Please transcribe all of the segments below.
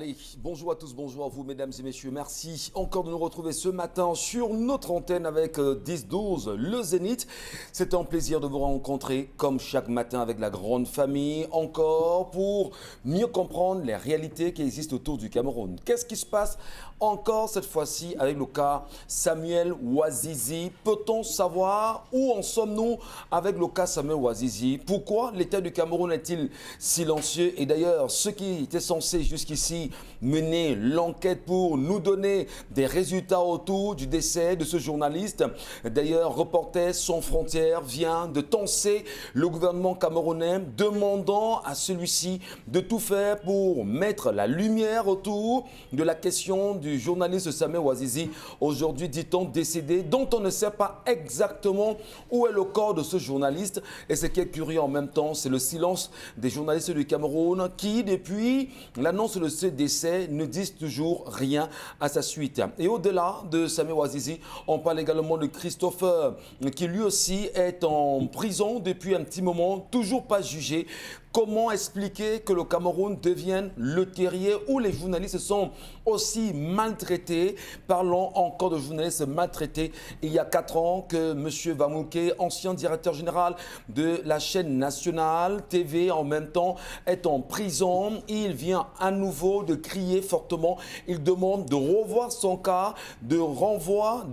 Allez, bonjour à tous, bonjour à vous mesdames et messieurs, merci encore de nous retrouver ce matin sur notre antenne avec 10-12, le Zénith. C'est un plaisir de vous rencontrer comme chaque matin avec la grande famille, encore pour mieux comprendre les réalités qui existent autour du Cameroun. Qu'est-ce qui se passe encore cette fois-ci avec le cas Samuel Ouazizi? Peut-on savoir où en sommes-nous avec le cas Samuel Ouazizi? Pourquoi l'État du Cameroun est-il silencieux? Et d'ailleurs, ceux qui étaient censés jusqu'ici mener l'enquête pour nous donner des résultats autour du décès de ce journaliste. D'ailleurs, Reporters sans frontières vient de tenser le gouvernement camerounais, demandant à celui-ci de tout faire pour mettre la lumière autour de la question du journaliste Samuel Ouazizi, aujourd'hui dit-on décédé, dont on ne sait pas exactement où est le corps de ce journaliste. Et ce qui est curieux en même temps, c'est le silence des journalistes du Cameroun qui, depuis l'annonce de ce décès, ne disent toujours rien à sa suite. Et au-delà de Samuel Ouazizi, on parle également de Christopher, qui lui aussi est en prison depuis un petit moment, toujours pas jugé. Comment expliquer que le Cameroun devienne le terrier où les journalistes sont aussi maltraités? Parlons encore de journalistes maltraités. Il y a 4 ans que M. Vamouké, ancien directeur général de la chaîne nationale TV, en même temps est en prison. Il vient à nouveau de crier fortement. Il demande de revoir son cas, de renvoi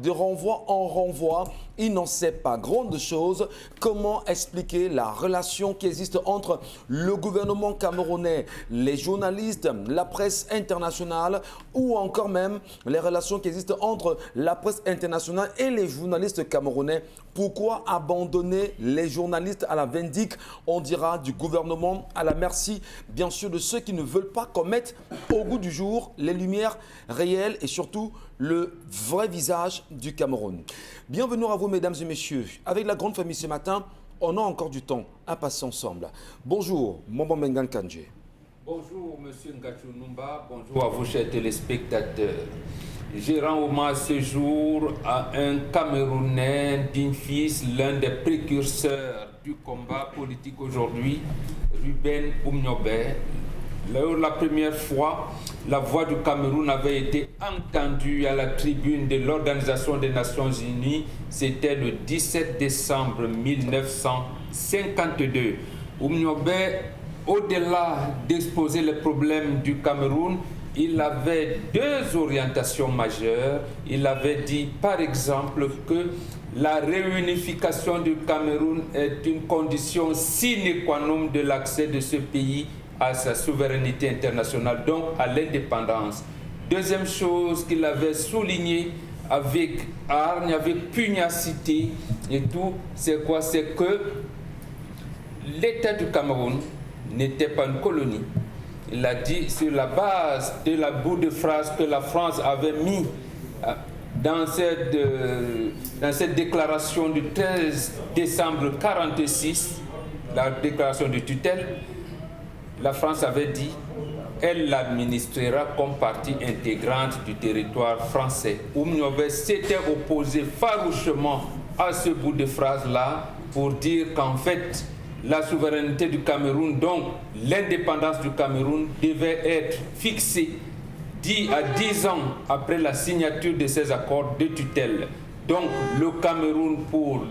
en renvoi. Il n'en sait pas grande chose. Comment expliquer la relation qui existe entre le gouvernement camerounais, les journalistes, la presse internationale ou encore même les relations qui existent entre la presse internationale et les journalistes camerounais? Pourquoi abandonner les journalistes à la vindicte, on dira, du gouvernement, à la merci, bien sûr, de ceux qui ne veulent pas qu'on mette au goût du jour les lumières réelles et surtout le vrai visage du Cameroun? Bienvenue à vous, mesdames et messieurs. Avec la grande famille ce matin, on a encore du temps à passer ensemble. Bonjour, Mombo Mengan Kandje. Bonjour, monsieur Ngachou Numba. Bonjour à vous, chers téléspectateurs. Je rends hommage ce jour à un Camerounais digne fils, l'un des précurseurs du combat politique aujourd'hui, Ruben Oumniobé. La première fois, la voix du Cameroun avait été entendue à la tribune de l'Organisation des Nations Unies. C'était le 17 décembre 1952. Oumniobé, au-delà d'exposer les problèmes du Cameroun, il avait 2 orientations majeures. Il avait dit, par exemple, que la réunification du Cameroun est une condition sine qua non de l'accès de ce pays à sa souveraineté internationale, donc à l'indépendance. Deuxième chose qu'il avait souligné avec hargne, avec pugnacité et tout, c'est quoi? C'est que l'État du Cameroun n'était pas une colonie. Il a dit sur la base de la bout de phrase que la France avait mis dans cette déclaration du 13 décembre 1946, la déclaration de tutelle. La France avait dit elle l'administrera comme partie intégrante du territoire français. Oumniobé s'était opposé farouchement à ce bout de phrase-là pour dire qu'en fait, la souveraineté du Cameroun, donc l'indépendance du Cameroun, devait être fixée 10 à 10 ans après la signature de ces accords de tutelle. Donc le Cameroun, pour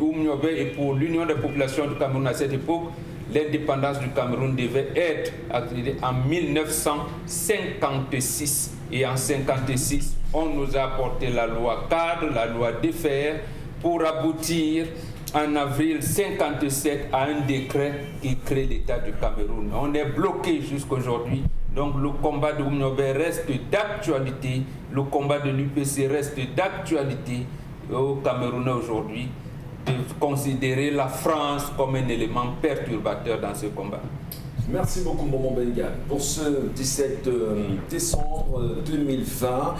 Oumniobé et pour l'Union des populations du Cameroun à cette époque, l'indépendance du Cameroun devait être accordée en 1956. Et en 1956, on nous a apporté la loi cadre, la loi DFR, pour aboutir en avril 1957 à un décret qui crée l'État du Cameroun. On est bloqué jusqu'aujourd'hui. Donc le combat de Oumniobé reste d'actualité, le combat de l'UPC reste d'actualité au Cameroun aujourd'hui, de considérer la France comme un élément perturbateur dans ce combat. Merci beaucoup, Mombo Mengan, pour ce 17 décembre 2020.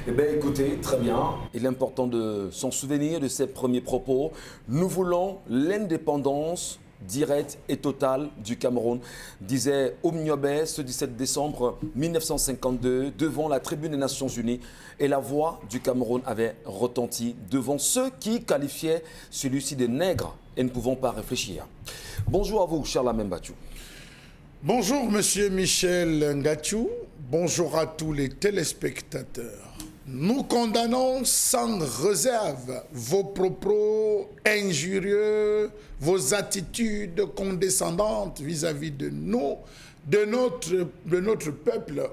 Eh bien, écoutez, très bien. Il est important de s'en souvenir de ses premiers propos. Nous voulons l'indépendance directe et totale du Cameroun, disait Oumniobé ce 17 décembre 1952 devant la tribune des Nations Unies. Et la voix du Cameroun avait retenti devant ceux qui qualifiaient celui-ci de nègre et ne pouvons pas réfléchir. Bonjour à vous, cher Lamine Bachou. Bonjour, monsieur Michel Ngachou. Bonjour à tous les téléspectateurs. Nous condamnons sans réserve vos propos injurieux, vos attitudes condescendantes vis-à-vis de nous, de notre peuple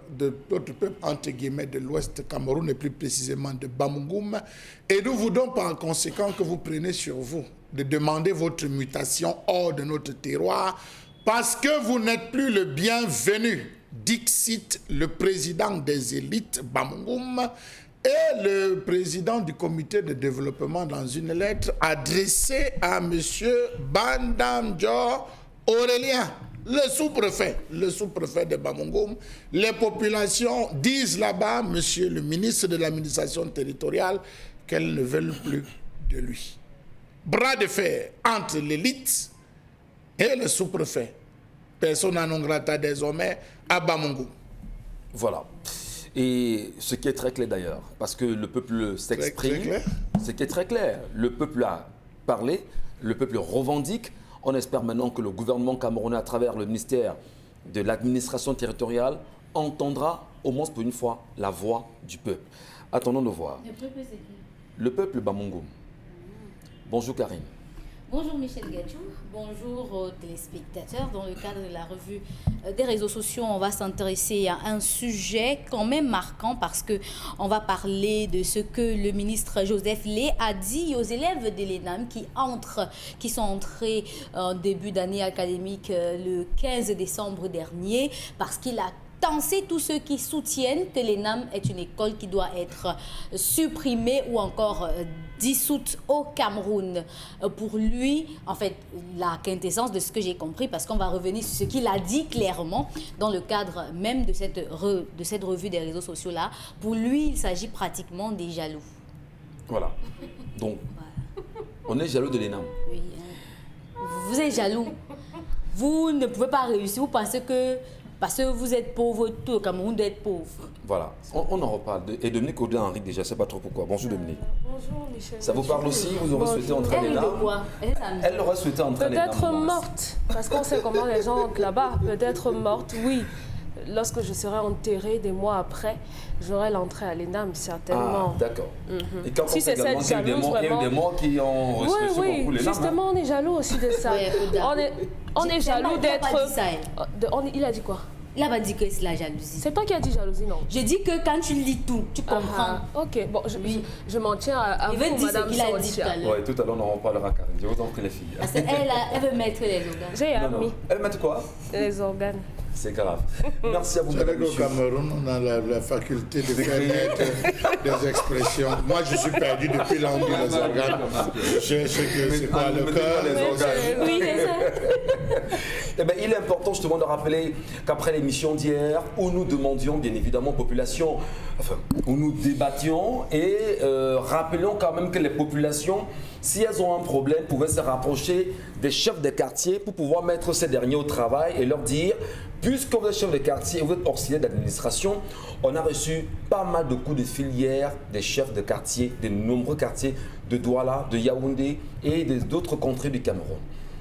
entre guillemets de l'Ouest Cameroun et plus précisément de Bamougoum. Et nous voulons par conséquent que vous preniez sur vous de demander votre mutation hors de notre terroir parce que vous n'êtes plus le bienvenu. Dixit le président des élites Bamougoum et le président du comité de développement dans une lettre adressée à M. Bandamjo Aurélien, le sous-préfet de Bamougoum. Les populations disent là-bas, monsieur le ministre de l'administration territoriale, qu'elles ne veulent plus de lui. Bras de fer entre l'élite et le sous-préfet. Persona non grata désormais à Bamougoum. Voilà. Et ce qui est très clair d'ailleurs, parce que le peuple s'exprime, ce qui est très clair, le peuple a parlé, le peuple revendique. On espère maintenant que le gouvernement camerounais, à travers le ministère de l'administration territoriale, entendra au moins pour une fois la voix du peuple. Attendons de voir. Le peuple, c'est qui? Le peuple Bamougoum. Bonjour Karine. Bonjour Michel Gadjou, bonjour aux téléspectateurs. Dans le cadre de la revue des réseaux sociaux, on va s'intéresser à un sujet quand même marquant parce qu'on va parler de ce que le ministre Joseph Lé a dit aux élèves de l'ENAM qui sont entrés en début d'année académique le 15 décembre dernier parce qu'il a tensé tous ceux qui soutiennent que l'ENAM est une école qui doit être supprimée ou encore dissoute au Cameroun. Pour lui, en fait, la quintessence de ce que j'ai compris, parce qu'on va revenir sur ce qu'il a dit clairement dans le cadre même de cette revue des réseaux sociaux-là, pour lui, il s'agit pratiquement des jaloux. Voilà. Donc, on est jaloux de l'ENAM. Oui. Vous êtes jaloux. Vous ne pouvez pas réussir. Vous pensez que parce que vous êtes pauvre, tout le Cameroun doit être pauvre. Voilà, on en reparle. Et Dominique Audin-Henri, déjà, je ne sais pas trop pourquoi. Bonjour Dominique. Bonjour Michel. Ça vous parle aussi? Vous aurez souhaité entrer Elle l'ENAM? de quoi? Elle aurait souhaité entrer l'ENAM. Peut-être morte, parce qu'on sait comment les gens entrent là-bas. Peut-être morte, oui. Lorsque je serai enterrée des mois après, j'aurai l'entrée à l'ENAM, certainement. Ah, d'accord. Et quand Si on sait c'est également cette qu'il y a eu des morts, il y a eu des morts qui ont reçu ce concours l'ENAM. Justement, on est jaloux aussi de ça. On est jaloux d'être... Il a dit quoi? Il n'a pas dit que c'est la jalousie. C'est toi qui as dit jalousie, non? Je dis que quand tu lis tout, tu comprends. Ok, bon, je m'en tiens à vous, Madame Sortia. Oui, tout à l'heure, on en reparlera, Karine. Je vous en prie, les filles. Parce qu'elle veut mettre les organes. J'ai admis. Elle met quoi? Les organes. C'est grave. Merci à vous, Vous savez qu'au Cameroun, on a la faculté de faire naître des expressions. Moi, je suis perdu depuis l'an les organes. Je sais que c'est quoi le cœur. Oui, c'est ça. Eh bien, il est important justement de rappeler qu'après l'émission d'hier, où nous demandions bien évidemment aux populations, enfin, où nous débattions et rappelions quand même que les populations, si elles ont un problème, pouvaient se rapprocher des chefs de quartier pour pouvoir mettre ces derniers au travail et leur dire, puisque vous êtes chef de quartier et vous êtes auxiliaire d'administration, on a reçu pas mal de coups de fil hier des chefs de quartier, des nombreux quartiers de Douala, de Yaoundé et d'autres contrées du Cameroun.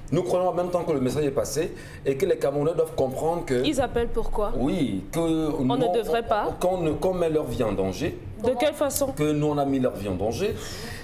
Nous croyons en même temps que le message est passé et que les Camerounais doivent comprendre que... Ils appellent pourquoi? Oui, que... On ne devrait pas. Qu'on met leur vie en danger. De quelle façon? Que nous, on a mis leur vie en danger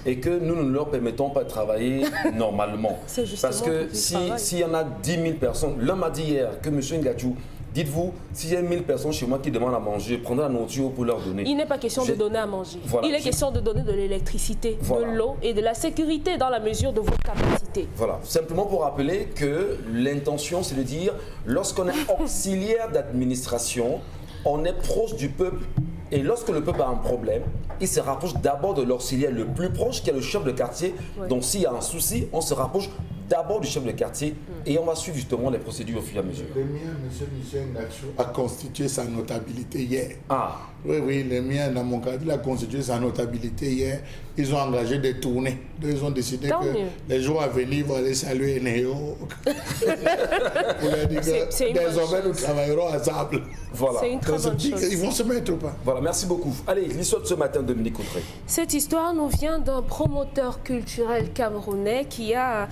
et que nous ne leur permettons pas de travailler normalement. C'est justement parce que s'il y en a 10 000 personnes, l'homme a dit hier que M. Ngadjou, dites-vous, s'il y a 1000 personnes chez moi qui demandent à manger, prendrez la nourriture pour leur donner. Il n'est pas question de donner à manger. Voilà, il est question de donner de l'électricité, voilà, de l'eau et de la sécurité dans la mesure de vos capacités. Voilà, simplement pour rappeler que l'intention, c'est de dire, lorsqu'on est auxiliaire d'administration, on est proche du peuple. Et lorsque le peuple a un problème, il se rapproche d'abord de l'auxiliaire le plus proche, qui est le chef de quartier. Oui. Donc s'il y a un souci, on se rapproche d'abord du chef de quartier et on va suivre justement les procédures au fur et à mesure. Le mien, M. Michel Ngadjou, a constitué sa notabilité hier. Ah. Oui, le mien, dans mon cas, il a constitué sa notabilité hier. Ils ont engagé des tournées. Ils ont décidé que les jours à venir, ils vont aller saluer Néo. Pour leur dire que désormais, nous travaillerons ensemble. Voilà. C'est une très bonne chose. Ils vont se mettre ou pas? Voilà, merci beaucoup. Allez, l'histoire de ce matin, Dominique Audrey. Cette histoire nous vient d'un promoteur culturel camerounais qui a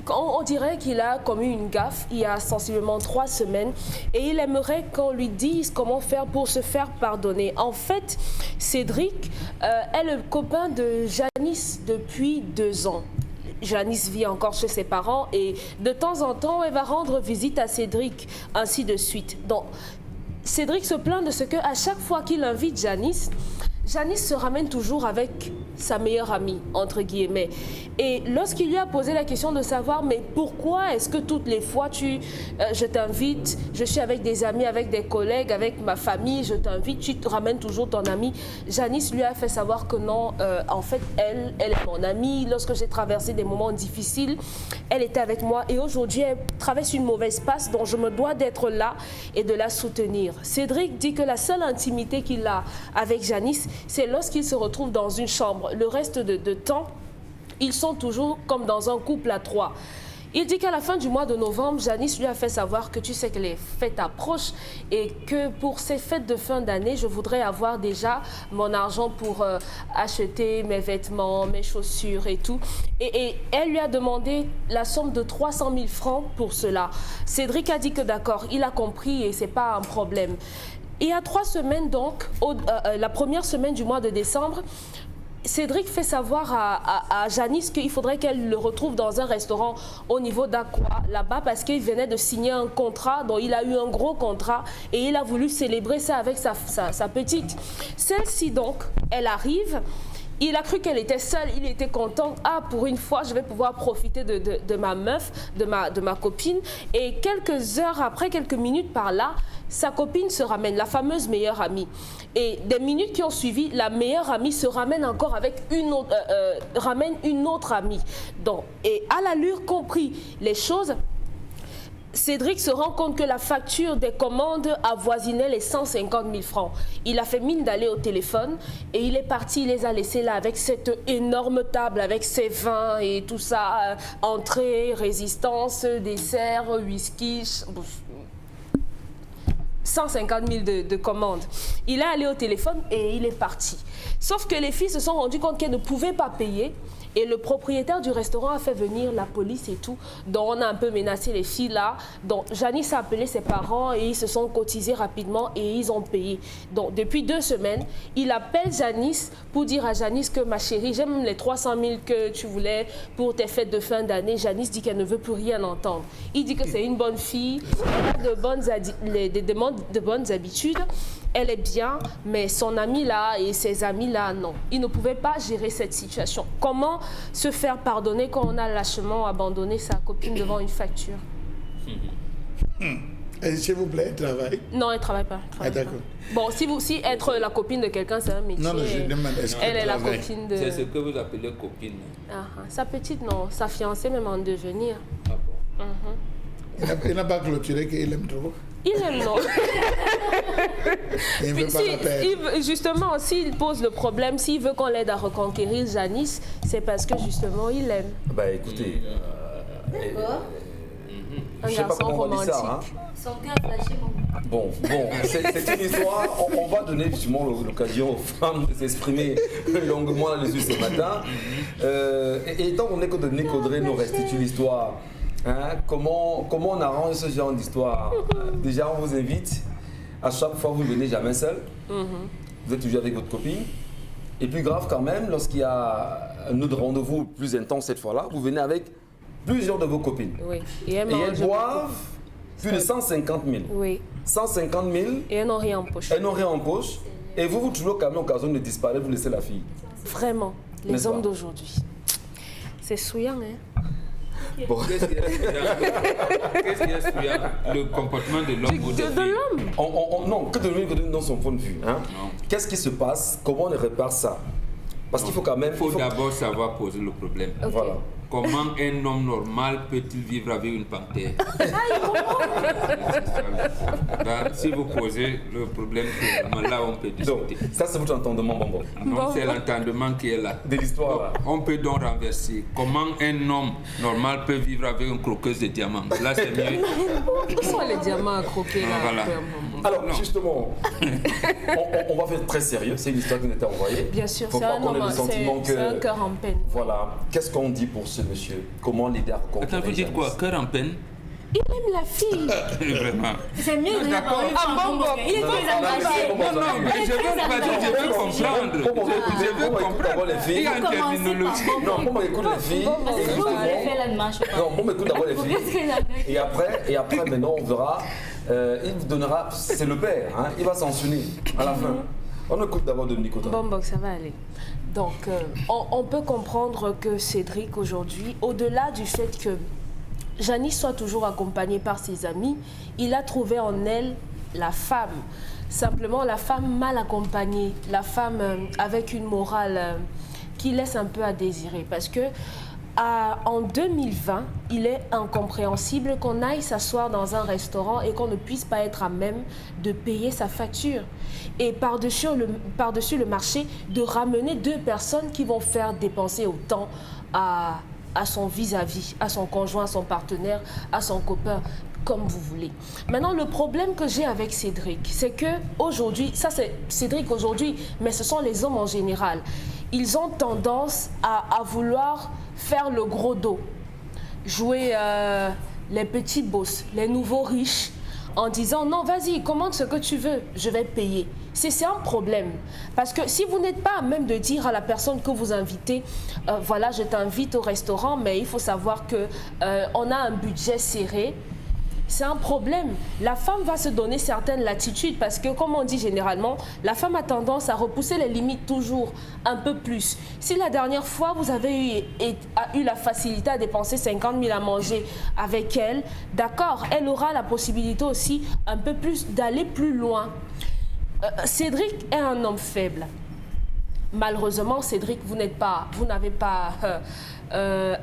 on dirait qu'il a commis une gaffe il y a sensiblement 3 semaines et il aimerait qu'on lui dise comment faire pour se faire pardonner. En fait, Cédric est le copain de Janice depuis 2 ans. Janice vit encore chez ses parents et de temps en temps, elle va rendre visite à Cédric, ainsi de suite. Donc, Cédric se plaint de ce qu'à chaque fois qu'il invite Janice, Janice se ramène toujours avec sa meilleure amie, entre guillemets. Et lorsqu'il lui a posé la question de savoir, mais pourquoi est-ce que toutes les fois je t'invite, je suis avec des amis, avec des collègues, avec ma famille, je t'invite, tu te ramènes toujours ton amie. Janice lui a fait savoir que non, en fait, elle est mon amie. Lorsque j'ai traversé des moments difficiles, elle était avec moi. Et aujourd'hui, elle traverse une mauvaise passe, dont je me dois d'être là et de la soutenir. Cédric dit que la seule intimité qu'il a avec Janice, c'est lorsqu'ils se retrouvent dans une chambre. Le reste de temps, ils sont toujours comme dans un couple à 3. Il dit qu'à la fin du mois de novembre, Janice lui a fait savoir que tu sais que les fêtes approchent et que pour ces fêtes de fin d'année, je voudrais avoir déjà mon argent pour acheter mes vêtements, mes chaussures et tout. Et elle lui a demandé la somme de 300 000 francs pour cela. Cédric a dit que d'accord, il a compris et c'est pas un problème. Et il y a 3 semaines donc, la première semaine du mois de décembre, Cédric fait savoir à Janice qu'il faudrait qu'elle le retrouve dans un restaurant au niveau d'Aqua, là-bas, parce qu'il venait de signer un contrat, dont il a eu un gros contrat, et il a voulu célébrer ça avec sa petite. Celle-ci donc, elle arrive. Il a cru qu'elle était seule, il était content. Ah, pour une fois, je vais pouvoir profiter de ma meuf, de ma copine. Et quelques heures après, quelques minutes par là, sa copine se ramène, la fameuse meilleure amie. Et des minutes qui ont suivi, la meilleure amie se ramène encore avec ramène une autre amie. Donc, et à l'allure compris les choses, Cédric se rend compte que la facture des commandes avoisinait les 150 000 francs. Il a fait mine d'aller au téléphone et il est parti, il les a laissés là avec cette énorme table, avec ses vins et tout ça, entrée, résistance, dessert, whisky, 150 000 de commandes. Il est allé au téléphone et il est parti. Sauf que les filles se sont rendues compte qu'elles ne pouvaient pas payer. Et le propriétaire du restaurant a fait venir la police et tout. Donc on a un peu menacé les filles là. Donc Janice a appelé ses parents et ils se sont cotisés rapidement et ils ont payé. Donc depuis 2 semaines, il appelle Janice pour dire à Janice que ma chérie, j'aime les 300 000 que tu voulais pour tes fêtes de fin d'année. Janice dit qu'elle ne veut plus rien entendre. Il dit que c'est une bonne fille, elle a de bonnes habitudes. Elle est bien, mais son ami là et ses amis là, non. Ils ne pouvaient pas gérer cette situation. Comment se faire pardonner quand on a lâchement abandonné sa copine devant une facture? S'il vous plaît, elle travaille? Non, elle ne travaille pas. D'accord. Bon, si être la copine de quelqu'un, c'est un métier. Non, je demande, est-ce elle est la travaille? copine de... C'est ce que vous appelez copine. Sa petite, non. Sa fiancée, même en devenir. Ah bon? Il n'a pas clôturé qu'il aime trop? Il aime, non. Il ne veut pas la perdre. Justement, s'il pose le problème, s'il veut qu'on l'aide à reconquérir Janice, c'est parce que justement, il l'aime. Bah écoutez, Un je sais pas garçon comment on va dire ça. romantique. Hein. Son cœur flashé, Bon, c'est une histoire. On va donner justement l'occasion aux femmes de s'exprimer longuement là-dessus ce matin. Et étant donné que Dominique Audrey nous restitue l'histoire, hein, comment on arrange ce genre d'histoire? Déjà, on vous invite. À chaque fois, vous ne venez jamais seul. Vous êtes toujours avec votre copine. Et plus grave quand même, lorsqu'il y a un autre rendez-vous plus intense cette fois-là, vous venez avec plusieurs de vos copines. Oui. Et elles boivent plus de 150 000. Oui. 150 000. Et elles n'ont rien en poche. Elles n'ont rien en poche. Et vous trouvez quand même l'occasion de disparaître, vous laissez la fille. Vraiment. Les hommes d'aujourd'hui. C'est souillant, hein? Bon. Qu'est-ce qui est souillant? Le comportement de l'homme ou de l'homme? Non, que de lui dans son point de vue. Hein? Qu'est-ce qui se passe? Comment on répare ça? Parce qu'il faut quand même... Il faut d'abord savoir poser le problème. Okay. Voilà. Comment un homme normal peut-il vivre avec une panthère? Si vous posez le problème, là on peut discuter. Donc, ça c'est votre entendement, Bonbon. Non, c'est l'entendement qui est là. De l'histoire là. On peut donc renverser. Comment un homme normal peut vivre avec une croqueuse de diamants? Là c'est mieux. Où sont les diamants à croquer là? Voilà. Alors, Non. justement, on va faire très sérieux. C'est une histoire qui nous était envoyée. Bien sûr, Faut c'est pas un qu'on ait homme, le sentiment c'est un que... cœur en peine. Voilà. Qu'est-ce qu'on dit pour ce monsieur? Comment l'aider à reconquérir? Attends, vous dites quoi? Cœur en peine? Il aime la fille. Vraiment. C'est mieux de D'accord. Il est très engagé. Non, mais je veux pas dire, je veux comprendre. Je veux comprendre. Il y a une terminologie. Non, moi, m'écoute les filles. Vous allez faire la démarche. Non, moi, m'écoute d'abord les filles. Et après, maintenant, on verra. Il vous donnera. C'est le père, hein, il va s'en souvenir à la fin. On écoute d'abord Dominique Autant. Bon, ça va aller. Donc, on peut comprendre que Cédric, aujourd'hui, au-delà du fait que Janice soit toujours accompagnée par ses amis, il a trouvé en elle la femme. Simplement, la femme mal accompagnée, la femme avec une morale qui laisse un peu à désirer. Parce que en 2020, il est incompréhensible qu'on aille s'asseoir dans un restaurant et qu'on ne puisse pas être à même de payer sa facture. Et par-dessus le marché, de ramener deux personnes qui vont faire dépenser autant à son vis-à-vis, à son conjoint, à son partenaire, à son copain, comme vous voulez. Maintenant, le problème que j'ai avec Cédric, c'est que aujourd'hui, ça c'est Cédric aujourd'hui, mais ce sont les hommes en général. Ils ont tendance à vouloir faire le gros dos, jouer les petits boss, les nouveaux riches, en disant non, vas-y, commande ce que tu veux, je vais payer. C'est un problème. Parce que si vous n'êtes pas à même de dire à la personne que vous invitez, voilà, je t'invite au restaurant, mais il faut savoir qu'on a un budget serré, c'est un problème. La femme va se donner certaines latitudes parce que, comme on dit généralement, la femme a tendance à repousser les limites toujours un peu plus. Si la dernière fois, vous avez eu la facilité à dépenser 50 000 à manger avec elle, d'accord, elle aura la possibilité aussi un peu plus d'aller plus loin. Cédric est un homme faible. Malheureusement, Cédric, vous n'avez pas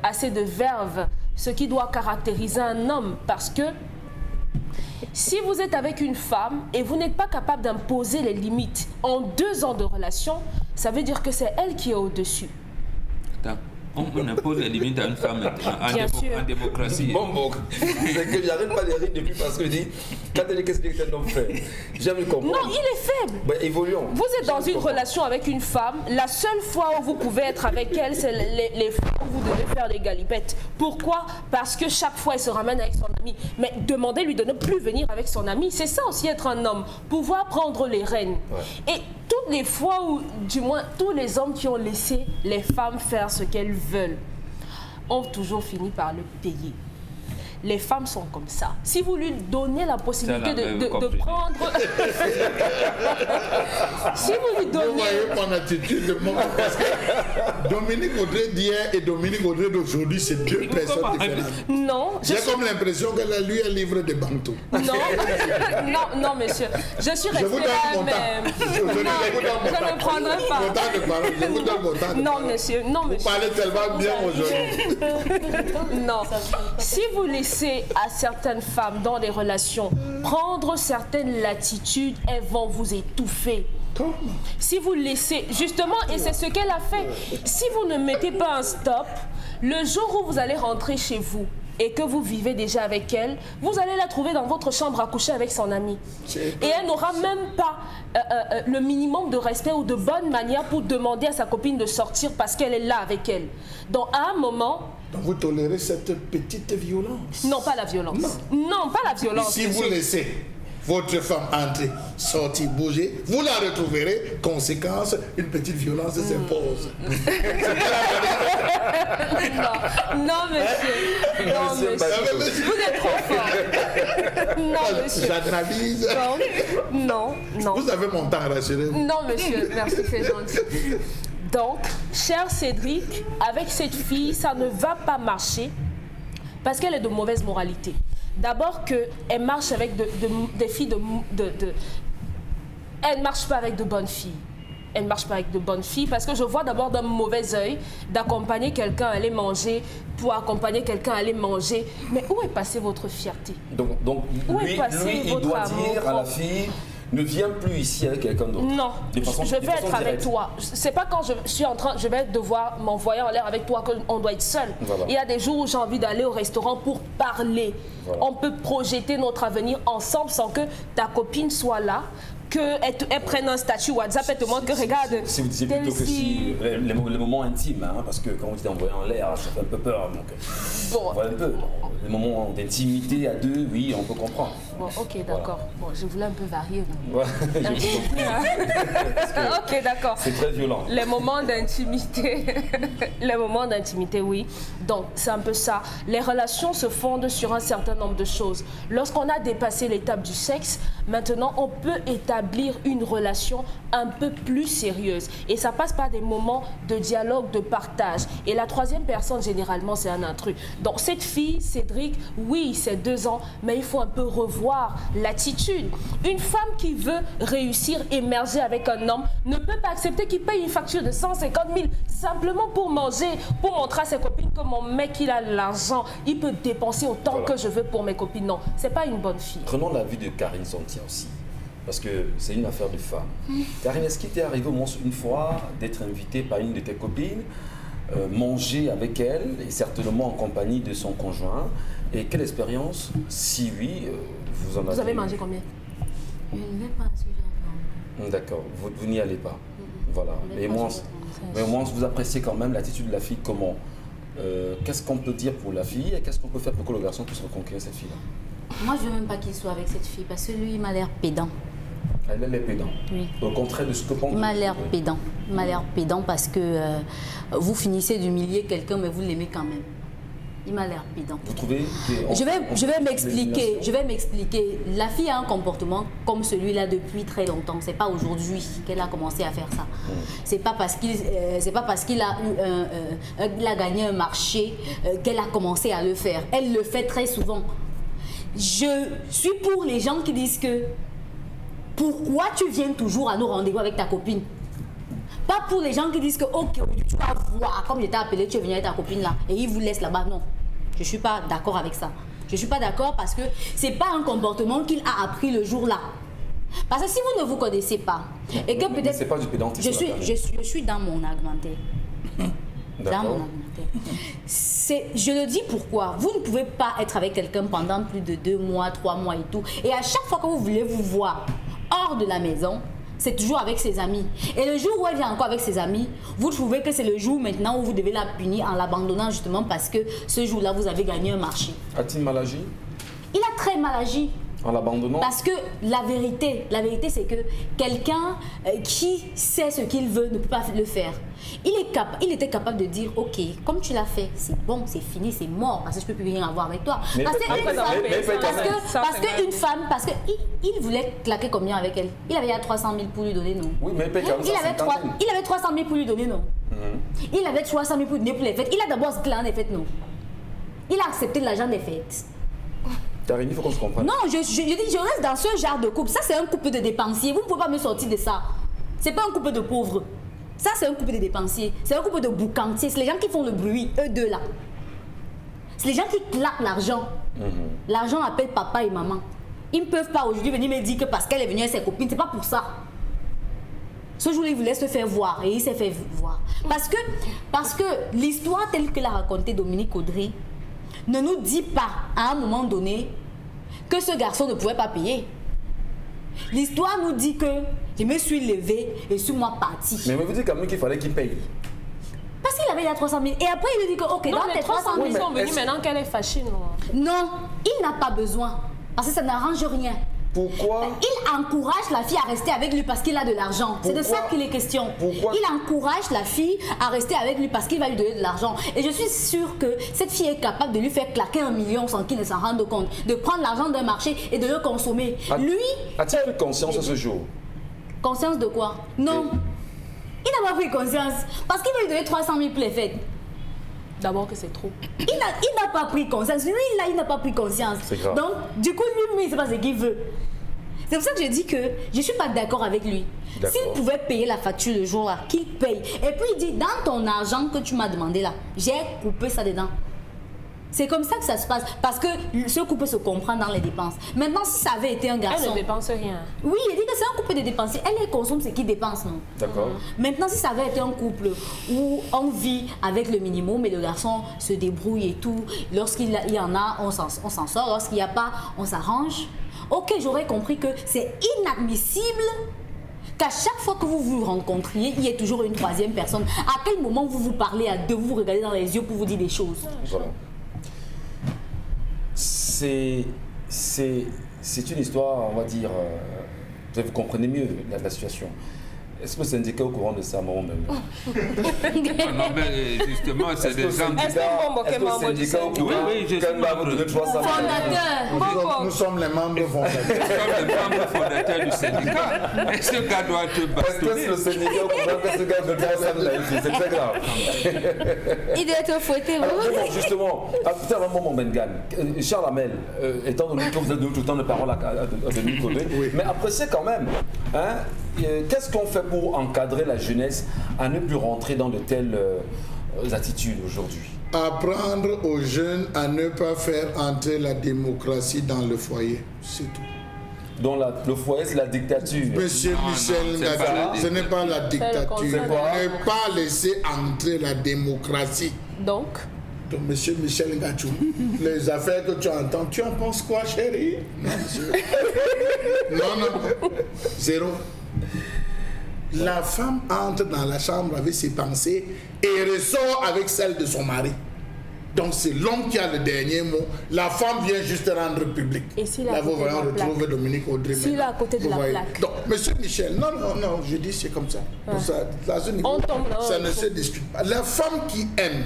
assez de verve, ce qui doit caractériser un homme, parce que si vous êtes avec une femme et vous n'êtes pas capable d'imposer les limites en 2 ans de relation, ça veut dire que c'est elle qui est au-dessus. Attends, on impose les limites à une femme en démocratie. Bon, c'est que j'arrête pas de rire depuis parce que je dis, quand elle dit qu'est-ce que c'est un homme fait, j'aime le comprendre. Non, il est faible. Ben, évoluons. Vous êtes dans une relation avec une femme, la seule fois où vous pouvez être avec elle, c'est les fois où vous devez faire des galipettes. Pourquoi? Parce que chaque fois, elle se ramène avec son ami. Mais demandez-lui de ne plus venir avec son ami. C'est ça aussi être un homme, pouvoir prendre les rênes. Ouais. Et toutes les fois où, du moins, tous les hommes qui ont laissé les femmes faire ce qu'elles veulent, ont toujours fini par le payer. Les femmes sont comme ça. Si vous lui donnez la possibilité de prendre... si vous lui donnez... Vous voyez mon attitude de mon... Parce que Dominique Audrey d'hier et Dominique Audrey d'aujourd'hui, c'est 2 personnes différentes. Non. J'ai comme l'impression que lui, elle livre des bantous. Non, monsieur. Je suis restée là, mais... Je ne prendrai pas. Mon temps de parole, je vous donne mon temps de Non, monsieur. Non, monsieur. Vous parlez tellement bien aujourd'hui. Non. Si vous laissez à certaines femmes dans des relations prendre certaines latitudes, elles vont vous étouffer. Si vous laissez, justement, et c'est ce qu'elle a fait, si vous ne mettez pas un stop, le jour où vous allez rentrer chez vous et que vous vivez déjà avec elle, vous allez la trouver dans votre chambre à coucher avec son ami. Et elle n'aura même pas le minimum de respect ou de bonne manière pour demander à sa copine de sortir parce qu'elle est là avec elle. Donc à un moment... Donc vous tolérez cette petite violence? Non, pas la violence. Non, pas la violence. Si vous laissez votre femme entrer, sortir, bouger, vous la retrouverez. Conséquence, une petite violence s'impose. Non, monsieur. Non, monsieur. Vous êtes trop fort. Non, monsieur. J'analyse. Non. Vous avez mon temps, rassurez-vous. Non, monsieur. Merci, c'est gentil. Donc, cher Cédric, avec cette fille, ça ne va pas marcher parce qu'elle est de mauvaise moralité. D'abord qu'elle marche avec des filles elle ne marche pas avec de bonnes filles. Elle ne marche pas avec de bonnes filles parce que je vois d'abord d'un mauvais œil d'accompagner quelqu'un à aller manger pour accompagner quelqu'un à aller manger. Mais où est passée votre fierté? Donc lui, il doit dire à la fille, ne viens plus ici avec quelqu'un d'autre. Non, De façon- je de vais façon être avec directe. toi. C'est pas quand je vais devoir m'envoyer en l'air avec toi qu'on doit être seul. Voilà. Il y a des jours où j'ai envie d'aller au restaurant pour parler. Voilà. On peut projeter notre avenir ensemble sans que ta copine soit là, qu'elle prenne un statut WhatsApp et te montre que regarde. Si vous disiez tel plutôt que si- les moments intimes, hein, parce que quand vous dites envoyé en l'air, ça fait un peu peur. Donc, Bon. voilà un peu. Les moments d'intimité à deux, oui, on peut comprendre. Bon, ok, d'accord. Bon, je voulais un peu varier. donc. Ouais, je comprends. Ok, d'accord. C'est très violent. Les moments d'intimité, les moments d'intimité, oui. Donc, c'est un peu ça. Les relations se fondent sur un certain nombre de choses. Lorsqu'on a dépassé l'étape du sexe, maintenant, on peut établir une relation un peu plus sérieuse. Et ça passe par des moments de dialogue, de partage. Et la troisième personne, généralement, c'est un intrus. Donc, cette fille, Cédric, oui, c'est 2 ans, mais il faut un peu revoir l'attitude. Une femme qui veut réussir, émerger avec un homme, ne peut pas accepter qu'il paye une facture de 150 000 simplement pour manger, pour montrer à ses copines que mon mec, il a l'argent, il peut dépenser autant Voilà. que je veux pour mes copines. Non, c'est pas une bonne fille. Prenons la vie de Karine Santia aussi, parce que c'est une affaire de femme. Karine, est-ce qu'il t'est arrivé au moins une fois d'être invitée par une de tes copines, manger avec elle, et certainement en compagnie de son conjoint? Et quelle expérience, si oui, vous en avez Vous avez eu? mangé combien? Je ne vais pas à ce genre D'accord, vous n'y allez pas. Voilà. Je Mais vais au pas moins, sur le mais au moins, vous appréciez quand même l'attitude de la fille. Comment? Qu'est-ce qu'on peut dire pour la fille et qu'est-ce qu'on peut faire pour que le garçon puisse reconquérir cette fille-là? de- Moi, je ne veux même pas qu'il soit avec cette fille parce que lui, il m'a l'air pédant. Elle est les pédants. Oui. Au contraire de ce que pense. Il m'a l'air Oui. pédant. Il m'a l'air pédant parce que vous finissez d'humilier quelqu'un, mais vous l'aimez quand même. Il m'a l'air pédant. Vous trouvez que Je vais m'expliquer. La fille a un comportement comme celui-là depuis très longtemps. C'est pas aujourd'hui qu'elle a commencé à faire ça. C'est pas parce qu'il a il a gagné un marché qu'elle a commencé à le faire. Elle le fait très souvent. Je suis pour les gens qui disent que pourquoi tu viens toujours à nos rendez-vous avec ta copine? Pas pour les gens qui disent que ok, tu vas voir, comme je t'ai appelé, tu es venu avec ta copine là et ils vous laissent là-bas. Non, je ne suis pas d'accord avec ça. Je ne suis pas d'accord parce que c'est pas un comportement qu'il a appris le jour-là. Parce que si vous ne vous connaissez pas et que Mais peut-être c'est pas du pédantisme. je suis dans mon argumentaire. Dans D'accord. mon argumentaire. Je le dis pourquoi. Vous ne pouvez pas être avec quelqu'un pendant plus de 2 mois, 3 mois et tout. Et à chaque fois que vous voulez vous voir hors de la maison, c'est toujours avec ses amis. Et le jour où elle vient encore avec ses amis, vous trouvez que c'est le jour maintenant où vous devez la punir en l'abandonnant justement parce que ce jour-là, vous avez gagné un marché. A-t-il mal agi Il a très mal agi. en l'abandonnant? Parce que la vérité c'est que quelqu'un qui sait ce qu'il veut ne peut pas le faire. Il était capable de dire, ok, comme tu l'as fait, c'est bon, c'est fini, c'est mort, parce que je ne peux plus rien avoir avec toi. Mais- Parce qu'une mais- femme, mais- mais- parce qu'il voulait claquer combien avec elle? Il avait 300 000 pour lui donner, non? Oui, mais il paye quand même Il avait 300 000 pour lui donner, non? Il avait 300 000 pour lui donner pour les fêtes. Il a d'abord ce clan des fêtes, non? Il a accepté l'argent des fêtes. Karine, il faut qu'on se comprenne. Non, je reste dans ce genre de couple. Ça, c'est un couple de dépensiers. Vous ne pouvez pas me sortir de ça. C'est pas un couple de pauvres. Ça, c'est un couple de dépensiers. C'est un couple de boucantiers. C'est les gens qui font le bruit, eux deux là. C'est les gens qui claquent l'argent. L'argent appelle papa et maman. Ils ne peuvent pas aujourd'hui venir me dire que parce qu'elle est venue avec ses copines, c'est pas pour ça. Ce jour-là, il voulait se faire voir et il s'est fait voir. Parce que l'histoire telle que l'a racontée Dominique Audrey ne nous dit pas à un moment donné que ce garçon ne pouvait pas payer. L'histoire nous dit que je me suis levée et suis moi partie. Mais vous dites quand même qu'il fallait qu'il paye. Parce qu'il avait 300 000. Et après, il lui dit que, ok, Non, dans les tes 300 000 mais sont venus est-ce- maintenant qu'elle est fâchée, non? Non, il n'a pas besoin. Parce que ça n'arrange rien. Pourquoi? Il encourage la fille à rester avec lui parce qu'il a de l'argent. C'est de Pourquoi? ça qu'il est question. Pourquoi? Il encourage la fille à rester avec lui parce qu'il va lui donner de l'argent. Et je suis sûre que cette fille est capable de lui faire claquer 1 million sans qu'il ne s'en rende compte. De prendre l'argent d'un marché et de le consommer. Lui, A-t-il pris conscience à ce jour? conscience de quoi? Non. Il n'a pas pris conscience. Parce qu'il va lui donner 300 000 pour les fêtes. D'abord que c'est trop. Il n'a pas pris conscience. Lui, là, il n'a pas pris conscience. C'est grave. Donc, du coup, lui, il ne sait pas ce qu'il veut. C'est pour ça que je dis que je ne suis pas d'accord avec lui. D'accord. S'il pouvait payer la facture le jour-là, qu'il paye. Et puis, il dit, dans ton argent que tu m'as demandé là, j'ai coupé ça dedans. C'est comme ça que ça se passe. Parce que ce couple se comprend dans les dépenses. Maintenant, si ça avait été un garçon... Elle ne dépense rien. Oui, il dit que c'est un couple de dépensiers. Elle consomme ce qu'il dépense, non? D'accord. Maintenant, si ça avait été un couple où on vit avec le minimum et le garçon se débrouille et tout, lorsqu'il y en a, on s'en sort. Lorsqu'il n'y a pas, on s'arrange. Ok, j'aurais compris que c'est inadmissible qu'à chaque fois que vous vous rencontriez, il y ait toujours une troisième personne. À quel moment vous vous parlez à deux, vous vous regardez dans les yeux pour vous dire des choses? Voilà. C'est une histoire, on va dire, vous comprenez mieux la situation. Est-ce que le syndicat est au courant de ça, maman même? Non, mais justement, c'est des gens... Est-ce que Mbombo est membre du syndicat? Oui, je suis membre. Fondateur. Nous sommes les membres fondateurs. Nous sommes les membres fondateurs du syndicat. Et ce gars doit te Est-ce que bastonner. le syndicat est au courant que ce gars veut faire ça de la vie? C'est très grave. Il doit être fouetté, Alors, vous. bon, justement, tout à l'heure, mon Bengan, Charles Hamel, étant donné que vous avez donné tout le temps de parole à Denis Kodé, mais appréciez quand même, hein, qu'est-ce qu'on fait pour encadrer la jeunesse à ne plus rentrer dans de telles attitudes aujourd'hui? Apprendre aux jeunes à ne pas faire entrer la démocratie dans le foyer, c'est tout. Donc le foyer, c'est la dictature. Monsieur Michel c'est pas Ngadio, la ce n'est pas la dictature. C'est quoi? Ne pas laisser entrer la démocratie. Donc, Monsieur Michel Ngadio, les affaires que tu entends, tu en penses quoi, chérie? Non, monsieur. Non. Zéro. La femme entre dans la chambre avec ses pensées et ressort avec celle de son mari. Donc c'est l'homme qui a le dernier mot. La femme vient juste rendre public. Et s'il a là, vous à côté voyez, de on la retrouve Dominique Audrey. S'il a à côté de Vous la voyez. plaque. Donc, monsieur Michel, non, je dis c'est comme ça. Pour ça, à ce niveau, On tombe dans ça un ne trou. se discute pas. La femme qui aime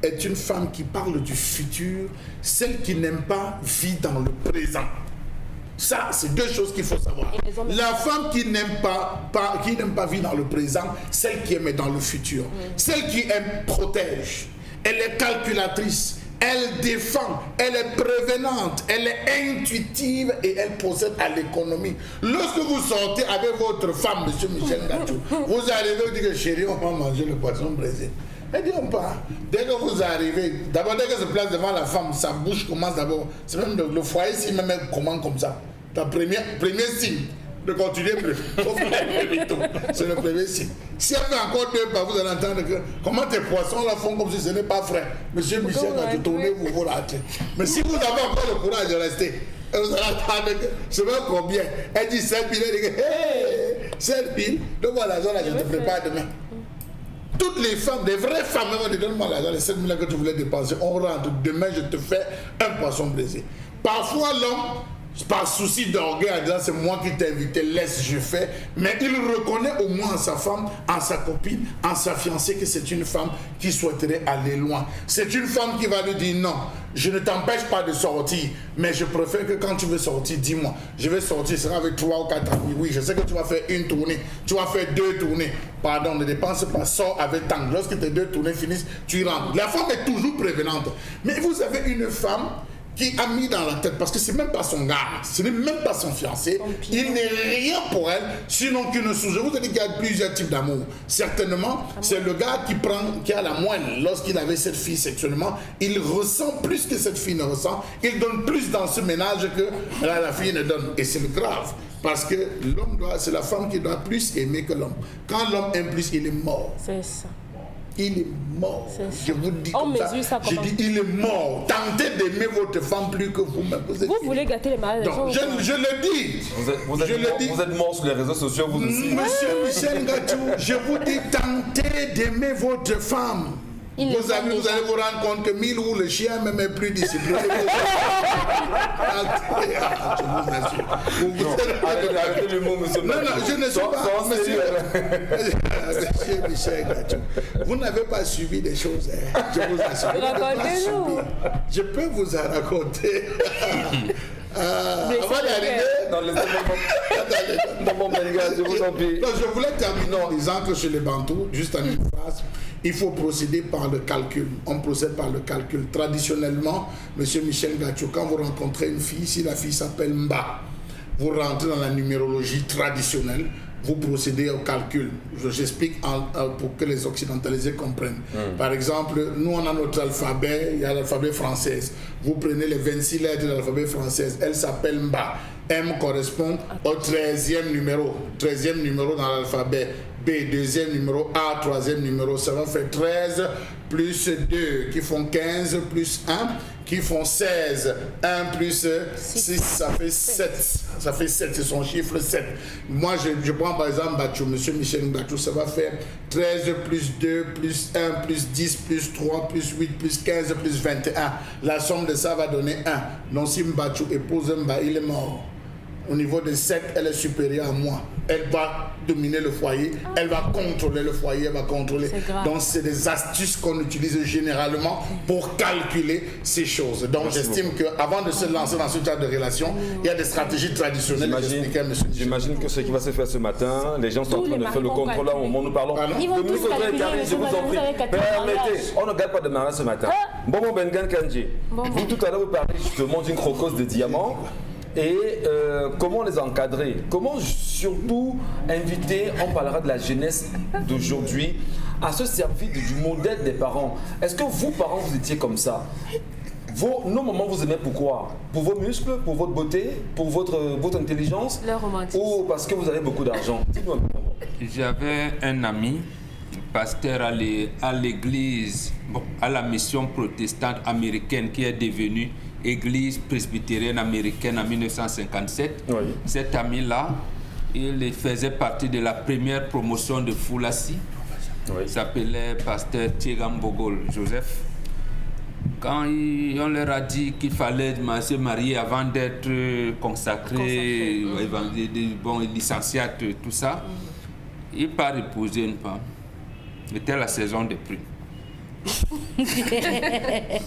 est une femme qui parle du futur. Celle qui n'aime pas vit dans le présent. Ça, c'est deux choses qu'il faut savoir. Et les hommes- La femme qui n'aime pas vivre dans le présent, celle qui aime est dans le futur. Celle qui aime protège. Elle est calculatrice. Elle défend, elle est prévenante, elle est intuitive et elle possède à l'économie. Lorsque vous sortez avec votre femme, monsieur Michel Ngadio, vous arrivez, vous dites que chérie, on va manger le poisson braisé. Ne disons pas. Dès que vous arrivez, d'abord dès que se place devant la femme, sa bouche commence d'abord. C'est même le foyer si même comment comme ça. Ta premier signe de continuer plus. C'est le premier signe. Si elle fait encore deux pas, vous allez entendre que comment tes poissons là font comme si ce n'est pas frais. Monsieur Michel, quand tu tournez, vous vous ratez. Mais si vous avez encore le courage de rester, et vous allez entendre que je sais pas combien. Elle dit 7 000, elle dit que hey, 7 000, donne-moi l'argent là, je te prépare demain. Toutes les femmes, des vraies femmes, elles vont dire donne-moi l'argent, les 7 000 que tu voulais dépenser, on rentre, demain je te fais un poisson braisé. Parfois l'homme, par souci d'orgueil, en disant c'est moi qui t'ai invité, laisse, je fais, mais il reconnaît au moins en sa femme, en sa copine, en sa fiancée que c'est une femme qui souhaiterait aller loin. C'est une femme qui va lui dire non, je ne t'empêche pas de sortir, mais je préfère que quand tu veux sortir, dis-moi, je vais sortir, ce sera avec 3 ou 4 amis, oui, je sais que tu vas faire une tournée, tu vas faire 2 tournées, pardon, ne dépense pas, sors avec temps, lorsque tes 2 tournées finissent, tu rentres. La femme est toujours prévenante, mais vous avez une femme qui a mis dans la tête, parce que c'est même pas son gars, ce n'est même pas son fiancé, il n'est rien pour elle, sinon qu'une sous. Je vous ai dit qu'il y a plusieurs types d'amour. Certainement, c'est le gars qui a la moelle. Lorsqu'il avait cette fille sexuellement, il ressent plus que cette fille ne ressent, il donne plus dans ce ménage que la fille ne donne. Et c'est grave, parce que c'est la femme qui doit plus aimer que l'homme. Quand l'homme aime plus, il est mort. c'est ça. Il est mort. C'est Je vous dis On comme ça. mesure ça Je comment? dis, il est mort. Tentez d'aimer votre femme plus que vous-même. Vous êtes Vous fini. voulez gâter les mariages des Donc, gens ou je le dis. Je le dis. Vous êtes mort sur les réseaux sociaux, vous aussi. Monsieur Michel Ngadio, je vous dis, tentez d'aimer votre femme. Il Vous le allez fait déjà. vous rendre compte que 1000 ou le chien même est plus discipliné. Je vous assure. Arrêtez le mot, monsieur. Non, je ne suis pas. Monsieur Michel Ngadio, vous n'avez pas subi des choses. Je vous assure. Vous n'avez pas Racontez-nous. subi. Je peux vous en raconter. Avant d'arriver. Non, laissez-moi. Mon Bengan, je vous en prie. Non, je voulais terminer en disant que chez les Bantous, juste en une phrase, il faut procéder par le calcul. On procède par le calcul. Traditionnellement, monsieur Michel Ngadio, quand vous rencontrez une fille, si la fille s'appelle Mba, vous rentrez dans la numérologie traditionnelle, vous procédez au calcul. J'explique pour que les occidentalisés comprennent. Par exemple, nous on a notre alphabet, il y a l'alphabet français. Vous prenez les 26 lettres de l'alphabet français, elles s'appellent Mba. M correspond au 13e numéro. 13e numéro dans l'alphabet. B, deuxième numéro. A, troisième numéro. Ça va faire 13 plus 2 qui font 15 plus 1 qui font 16. 1 plus 6, ça fait 7. Ça fait 7, c'est son chiffre 7. Moi, je prends par exemple Bachou, monsieur Michel Bachou, ça va faire 13 plus 2 plus 1 plus 10 plus 3 plus 8 plus 15 plus 21. La somme de ça va donner 1. Donc si Mbachou épouse Mba, il est mort. Au niveau de 7, elle est supérieure à moi. Elle va dominer le foyer, elle va contrôler le foyer, elle va contrôler. Donc, c'est des astuces qu'on utilise généralement pour calculer ces choses. Donc, j'estime qu'avant de se lancer dans ce genre de relation, il y a des stratégies traditionnelles. J'imagine que ce qui va se faire ce matin, les gens sont en train de faire le contrôle au moment où nous parlons. Ils vont tous calculer, je vous en prie. Permettez, on ne garde pas de mariage ce matin. Bon, Bengan Kanji, vous tout à l'heure, vous parlez justement d'une crocose de diamants. Et comment les encadrer? Comment surtout inviter, on parlera de la jeunesse d'aujourd'hui, à se servir du modèle des parents. Est-ce que vous, parents, vous étiez comme ça? Nos mamans vous aimaient pourquoi? Pour vos muscles, pour votre beauté, pour votre intelligence? Le romantisme. Ou parce que vous avez beaucoup d'argent? Dites-moi. J'avais un ami, pasteur à l'église, à la mission protestante américaine qui est devenue Église presbytérienne américaine en 1957. Oui. Cet ami-là, il faisait partie de la première promotion de Foulassi. Oui. Il s'appelait pasteur Thiegambogol Joseph. Quand on leur a dit qu'il fallait se marier avant d'être consacré. Licenciat, tout ça, il part épouser une femme. C'était la saison des prunes.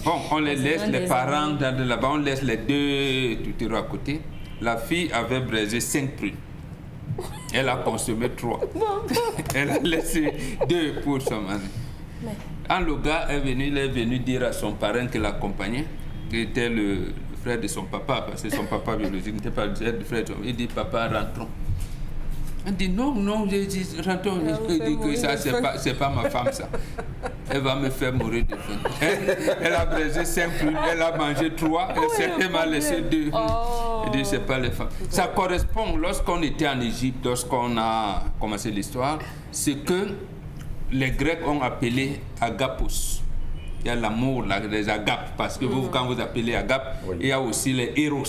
Bon, on les laisse, les parents là-bas, on laisse les deux tout à côté. La fille avait braisé 5 prunes. Elle a consommé 3. Elle a laissé 2 pour son mari. Quand le gars il est venu dire à son parrain qui l'accompagnait, qui était le frère de son papa, parce que son papa biologique n'était pas le frère de son. Il dit, papa, rentrons. Elle dit non, je dis rentrons. Il dit que ça, c'est pas ma femme, ça. Elle va me faire mourir de faim. Elle a braisé 5 prunes, elle a mangé 3, elle m'a laissé 2. Il dit c'est pas les femmes. Ça correspond, lorsqu'on était en Égypte, lorsqu'on a commencé l'histoire, c'est que les Grecs ont appelé agapos. Il y a l'amour, les agapes, parce que vous, quand vous appelez agape, il y a aussi les héros.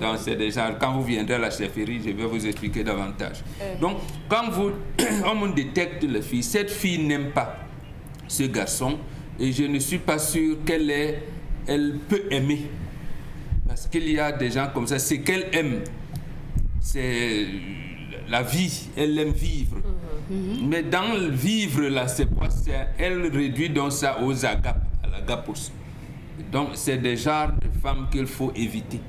Donc, c'est déjà, quand vous viendrez à la chefferie, je vais vous expliquer davantage. Donc, quand on détecte la fille, cette fille n'aime pas ce garçon, et je ne suis pas sûr elle peut aimer. Parce qu'il y a des gens comme ça, c'est qu'elle aime. C'est la vie, elle aime vivre. Mais dans le vivre, là, c'est quoi? Elle réduit donc ça aux agapes, à l'agapos. Donc, c'est des genres de femmes qu'il faut éviter.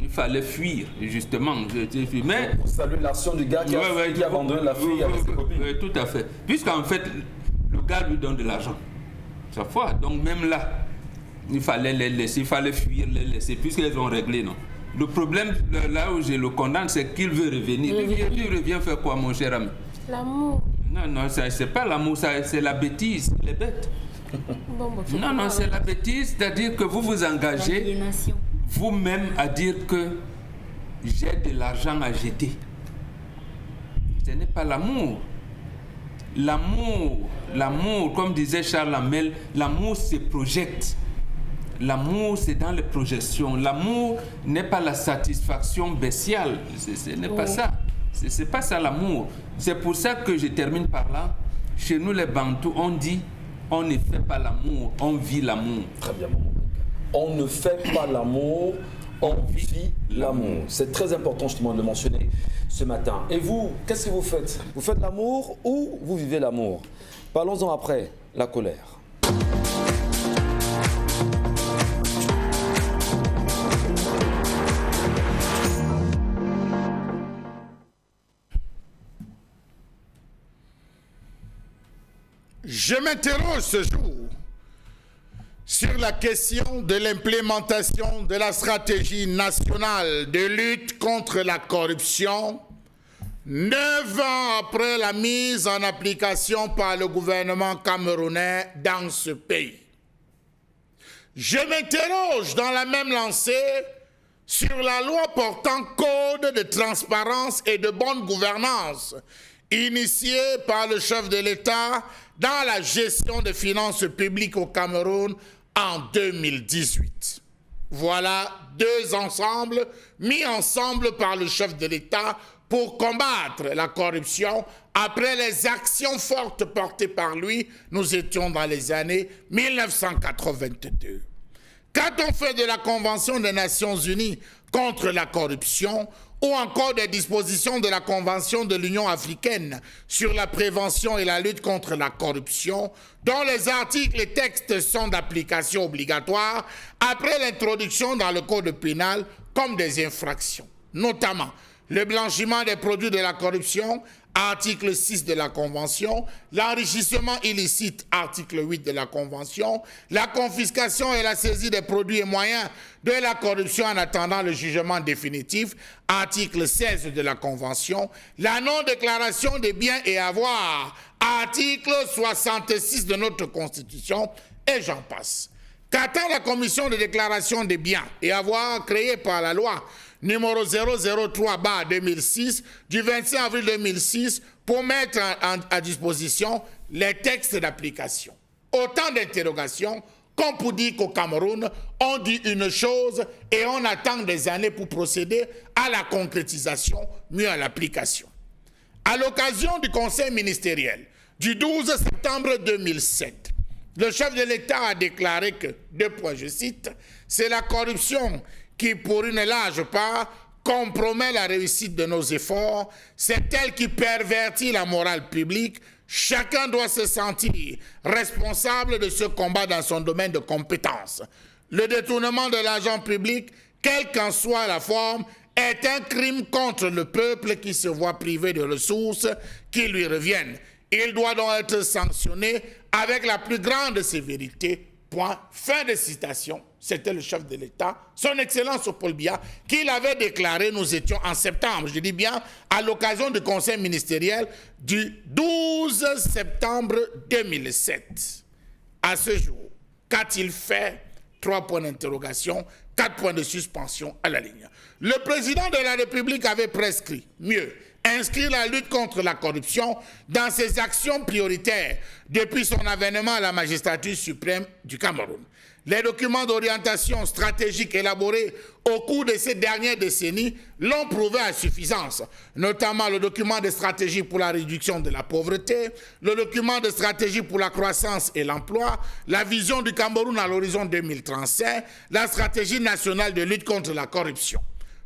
Il fallait fuir, justement. Mais pour saluer l'action du gars qui a vendu la fille avec ses copines. Tout à fait. Puisqu'en fait, le gars lui donne de l'argent. Chaque fois. Donc, même là, il fallait les laisser, il fallait fuir, les laisser, puisqu'elles ont réglé, non? Le problème, là où je le condamne, c'est qu'il veut revenir. Il revient faire quoi, mon cher ami? L'amour. Non, c'est pas l'amour, c'est la bêtise, les bêtes. Non, c'est la bêtise, c'est-à-dire que vous vous engagez vous-même à dire que j'ai de l'argent à jeter. Ce n'est pas l'amour. L'amour, comme disait Charles Hamel, l'amour se projette. L'amour, c'est dans les projections. L'amour n'est pas la satisfaction bestiale. Ce n'est pas ça. C'est pas ça l'amour. C'est pour ça que je termine par là. Chez nous, les Bantous, on dit on ne fait pas l'amour, on vit l'amour. Très bien, maman. On ne fait pas l'amour, on vit l'amour. C'est très important justement de le mentionner ce matin. Et vous, qu'est-ce que vous faites? Vous faites l'amour ou vous vivez l'amour? Parlons-en après, la colère. Je m'interroge ce jour sur la question de l'implémentation de la stratégie nationale de lutte contre la corruption 9 ans après la mise en application par le gouvernement camerounais dans ce pays. Je m'interroge dans la même lancée sur la loi portant code de transparence et de bonne gouvernance, initiée par le chef de l'État dans la gestion des finances publiques au Cameroun en 2018. Voilà 2 ensembles mis ensemble par le chef de l'État pour combattre la corruption. Après les actions fortes portées par lui, nous étions dans les années 1982. Qu'a-t-on fait de la Convention des Nations Unies contre la corruption ou encore des dispositions de la Convention de l'Union africaine sur la prévention et la lutte contre la corruption, dont les articles et textes sont d'application obligatoire après l'introduction dans le Code pénal comme des infractions, notamment le blanchiment des produits de la corruption, article 6 de la Convention, l'enrichissement illicite, article 8 de la Convention, la confiscation et la saisie des produits et moyens de la corruption en attendant le jugement définitif, article 16 de la Convention, la non-déclaration des biens et avoirs, article 66 de notre Constitution, et j'en passe. Qu'attend la commission de déclaration des biens et avoirs créée par la loi numéro 003/2006 du 25 avril 2006 pour mettre à disposition les textes d'application? Autant d'interrogations qu'on peut dire qu'au Cameroun, on dit une chose et on attend des années pour procéder à la concrétisation, mieux à l'application. À l'occasion du conseil ministériel du 12 septembre 2007, le chef de l'État a déclaré que, je cite, « c'est la corruption qui, pour une large part, compromet la réussite de nos efforts, c'est elle qui pervertit la morale publique. Chacun doit se sentir responsable de ce combat dans son domaine de compétence. Le détournement de l'argent public, quelle qu'en soit la forme, est un crime contre le peuple qui se voit privé de ressources qui lui reviennent. Il doit donc être sanctionné avec la plus grande sévérité. » Point. Fin de citation. C'était le chef de l'État, son Excellence Paul Biya, qui l'avait déclaré, nous étions en septembre, je dis bien, à l'occasion du conseil ministériel du 12 septembre 2007. À ce jour, qu'a-t-il fait? 3 points d'interrogation, 4 points de suspension à la ligne. Le président de la République avait prescrit, mieux, inscrire la lutte contre la corruption dans ses actions prioritaires depuis son avènement à la magistrature suprême du Cameroun. Les documents d'orientation stratégique élaborés au cours de ces dernières décennies l'ont prouvé à suffisance, notamment le document de stratégie pour la réduction de la pauvreté, le document de stratégie pour la croissance et l'emploi, la vision du Cameroun à l'horizon 2035, la stratégie nationale de lutte contre la corruption.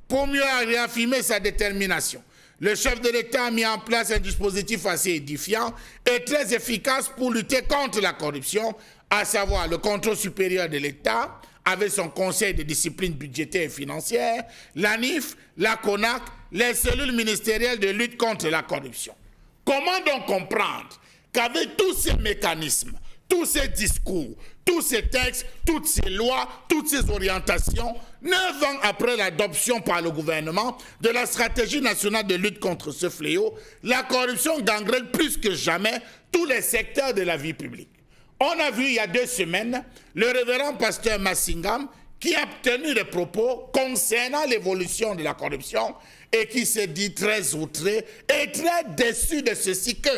Pour mieux réaffirmer sa détermination, le chef de l'État a mis en place un dispositif assez édifiant et très efficace pour lutter contre la corruption, à savoir le contrôle supérieur de l'État, avec son conseil de discipline budgétaire et financière, l'ANIF, la CONAC, les cellules ministérielles de lutte contre la corruption. Comment donc comprendre qu'avec tous ces mécanismes, tous ces discours, tous ces textes, toutes ces lois, toutes ces orientations, 9 ans après l'adoption par le gouvernement de la stratégie nationale de lutte contre ce fléau, la corruption gangrène plus que jamais tous les secteurs de la vie publique. On a vu il y a 2 semaines le révérend pasteur Massingam qui a tenu des propos concernant l'évolution de la corruption et qui s'est dit très outré et très déçu de ceci que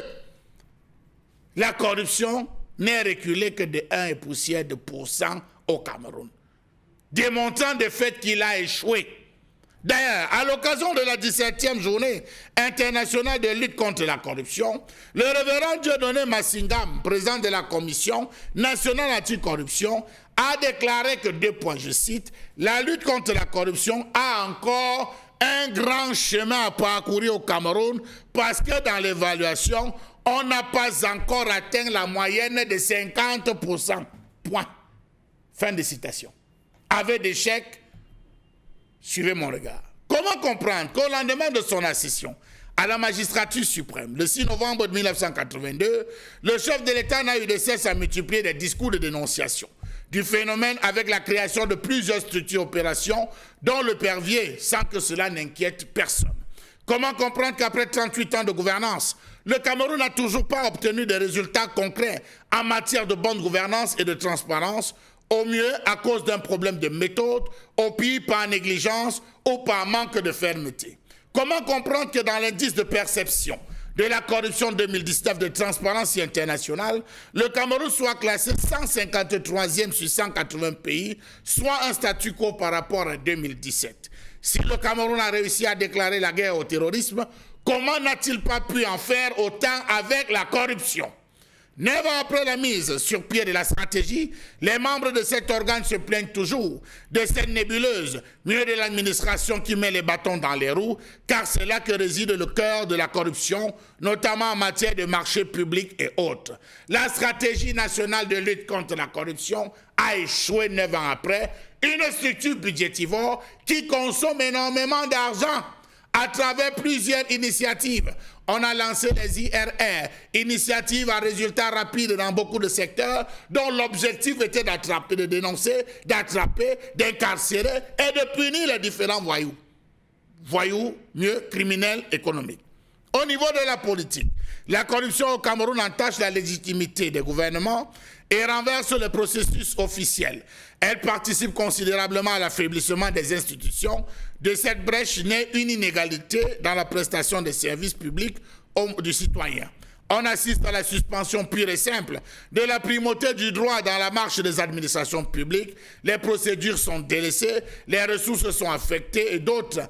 la corruption n'est reculée que de 1 et poussière de % au Cameroun, démontrant de fait qu'il a échoué. D'ailleurs, à l'occasion de la 17e journée internationale de lutte contre la corruption, le révérend Dieudonné Massingam, président de la Commission nationale anticorruption, a déclaré que, je cite, « la lutte contre la corruption a encore un grand chemin à parcourir au Cameroun parce que dans l'évaluation, on n'a pas encore atteint la moyenne de 50%. » Point. Fin de citation. Avec des chèques, suivez mon regard. Comment comprendre qu'au lendemain de son accession à la magistrature suprême, le 6 novembre 1982, le chef de l'État n'a eu de cesse à multiplier des discours de dénonciation du phénomène avec la création de plusieurs structures opérations dont le Pervier, sans que cela n'inquiète personne. Comment comprendre qu'après 38 ans de gouvernance, le Cameroun n'a toujours pas obtenu des résultats concrets en matière de bonne gouvernance et de transparence, au mieux à cause d'un problème de méthode, au pire par négligence ou par manque de fermeté? Comment comprendre que dans l'indice de perception de la corruption 2019 de Transparency International, le Cameroun soit classé 153e sur 180 pays, soit un statu quo par rapport à 2017? Si le Cameroun a réussi à déclarer la guerre au terrorisme, comment n'a-t-il pas pu en faire autant avec la corruption? 9 ans après la mise sur pied de la stratégie, les membres de cet organe se plaignent toujours de cette nébuleuse, mieux de l'administration qui met les bâtons dans les roues, car c'est là que réside le cœur de la corruption, notamment en matière de marchés publics et autres. La stratégie nationale de lutte contre la corruption a échoué 9 ans après, une structure budgétivore qui consomme énormément d'argent. À travers plusieurs initiatives, on a lancé les IRR, initiatives à résultats rapides dans beaucoup de secteurs, dont l'objectif était d'attraper, de dénoncer, d'attraper, d'incarcérer et de punir les différents voyous. Voyous, mieux, criminels, économiques. Au niveau de la politique, la corruption au Cameroun entache la légitimité des gouvernements et renverse le processus officiel. Elle participe considérablement à l'affaiblissement des institutions. De cette brèche naît une inégalité dans la prestation des services publics du citoyen. On assiste à la suspension pure et simple de la primauté du droit dans la marche des administrations publiques. Les procédures sont délaissées, les ressources sont affectées et d'autres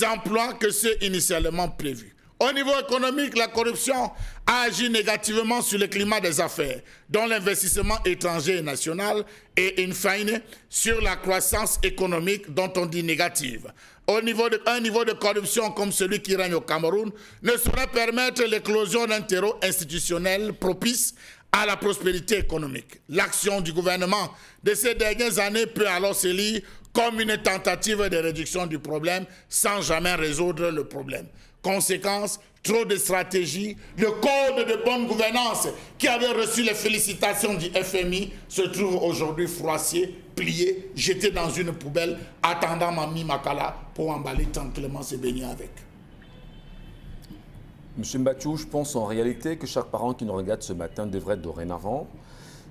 emplois que ceux initialement prévus. Au niveau économique, la corruption a agi négativement sur le climat des affaires, dont l'investissement étranger et national, et in fine, sur la croissance économique dont on dit négative. Un niveau de corruption comme celui qui règne au Cameroun ne saurait permettre l'éclosion d'un terreau institutionnel propice à la prospérité économique. L'action du gouvernement de ces dernières années peut alors se lire comme une tentative de réduction du problème sans jamais résoudre le problème. Conséquence, trop de stratégies, le code de bonne gouvernance qui avait reçu les félicitations du FMI se trouve aujourd'hui froissé, plié, jeté dans une poubelle, attendant Mami Makala pour emballer tranquillement ses beignets avec. Monsieur Mbachou, je pense en réalité que chaque parent qui nous regarde ce matin devrait dorénavant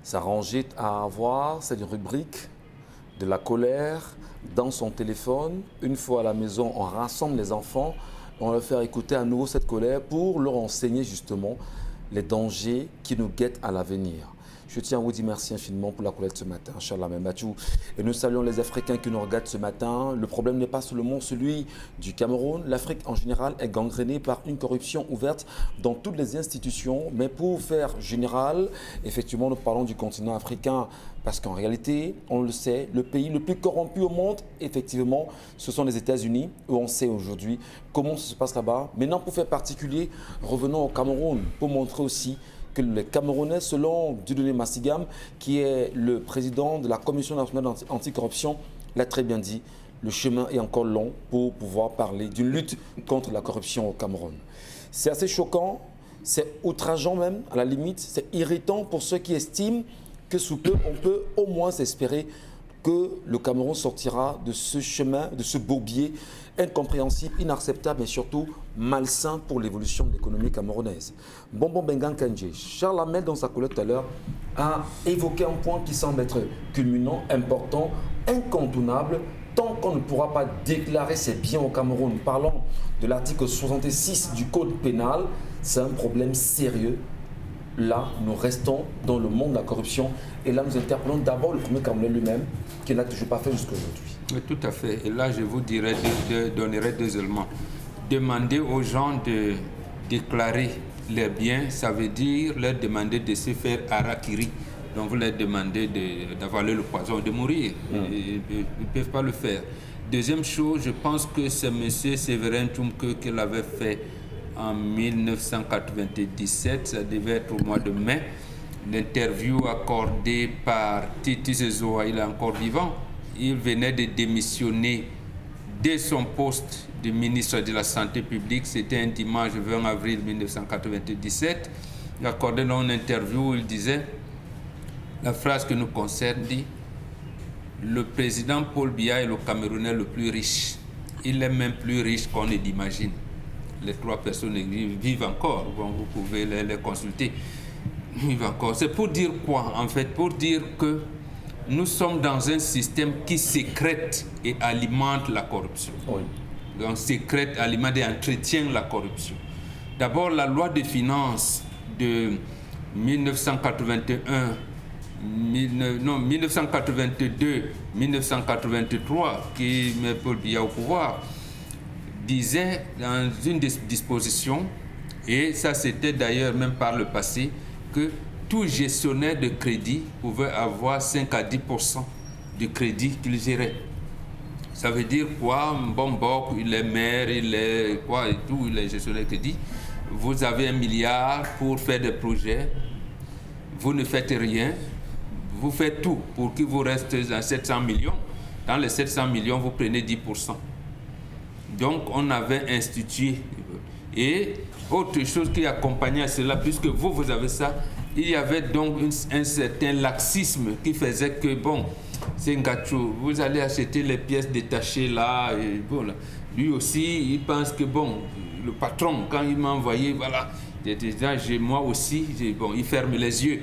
s'arranger à avoir cette rubrique de la colère dans son téléphone. Une fois à la maison, on rassemble les enfants. On va leur faire écouter à nouveau cette colère pour leur enseigner justement les dangers qui nous guettent à l'avenir. Je tiens à vous dire merci infiniment pour la collecte ce matin, Inch'Allah Mbachou. Et nous saluons les Africains qui nous regardent ce matin. Le problème n'est pas seulement celui du Cameroun. L'Afrique en général est gangrénée par une corruption ouverte dans toutes les institutions. Mais pour faire général, effectivement, nous parlons du continent africain. Parce qu'en réalité, on le sait, le pays le plus corrompu au monde, effectivement, ce sont les États-Unis, où on sait aujourd'hui comment ça se passe là-bas. Maintenant, pour faire particulier, revenons au Cameroun, pour montrer aussi que les Camerounais, selon Dieudonné Massigam, qui est le président de la Commission nationale anticorruption, l'a très bien dit, le chemin est encore long pour pouvoir parler d'une lutte contre la corruption au Cameroun. C'est assez choquant, c'est outrageant même, à la limite, c'est irritant pour ceux qui estiment que sous peu, on peut au moins espérer que le Cameroun sortira de ce chemin, de ce bourbier incompréhensible, inacceptable et surtout malsain pour l'évolution de l'économie camerounaise. Bonbon Bengan Kandji, Charles Hamel dans sa collecte tout à l'heure a évoqué un point qui semble être culminant, important, incontournable, tant qu'on ne pourra pas déclarer ses biens au Cameroun. Parlons de l'article 66 du Code pénal, c'est un problème sérieux. Là, nous restons dans le monde de la corruption et là, nous interpellons d'abord le premier Camerounais lui-même qui n'a toujours pas fait jusqu'à aujourd'hui. Oui, tout à fait. Et là, je vous donnerai deux éléments. Demander aux gens de déclarer leurs biens, ça veut dire leur demander de se faire harakiri. Donc, vous leur demandez d'avaler le poison, de mourir. Ils ne peuvent pas le faire. Deuxième chose, je pense que c'est M. Séverin Tchoumke qui l'avait fait en 1997, ça devait être au mois de mai, l'interview accordée par Titus Ezoa, il est encore vivant. Il venait de démissionner de son poste de ministre de la Santé publique, c'était un dimanche 20 avril 1997. Il accordait dans une interview où il disait, la phrase que nous concerne dit, le président Paul Biya est le Camerounais le plus riche. Il est même plus riche qu'on ne l'imagine. les 3 personnes vivent encore. Bon, vous pouvez les consulter. Ils vivent encore. C'est pour dire quoi, en fait? Pour dire que nous sommes dans un système qui sécrète et alimente la corruption. Oui. Donc, sécrète, alimente et entretient la corruption. D'abord, la loi de finances de 1982-1983, qui met Paul Biya au pouvoir, disait dans une disposition, et ça c'était d'ailleurs même par le passé, que tout gestionnaire de crédit pouvait avoir 5 à 10% du crédit qu'il gérait. Ça veut dire quoi? Bon, il est maire, il est quoi et tout, il est gestionnaire de crédit. Vous avez 1 milliard pour faire des projets, vous ne faites rien, vous faites tout pour qu'il vous reste 700 millions. Dans les 700 millions, vous prenez 10%. Donc, on avait institué. Et autre chose qui accompagnait à cela, puisque vous avez ça, il y avait donc un certain laxisme qui faisait que, bon, c'est Ngacho, vous allez acheter les pièces détachées là, et bon, là. Lui aussi, il pense que, bon, le patron, quand il m'a envoyé, voilà, moi aussi, bon, il ferme les yeux.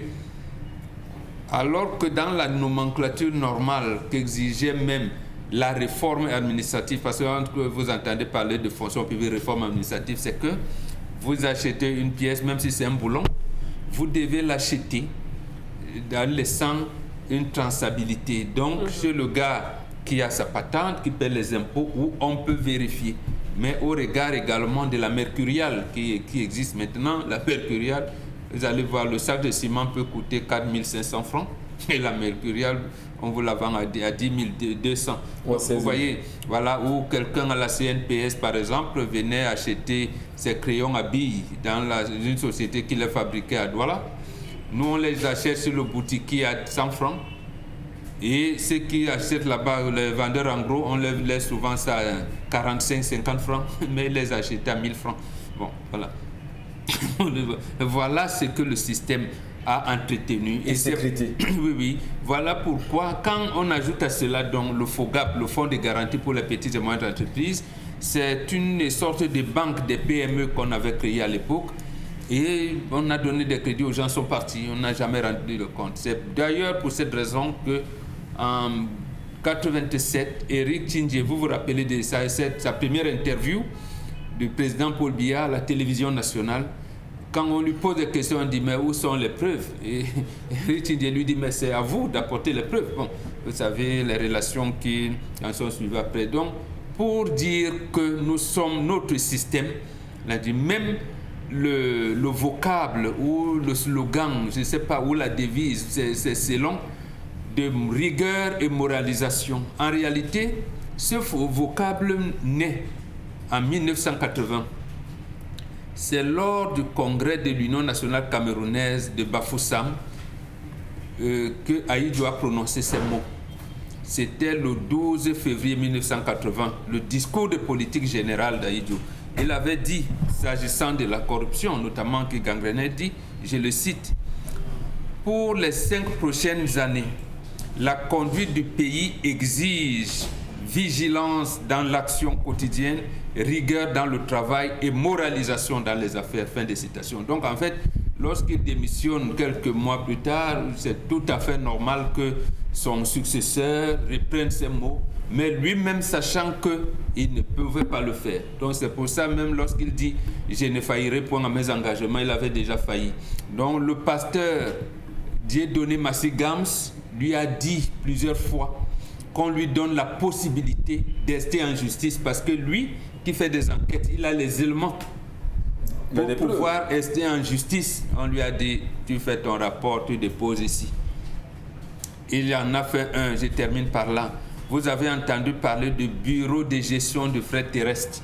Alors que dans la nomenclature normale qu'exigeait même la réforme administrative, parce que vous entendez parler de fonction publique, réforme administrative, c'est que vous achetez une pièce, même si c'est un boulon, vous devez l'acheter en laissant une traçabilité. Donc, chez le gars qui a sa patente, qui paie les impôts, où on peut vérifier. Mais au regard également de la mercuriale qui existe maintenant, la mercuriale, vous allez voir, le sac de ciment peut coûter 4 500 francs et la mercuriale, on vous la vend à 10 200. Ouais, vous voyez, voilà, où quelqu'un à la CNPS, par exemple, venait acheter ses crayons à billes dans une société qui les fabriquait à Douala. Nous, on les achète sur le boutiquier à 100 francs. Et ceux qui achètent là-bas, les vendeurs en gros, on les laisse souvent ça à 45-50 francs, mais ils les achètent à 1000 francs. Bon, voilà. Voilà ce que le système a entretenu. Et sécurité. Oui, oui. Voilà pourquoi, quand on ajoute à cela donc le FOGAP, le Fonds de garantie pour les petites et moyennes entreprises, c'est une sorte de banque des PME qu'on avait créée à l'époque. Et on a donné des crédits aux gens, sont partis, on n'a jamais rendu le compte. C'est d'ailleurs pour cette raison que en 1987, Éric Tchindjé, vous vous rappelez de sa première interview du président Paul Biya à la télévision nationale. Quand on lui pose des questions, on dit mais où sont les preuves? Et Éric Tchindjé lui dit mais c'est à vous d'apporter les preuves. Bon, vous savez les relations qui en sont suivies après. Donc, pour dire que nous sommes notre système, on a dit même le vocable ou le slogan, je ne sais pas, ou la devise, c'est long, de rigueur et moralisation. En réalité, ce vocable naît en 1980. C'est lors du congrès de l'Union nationale camerounaise de Bafoussam que Ahidjo a prononcé ces mots. C'était le 12 février 1980, le discours de politique générale d'Ahidjo. Il avait dit, s'agissant de la corruption, notamment que Gangrené dit, je le cite, « Pour les 5 prochaines années, la conduite du pays exige vigilance dans l'action quotidienne, rigueur dans le travail et moralisation dans les affaires. » Fin de citation. Donc en fait, lorsqu'il démissionne quelques mois plus tard, c'est tout à fait normal que son successeur reprenne ces mots, mais lui-même sachant qu'il ne pouvait pas le faire. Donc c'est pour ça même lorsqu'il dit « je ne faillirai point à mes engagements », il avait déjà failli. Donc le pasteur Dieudonné Massi Gams lui a dit plusieurs fois qu'on lui donne la possibilité d'ester en justice parce que lui, qui fait des enquêtes, il a les éléments pour pouvoir rester en justice. On lui a dit, tu fais ton rapport, tu déposes ici. Il y en a fait un, je termine par là. Vous avez entendu parler du bureau de gestion de fret terrestre.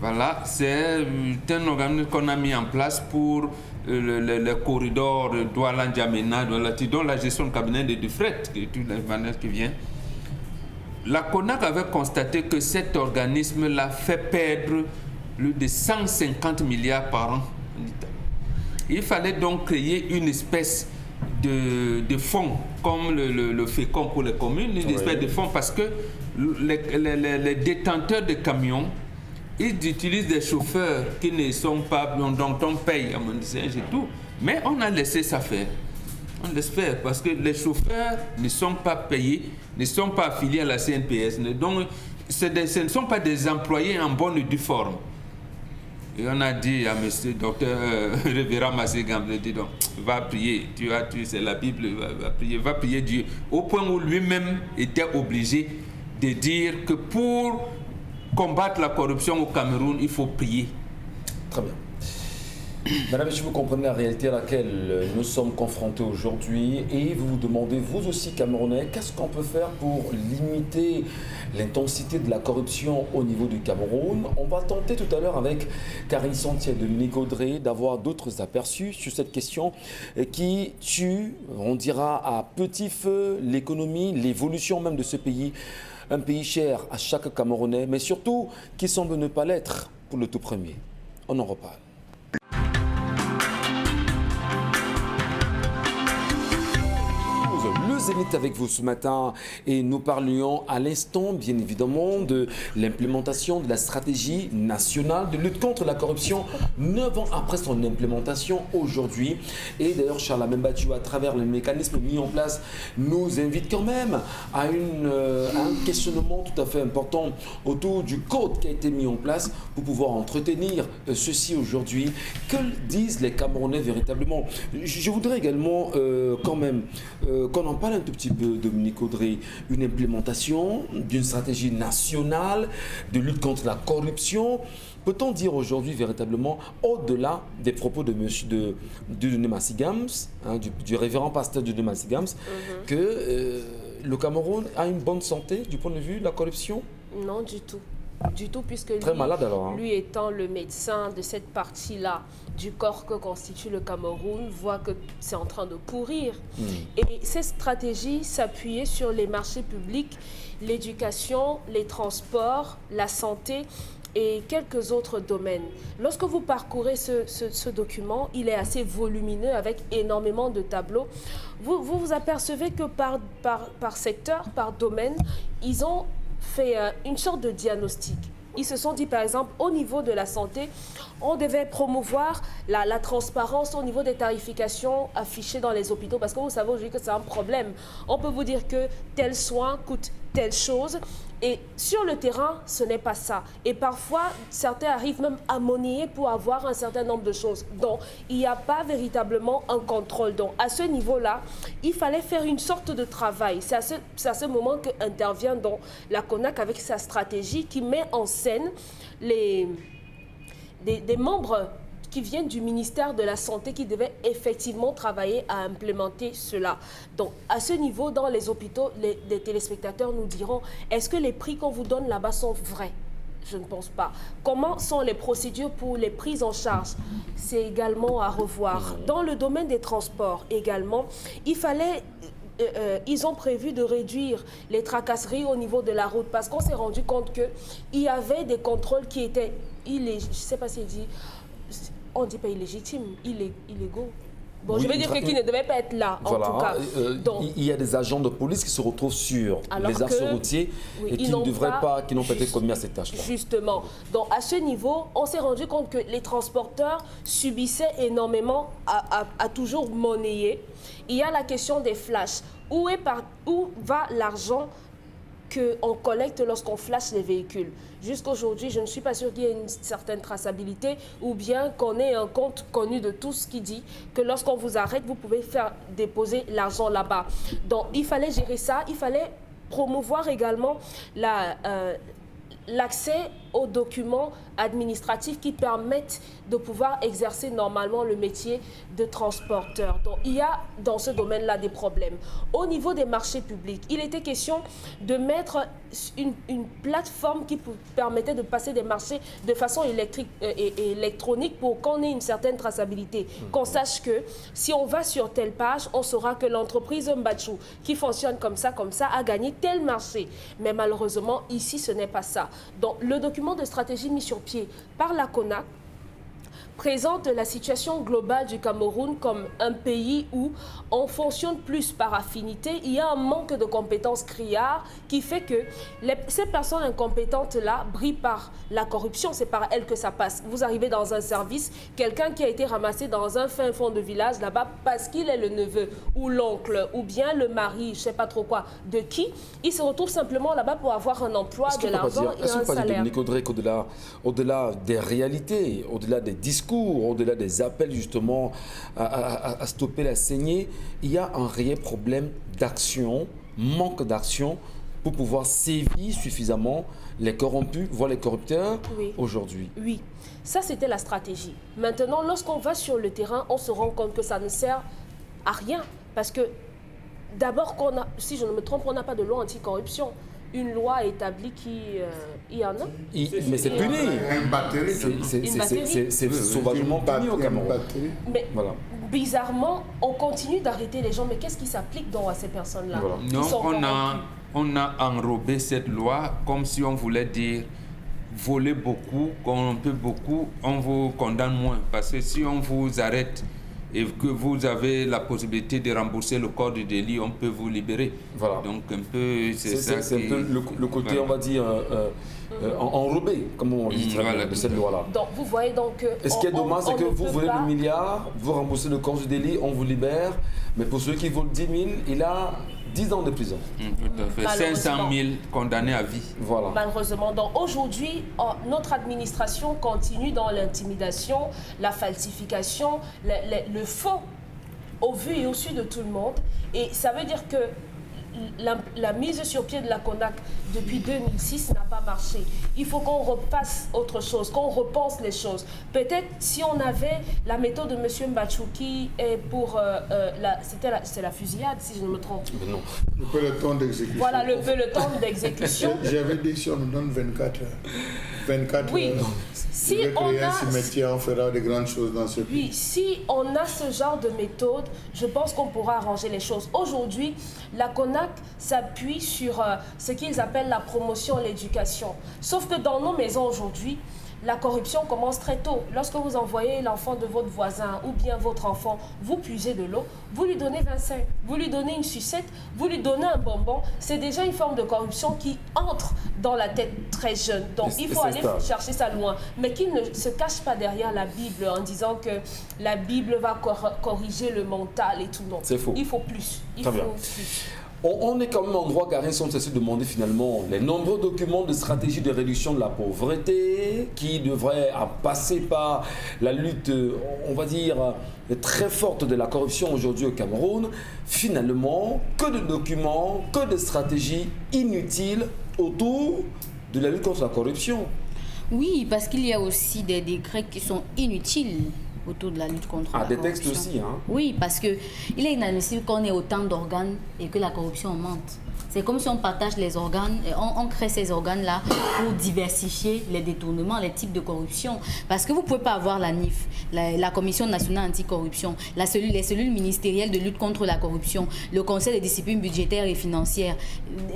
Voilà, c'est un organisme qu'on a mis en place pour le corridor Douala-N'Djamena, dont la gestion de cabinet de fret, toute la manière qui vient. La CONAC avait constaté que cet organisme-là fait perdre plus de 150 milliards par an. Il fallait donc créer une espèce de fonds, comme le FECOM pour les communes, une espèce de fonds, parce que les détenteurs de camions ils utilisent des chauffeurs qui ne sont pas, dont on paye à mon et tout, mais on a laissé ça faire. On laisse faire parce que les chauffeurs ne sont pas payés, ne sont pas affiliés à la CNPS, donc ce ne sont pas des employés en bonne et due forme. Et on a dit à monsieur docteur Révérend Masségam, dit donc, va prier, c'est la Bible, va prier Dieu. Au point où lui-même était obligé de dire que pour combattre la corruption au Cameroun, il faut prier. Très bien. Madame, si vous comprenez la réalité à laquelle nous sommes confrontés aujourd'hui et vous vous demandez, vous aussi Camerounais, qu'est-ce qu'on peut faire pour limiter l'intensité de la corruption au niveau du Cameroun? On va tenter tout à l'heure avec Karine Santier de Dominique Audrey d'avoir d'autres aperçus sur cette question qui tue, on dira à petit feu, l'économie, l'évolution même de ce pays. Un pays cher à chaque Camerounais, mais surtout qui semble ne pas l'être pour le tout premier. On en reparle. Le Zénith avec vous ce matin et nous parlions à l'instant bien évidemment de l'implémentation de la stratégie nationale de lutte contre la corruption 9 ans après son implémentation aujourd'hui. Et d'ailleurs Charles Amembatou, à travers les mécanismes mis en place, nous invite quand même à un questionnement tout à fait important autour du code qui a été mis en place pour pouvoir entretenir ceci aujourd'hui. Que disent les Camerounais véritablement? Je voudrais également quand même qu'on en parle un tout petit peu, Dominique Audrey, une implémentation d'une stratégie nationale de lutte contre la corruption. Peut-on dire aujourd'hui véritablement, au-delà des propos de Dieudonné Massigams, du révérend pasteur Dieudonné Massigams, que le Cameroun a une bonne santé du point de vue de la corruption? Non, du tout. Du tout, puisque très malade alors, lui étant le médecin de cette partie-là du corps que constitue le Cameroun, voit que c'est en train de pourrir. Et cette stratégie s'appuyait sur les marchés publics, l'éducation, les transports, la santé et quelques autres domaines. Lorsque vous parcourez ce document, il est assez volumineux avec énormément de tableaux. Vous apercevez que par secteur, par domaine, ils ont fait une sorte de diagnostic. Ils se sont dit, par exemple, au niveau de la santé, on devait promouvoir la transparence au niveau des tarifications affichées dans les hôpitaux. Parce que vous savez aujourd'hui que c'est un problème. On peut vous dire que tel soin coûte telle chose. Et sur le terrain, ce n'est pas ça. Et parfois, certains arrivent même à monnayer pour avoir un certain nombre de choses. Donc, il n'y a pas véritablement un contrôle. Donc, à ce niveau-là, il fallait faire une sorte de travail. C'est à ce moment qu'intervient donc la CONAC avec sa stratégie qui met en scène des membres qui viennent du ministère de la Santé qui devaient effectivement travailler à implémenter cela. Donc, à ce niveau, dans les hôpitaux, les téléspectateurs nous diront, est-ce que les prix qu'on vous donne là-bas sont vrais? Je ne pense pas. Comment sont les procédures pour les prises en charge? C'est également à revoir. Dans le domaine des transports également, ils ont prévu de réduire les tracasseries au niveau de la route parce qu'on s'est rendu compte qu'il y avait des contrôles qui étaient illégaux. Je ne sais pas s'il dit... On ne dit pas illégitime, illégaux. Bon, oui, je veux dire que qui ne devait pas être là, voilà, en tout cas. Donc, il y a des agents de police qui se retrouvent sur les axes routiers et qui n'ont pas été commis à cette tâche-là. Justement. Donc, à ce niveau, on s'est rendu compte que les transporteurs subissaient énormément à toujours monnayer. Il y a la question des flashs. Où va l'argent qu'on collecte lorsqu'on flash les véhicules? Jusqu'aujourd'hui, je ne suis pas sûre qu'il y ait une certaine traçabilité ou bien qu'on ait un compte connu de tout ce qui dit que lorsqu'on vous arrête, vous pouvez faire déposer l'argent là-bas. Donc, il fallait gérer ça. Il fallait promouvoir également l'accès aux documents administratifs qui permettent de pouvoir exercer normalement le métier de transporteur. Donc, il y a dans ce domaine-là des problèmes. Au niveau des marchés publics, il était question de mettre une plateforme qui permettait de passer des marchés de façon électronique pour qu'on ait une certaine traçabilité. Qu'on sache que si on va sur telle page, on saura que l'entreprise Mbachou qui fonctionne comme ça, a gagné tel marché. Mais malheureusement, ici, ce n'est pas ça. Donc, le document de stratégie mis sur pied par la CONAC présente la situation globale du Cameroun comme un pays où on fonctionne plus par affinité. Il y a un manque de compétences criards qui fait que ces personnes incompétentes-là brillent par la corruption. C'est par elles que ça passe. Vous arrivez dans un service, quelqu'un qui a été ramassé dans un fin fond de village là-bas parce qu'il est le neveu ou l'oncle ou bien le mari, je ne sais pas trop quoi, de qui, il se retrouve simplement là-bas pour avoir un emploi, de l'argent et un salaire. Dominique Audrey, au-delà des réalités, au-delà des discours, au-delà des appels justement à stopper la saignée, il y a un réel problème d'action, manque d'action pour pouvoir sévir suffisamment les corrompus, voire les corrupteurs aujourd'hui. Oui, ça c'était la stratégie. Maintenant, lorsqu'on va sur le terrain, on se rend compte que ça ne sert à rien. Parce que d'abord, si je ne me trompe, on n'a pas de loi anticorruption. Une loi établie qui y en a. Mais c'est puni. Une batterie. C'est sauvagement puni au Cameroun. Mais bizarrement, on continue d'arrêter les gens. Mais qu'est-ce qui s'applique donc à ces personnes-là? Non, on a enrobé cette loi comme si on voulait dire voler beaucoup, corrompre beaucoup, on vous condamne moins. Parce que si on vous arrête et que vous avez la possibilité de rembourser le corps du délit, on peut vous libérer. Voilà. Donc un peu, c'est un peu le côté, on va dire, enrobé, comme on dit de cette loi-là. Donc vous voyez donc... Et ce qui est dommage, c'est que vous volez le milliard, vous remboursez le corps du délit, on vous libère. Mais pour ceux qui volent 10 000, il a 10 ans de prison. Tout à fait. 500 000 condamnés à vie. Voilà. Malheureusement. Donc aujourd'hui, notre administration continue dans l'intimidation, la falsification, le faux au vu et au su de tout le monde. Et ça veut dire que la mise sur pied de la CONAC depuis 2006 n'a pas marché. Il faut qu'on repasse autre chose, qu'on repense les choses. Peut-être si on avait la méthode de M. Mbachouki pour c'est la fusillade, si je ne me trompe. Mais non. Le peloton d'exécution. Voilà, le peloton d'exécution. J'avais dit si on nous donne 24 heures. 24 oui. heures. Si on a un cimetière, on fera de grandes choses dans ce pays. Oui, si on a ce genre de méthode, je pense qu'on pourra arranger les choses. Aujourd'hui, la CONAC s'appuie sur ce qu'ils appellent la promotion, l'éducation. Sauf que dans nos maisons aujourd'hui, la corruption commence très tôt. Lorsque vous envoyez l'enfant de votre voisin ou bien votre enfant, vous puisez de l'eau, vous lui donnez 25, vous lui donnez une sucette, vous lui donnez un bonbon. C'est déjà une forme de corruption qui entre dans la tête très jeune. Donc il faut aller chercher ça loin. Mais qu'il ne se cache pas derrière la Bible en disant que la Bible va corriger le mental et tout. Non. C'est faux. Il faut plus. Il faut plus. On est quand même en droit, Karine, sans cesser de demander finalement les nombreux documents de stratégie de réduction de la pauvreté qui devraient passer par la lutte, on va dire, très forte de la corruption aujourd'hui au Cameroun. Finalement, que de documents, que de stratégies inutiles autour de la lutte contre la corruption. Oui, parce qu'il y a aussi des décrets qui sont inutiles autour de la lutte contre la corruption. Des textes aussi, hein? Oui, parce qu'il est inadmissible qu'on ait autant d'organes et que la corruption augmente. C'est comme si on partage les organes, et on crée ces organes-là pour diversifier les détournements, les types de corruption. Parce que vous ne pouvez pas avoir la NIF, la Commission nationale anticorruption, les cellules ministérielles de lutte contre la corruption, le Conseil de discipline budgétaire et financière.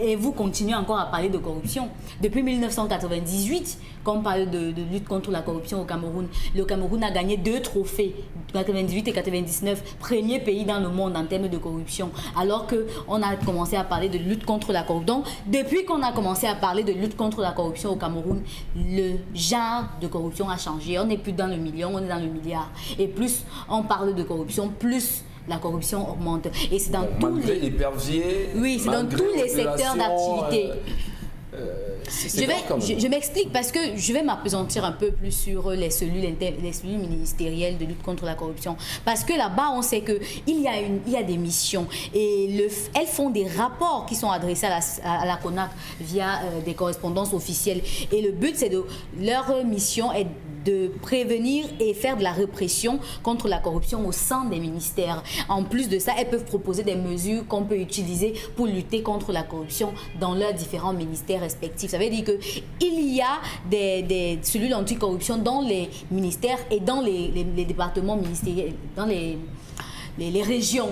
Et vous continuez encore à parler de corruption. Depuis 1998, quand on parle de lutte contre la corruption au Cameroun, le Cameroun a gagné 2 trophées, 98 et 99, premier pays dans le monde en termes de corruption. Alors qu'on a commencé à parler de lutte contre la corruption. Donc, depuis qu'on a commencé à parler de lutte contre la corruption au Cameroun, le genre de corruption a changé. On n'est plus dans le million, on est dans le milliard. Et plus on parle de corruption, plus la corruption augmente. Et c'est dans tous les secteurs d'activité. Je m'explique parce que je vais m'appesantir un peu plus sur les cellules ministérielles de lutte contre la corruption. Parce que là-bas, on sait qu'il y a des missions et elles font des rapports qui sont adressés à la CONAC via des correspondances officielles. Et le but, leur mission est de prévenir et faire de la répression contre la corruption au sein des ministères. En plus de ça, elles peuvent proposer des mesures qu'on peut utiliser pour lutter contre la corruption dans leurs différents ministères respectifs. Ça veut dire qu'il y a des cellules anticorruption dans les ministères et dans les départements ministériels, dans les régions.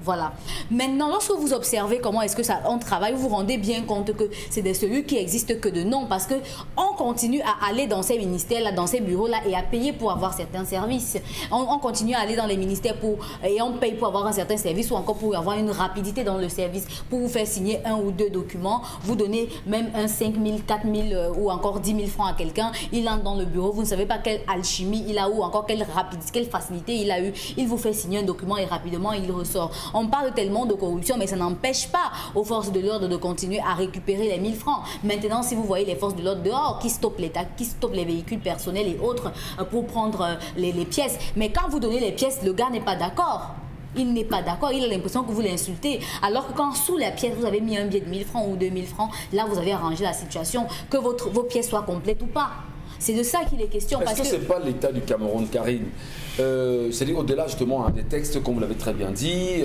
Voilà. Maintenant, lorsque vous observez comment est-ce que on travaille, vous vous rendez bien compte que c'est des cellules qui existent que de nom, parce que on continue à aller dans ces ministères-là, dans ces bureaux-là et à payer pour avoir certains services. On continue à aller dans les ministères et on paye pour avoir un certain service ou encore pour avoir une rapidité dans le service, pour vous faire signer 1 ou 2 documents, vous donnez même un 5 000, 4 000 ou encore 10 000 francs à quelqu'un, il entre dans le bureau, vous ne savez pas quelle alchimie il a ou encore quelle rapidité, quelle facilité il a eu, il vous fait signer un document et rapidement il ressort. On parle tellement de corruption, mais ça n'empêche pas aux forces de l'ordre de continuer à récupérer les 1000 francs. Maintenant, si vous voyez les forces de l'ordre dehors qui stoppent l'État, qui stoppent les véhicules personnels et autres pour prendre les pièces, mais quand vous donnez les pièces, le gars n'est pas d'accord. Il n'est pas d'accord, il a l'impression que vous l'insultez. Alors que quand sous la pièce, vous avez mis un billet de 1000 francs ou 2000 francs, là, vous avez arrangé la situation, que vos pièces soient complètes ou pas. C'est de ça qu'il est question. Est-ce que ce n'est pas l'État du Cameroun, Karine? C'est-à-dire au-delà justement des textes, comme vous l'avez très bien dit,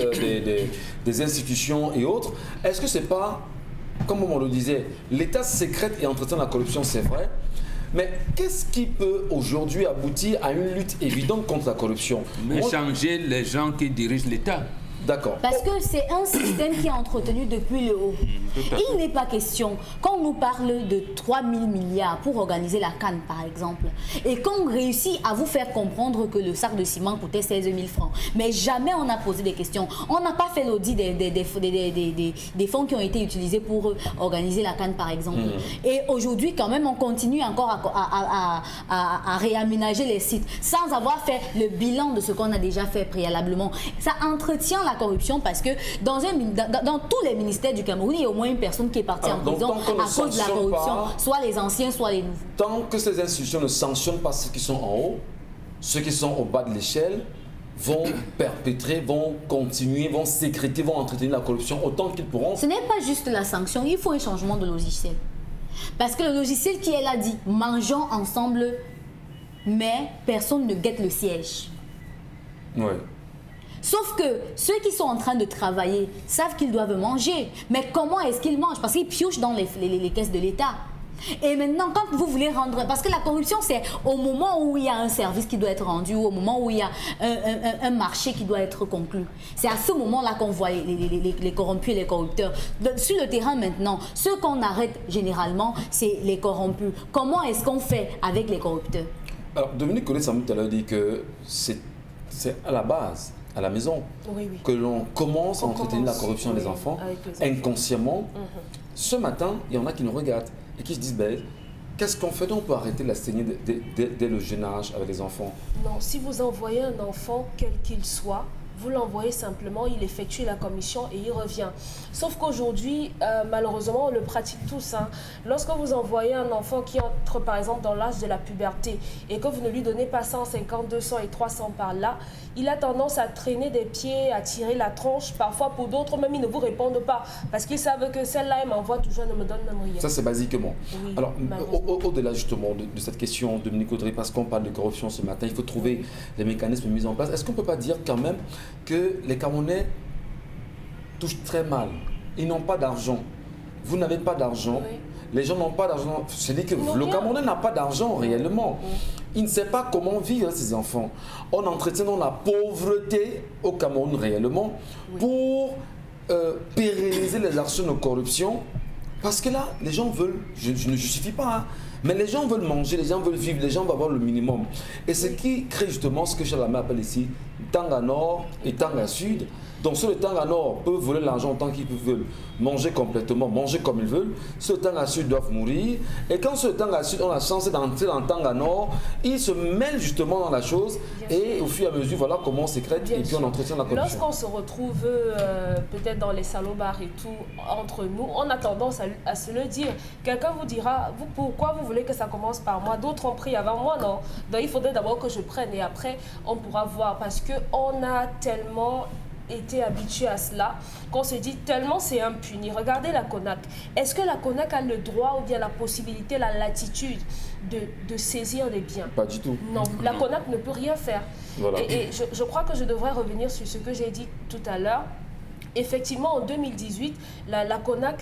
des institutions et autres, est-ce que ce n'est pas, comme on le disait, l'État sécrète et entretient la corruption, c'est vrai, mais qu'est-ce qui peut aujourd'hui aboutir à une lutte évidente contre la corruption? Mais changer les gens qui dirigent l'État. D'accord. Parce que c'est un système qui est entretenu depuis le haut. Il n'est pas question, quand on nous parle de 3 000 milliards pour organiser la CAN par exemple, et qu'on réussit à vous faire comprendre que le sac de ciment coûtait 16 000 francs, mais jamais on a posé des questions. On n'a pas fait l'audit des fonds qui ont été utilisés pour organiser la CAN par exemple. Et aujourd'hui quand même on continue encore à réaménager les sites sans avoir fait le bilan de ce qu'on a déjà fait préalablement. Ça entretient la corruption parce que dans tous les ministères du Cameroun, il y a au moins une personne qui est partie en prison à cause de la corruption, soit les anciens, soit les nouveaux. Tant que ces institutions ne sanctionnent pas ceux qui sont en haut, ceux qui sont au bas de l'échelle vont perpétrer, vont continuer, vont sécréter, vont entretenir la corruption autant qu'ils pourront. Ce n'est pas juste la sanction, il faut un changement de logiciel. Parce que le logiciel qui est là dit, mangeons ensemble, mais personne ne guette le siège. Oui. Sauf que ceux qui sont en train de travailler savent qu'ils doivent manger. Mais comment est-ce qu'ils mangent? Parce qu'ils piochent dans les caisses de l'État. Et maintenant, quand vous voulez rendre... Parce que la corruption, c'est au moment où il y a un service qui doit être rendu, ou au moment où il y a un marché qui doit être conclu. C'est à ce moment-là qu'on voit les corrompus et les corrupteurs. Sur le terrain maintenant, ceux qu'on arrête généralement, c'est les corrompus. Comment est-ce qu'on fait avec les corrupteurs? Alors, Dominique Collet-Samou tout à l'heure dit que c'est à la base, à la maison, que l'on commence à entretenir la corruption des enfants inconsciemment. Ce matin, il y en a qui nous regardent et qui se disent, ben, qu'est-ce qu'on fait donc pour arrêter la saignée dès le jeune âge avec les enfants? Non, si vous envoyez un enfant, quel qu'il soit, vous l'envoyez simplement, il effectue la commission et il revient. Sauf qu'aujourd'hui, malheureusement, on le pratique tous. Lorsque vous envoyez un enfant qui entre par exemple dans l'âge de la puberté et que vous ne lui donnez pas 150, 200 et 300 par là, il a tendance à traîner des pieds, à tirer la tronche. Parfois, pour d'autres, même ils ne vous répondent pas parce qu'ils savent que celle-là, elle m'envoie toujours, elle ne me donne même rien. Ça, c'est basiquement. Oui, alors, au-delà justement de cette question, Dominique Audrey, parce qu'on parle de corruption ce matin, il faut trouver les mécanismes mis en place. Est-ce qu'on ne peut pas dire quand même que les Camerounais touchent très mal? Ils n'ont pas d'argent. Vous n'avez pas d'argent. Oui. Les gens n'ont pas d'argent. C'est-à-dire que le Camerounais n'a pas d'argent réellement. Il ne sait pas comment vivre ses enfants. On entretient dans la pauvreté au Cameroun réellement pour pérenniser les actions de corruption. Parce que là, les gens veulent, je ne justifie pas, mais les gens veulent manger, les gens veulent vivre, les gens veulent avoir le minimum. Et ce qui crée justement ce que Chalamé appelle ici Tanga Nord et Tanga Sud. Donc ceux de Tanga Nord peuvent voler l'argent tant qu'ils veulent, manger complètement, manger comme ils veulent. Ceux de Tanga Sud doivent mourir. Et quand ceux de Tanga Sud ont la chance d'entrer dans Tanga Nord, ils se mêlent justement dans la chose. Et au fur et à mesure, voilà comment on sécrète et puis on entretient la corruption. Lorsqu'on se retrouve peut-être dans les salons-bars et tout, entre nous, on a tendance à se le dire. Quelqu'un vous dira, pourquoi vous voulez que ça commence par moi? D'autres ont pris avant moi, non? Donc il faudrait d'abord que je prenne et après on pourra voir. Parce qu'on a tellement été habitué à cela qu'on se dit tellement c'est impuni. Regardez la CONAC. Est-ce que la CONAC a le droit ou bien la possibilité, la latitude de saisir des biens? Pas du tout. Non, la CONAC ne peut rien faire. Voilà. Et je crois que je devrais revenir sur ce que j'ai dit tout à l'heure. Effectivement, en 2018, la CONAC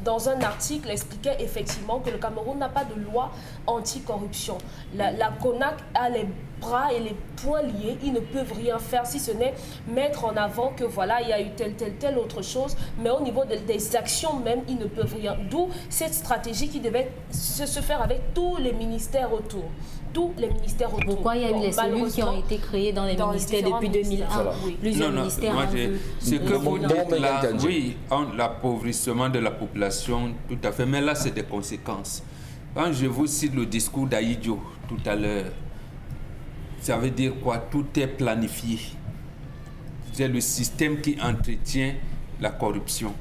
dans un article, expliquait effectivement que le Cameroun n'a pas de loi anticorruption. La CONAC a les bras et les poings liés, ils ne peuvent rien faire si ce n'est mettre en avant que voilà, il y a eu telle autre chose, mais au niveau des actions même, ils ne peuvent rien. D'où cette stratégie qui devait se faire avec tous les ministères autour. Tous les ministères autour. Pourquoi il y a eu les cellules qui ont été créées dans les ministères depuis 2001 oui. Plusieurs ministères ont vu. Ce que vous dites là, oui, l'appauvrissement de la population, tout à fait, mais là c'est des conséquences. Quand je vous cite le discours d'Aïdjo tout à l'heure, ça veut dire quoi? Tout est planifié. C'est le système qui entretient la corruption.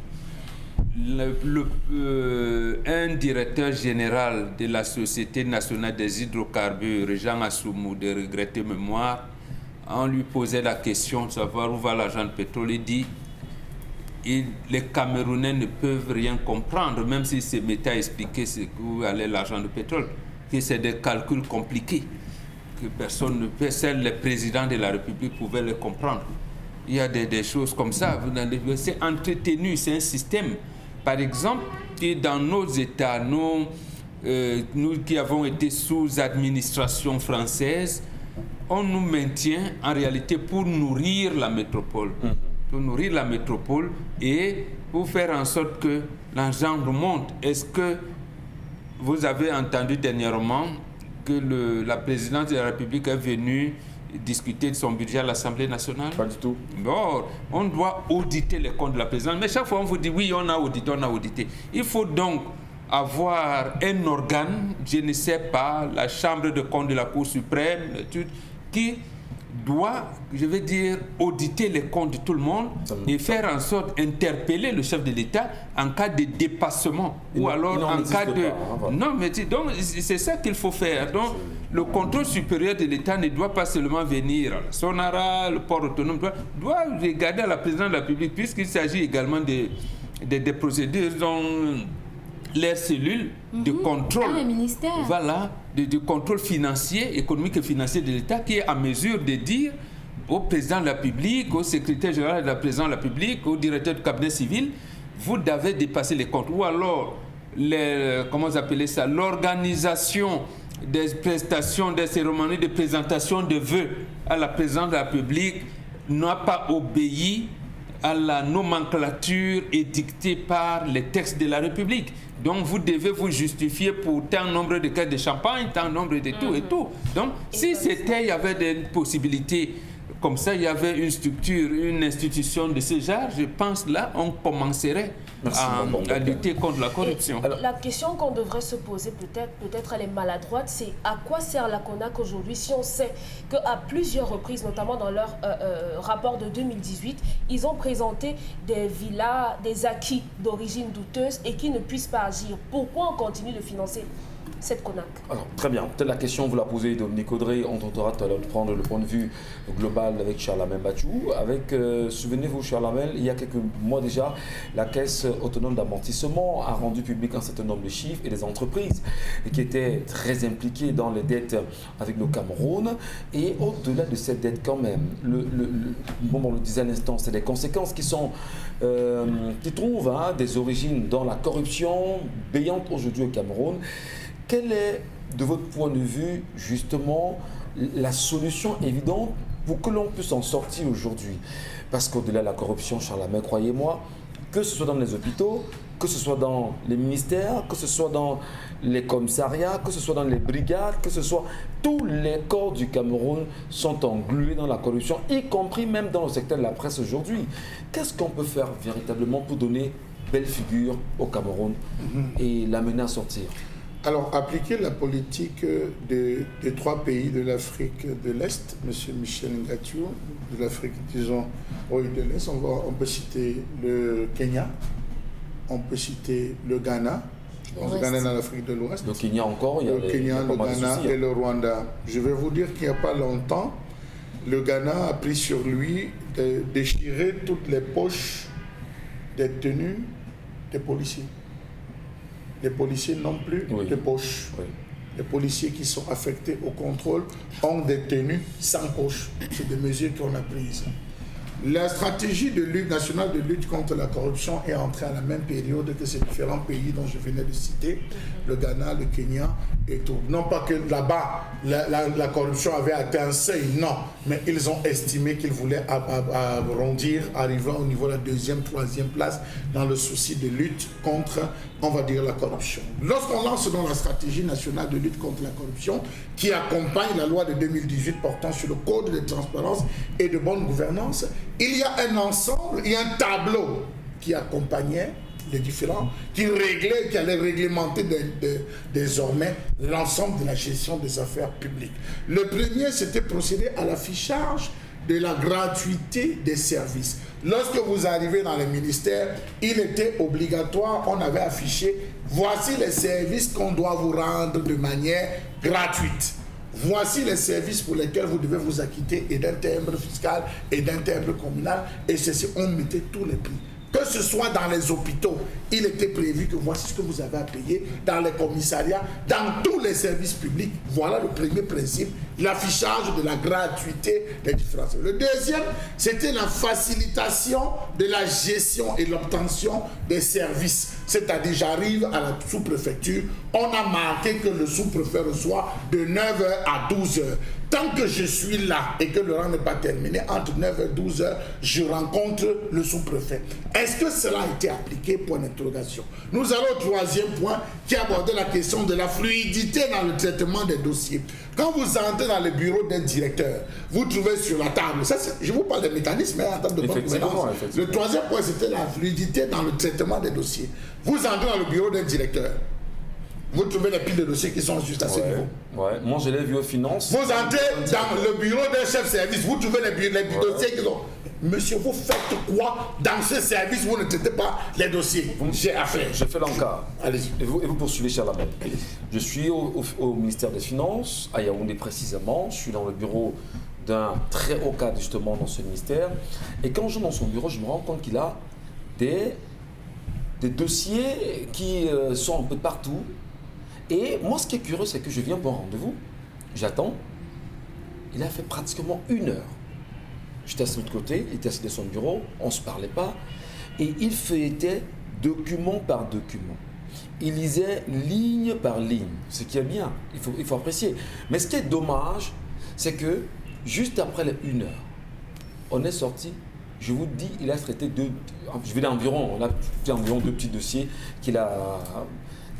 Un directeur général de la Société nationale des hydrocarbures, Jean Assoumou, de regretter mémoire, on lui posait la question de savoir où va l'argent de pétrole. Il dit les Camerounais ne peuvent rien comprendre, même s'ils se mettaient à expliquer où allait l'argent de pétrole, que c'est des calculs compliqués, que personne ne peut, seuls les présidents de la République pouvaient les comprendre. Il y a des choses comme ça, c'est entretenu, c'est un système. Par exemple, dans nos États, nous qui avons été sous administration française, on nous maintient en réalité pour nourrir la métropole. Pour nourrir la métropole et pour faire en sorte que l'argent remonte. Est-ce que vous avez entendu dernièrement que la présidente de la République est venue discuter de son budget à l'Assemblée nationale? Pas du tout. Bon, on doit auditer les comptes de la présidence. Mais chaque fois, on vous dit, oui, on a audité. Il faut donc avoir un organe, je ne sais pas, la Chambre de comptes de la Cour suprême, qui doit, je vais dire, auditer les comptes de tout le monde et faire en sorte d'interpeller le chef de l'État en cas de dépassement ou alors en cas de... Non, mais donc c'est ça qu'il faut faire. Donc le contrôle supérieur de l'État ne doit pas seulement venir à la Sonara, le port autonome, doit regarder à la présidence de la République, puisqu'il s'agit également des procédures dont les cellules de contrôle, voilà, de contrôle financier, économique et financier de l'État qui est en mesure de dire au président de la République, au secrétaire général de la présidence de la République, au directeur du cabinet civil, vous devez dépasser les comptes. Ou alors, comment vous appelez ça, l'organisation des prestations, des cérémonies de présentation de vœux à la présidence de la République n'a pas obéi à la nomenclature édictée par les textes de la République. Donc, vous devez vous justifier pour tant nombre de caisses de champagne, tant nombre de tout et tout. Donc, si il y avait des possibilités comme ça, il y avait une structure, une institution de ce genre, je pense là, on commencerait à lutter contre la corruption. Alors, la question qu'on devrait se poser, peut-être elle est maladroite, c'est à quoi sert la CONAC aujourd'hui si on sait qu'à plusieurs reprises, notamment dans leur rapport de 2018, ils ont présenté des villas, des acquis d'origine douteuse et qui ne puissent pas agir. Pourquoi on continue de financer cette CONAC? Alors, très bien. Peut-être la question, vous la posez, Dominique Audrey. On tentera tout à l'heure de prendre le point de vue global avec Charles-Amel Bachou. Souvenez-vous, Charles-Amel, il y a quelques mois déjà, la Caisse autonome d'amortissement a rendu public un certain nombre de chiffres et des entreprises qui étaient très impliquées dans les dettes avec le Cameroun. Et au-delà de cette dette, quand même, on le disait à l'instant, c'est des conséquences qui trouvent des origines dans la corruption béante aujourd'hui au Cameroun. Quelle est, de votre point de vue, justement, la solution évidente pour que l'on puisse en sortir aujourd'hui? Parce qu'au-delà de la corruption, Charles-Amel, croyez-moi, que ce soit dans les hôpitaux, que ce soit dans les ministères, que ce soit dans les commissariats, que ce soit dans les brigades, que ce soit tous les corps du Cameroun sont englués dans la corruption, y compris même dans le secteur de la presse aujourd'hui. Qu'est-ce qu'on peut faire véritablement pour donner belle figure au Cameroun et l'amener à sortir? Alors, appliquer la politique des 3 pays de l'Afrique de l'Est, M. Michel Ngatiou, de l'Afrique, disons, de l'Est, on peut citer le Kenya, on peut citer le Ghana, le Ghana dans l'Afrique de l'Ouest. Le Kenya encore, il y a le Kenya, le Ghana et le Rwanda. Je vais vous dire qu'il n'y a pas longtemps, le Ghana a pris sur lui de déchirer toutes les poches des tenues des policiers. Les policiers n'ont plus de poche. Oui. Les policiers qui sont affectés au contrôle ont des tenues sans poche. C'est des mesures qu'on a prises. La stratégie de lutte nationale de lutte contre la corruption est entrée à la même période que ces différents pays dont je venais de citer, le Ghana, le Kenya et tout. Non pas que là-bas, la corruption avait atteint un seuil, non, mais ils ont estimé qu'ils voulaient arrondir, arriver au niveau de la 2e, 3e place dans le souci de lutte contre, on va dire, la corruption. Lorsqu'on lance dans la stratégie nationale de lutte contre la corruption, qui accompagne la loi de 2018 portant sur le code de transparence et de bonne gouvernance, il y a un ensemble, il y a un tableau qui accompagnait les différents, qui réglait, qui allait réglementer désormais l'ensemble de la gestion des affaires publiques. Le premier, c'était procéder à l'affichage de la gratuité des services. Lorsque vous arrivez dans les ministères, il était obligatoire, on avait affiché, voici les services qu'on doit vous rendre de manière gratuite. Voici les services pour lesquels vous devez vous acquitter et d'un timbre fiscal et d'un timbre communal. Et ceci, on mettait tous les prix. Que ce soit dans les hôpitaux, il était prévu que voici ce que vous avez à payer, dans les commissariats, dans tous les services publics. Voilà le premier principe, l'affichage de la gratuité des différences. Le deuxième, c'était la facilitation de la gestion et l'obtention des services. C'est-à-dire, j'arrive à la sous-préfecture, on a marqué que le sous-préfet reçoit de 9h à 12h. Tant que je suis là et que le rang n'est pas terminé, entre 9h et 12h, je rencontre le sous-préfet. Est-ce que cela a été appliqué? Point d'interrogation. Nous allons au troisième point qui abordait la question de la fluidité dans le traitement des dossiers. Quand vous entrez dans le bureau d'un directeur, vous trouvez sur la table, ça, je vous parle des mécanismes en termes de bonne gouvernance. Le troisième point, c'était la fluidité dans le traitement des dossiers. Vous entrez dans le bureau d'un directeur, vous trouvez les piles de dossiers qui sont juste à ce niveau. Ouais. Moi, je l'ai vu aux finances. Vous entrez dans le bureau d'un chef service, vous trouvez les dossiers qui sont... Monsieur, vous faites quoi dans ce service? Vous ne traitez pas les dossiers. J'ai affaire. Je fais l'encart. Allez-y. Et vous poursuivez, cher Labelle. Je suis au ministère des Finances, à Yaoundé précisément. Je suis dans le bureau d'un très haut cadre justement dans ce ministère. Et quand je vais dans son bureau, je me rends compte qu'il a des dossiers qui sont un peu partout. Et moi, ce qui est curieux, c'est que je viens pour un rendez-vous, j'attends. Il a fait pratiquement 1 heure. J'étais assis de l'autre côté, il était assis dans son bureau, on ne se parlait pas. Et il feuilletait document par document. Il lisait ligne par ligne, ce qui est bien, il faut apprécier. Mais ce qui est dommage, c'est que juste après les 1 heure, on est sorti, je vous dis, il a traité je vais dire environ, on a fait environ 2 petits dossiers qu'il a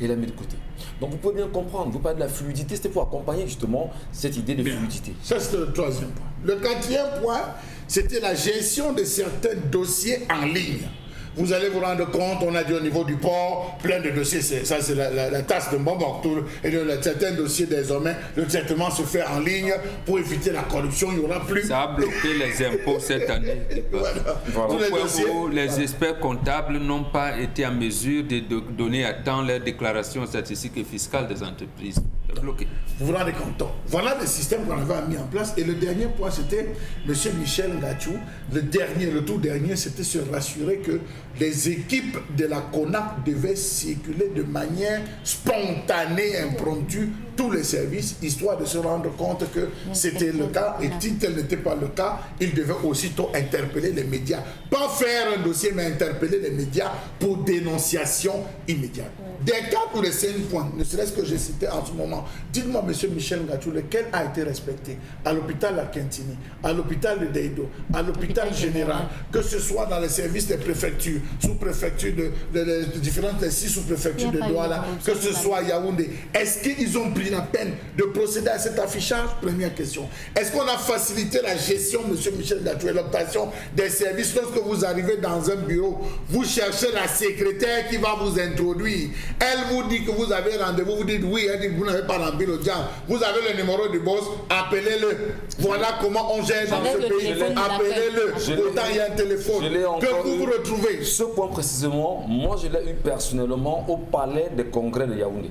mis de côté. Donc vous pouvez bien comprendre, vous parlez de la fluidité, c'était pour accompagner justement cette idée de fluidité. Ça, c'était le troisième point. Le quatrième point, c'était la gestion de certains dossiers en ligne. Vous allez vous rendre compte, on a dit au niveau du port, plein de dossiers, ça c'est la tasse de Mbambaktoul, et certains dossiers désormais, le traitement se fait en ligne pour éviter la corruption, il n'y aura plus. Ça a bloqué les impôts cette année. Voilà. Pourquoi les experts comptables n'ont pas été en mesure de donner à temps leurs déclarations statistiques et fiscales des entreprises? Bloqué. Vous vous rendez compte? Voilà le système qu'on avait mis en place. Et le dernier point, c'était M. Michel Ngachou. Le tout dernier, c'était se rassurer que les équipes de la CONAC devaient circuler de manière spontanée, impromptue, tous les services, histoire de se rendre compte que c'était le cas. Et si tel n'était pas le cas, ils devaient aussitôt interpeller les médias. Pas faire un dossier, mais interpeller les médias pour dénonciation immédiate. Des 4 ou des 5 points, ne serait-ce que j'ai cité en ce moment, dites-moi, M. Michel Ngachou, lequel a été respecté à l'hôpital La Quintini, à l'hôpital de Deido, à l'hôpital général, que ce soit dans les services des préfectures, sous-préfectures de différentes 6 sous-préfectures de Douala, que ce soit à Yaoundé. Est-ce qu'ils ont pris la peine de procéder à cet affichage? Première question. Est-ce qu'on a facilité la gestion, M. Michel Ngachou, et l'obtention des services? Lorsque vous arrivez dans un bureau, vous cherchez la secrétaire qui va vous introduire. Elle vous dit que vous avez rendez-vous, vous dites oui, elle dit que vous n'avez pas rempli l'audience. Vous avez le numéro du boss, appelez-le. Voilà comment on gère dans ce pays. Appelez-le. Autant il y a un téléphone que vous retrouvez. Ce point précisément, moi je l'ai eu personnellement au palais des congrès de Yaoundé.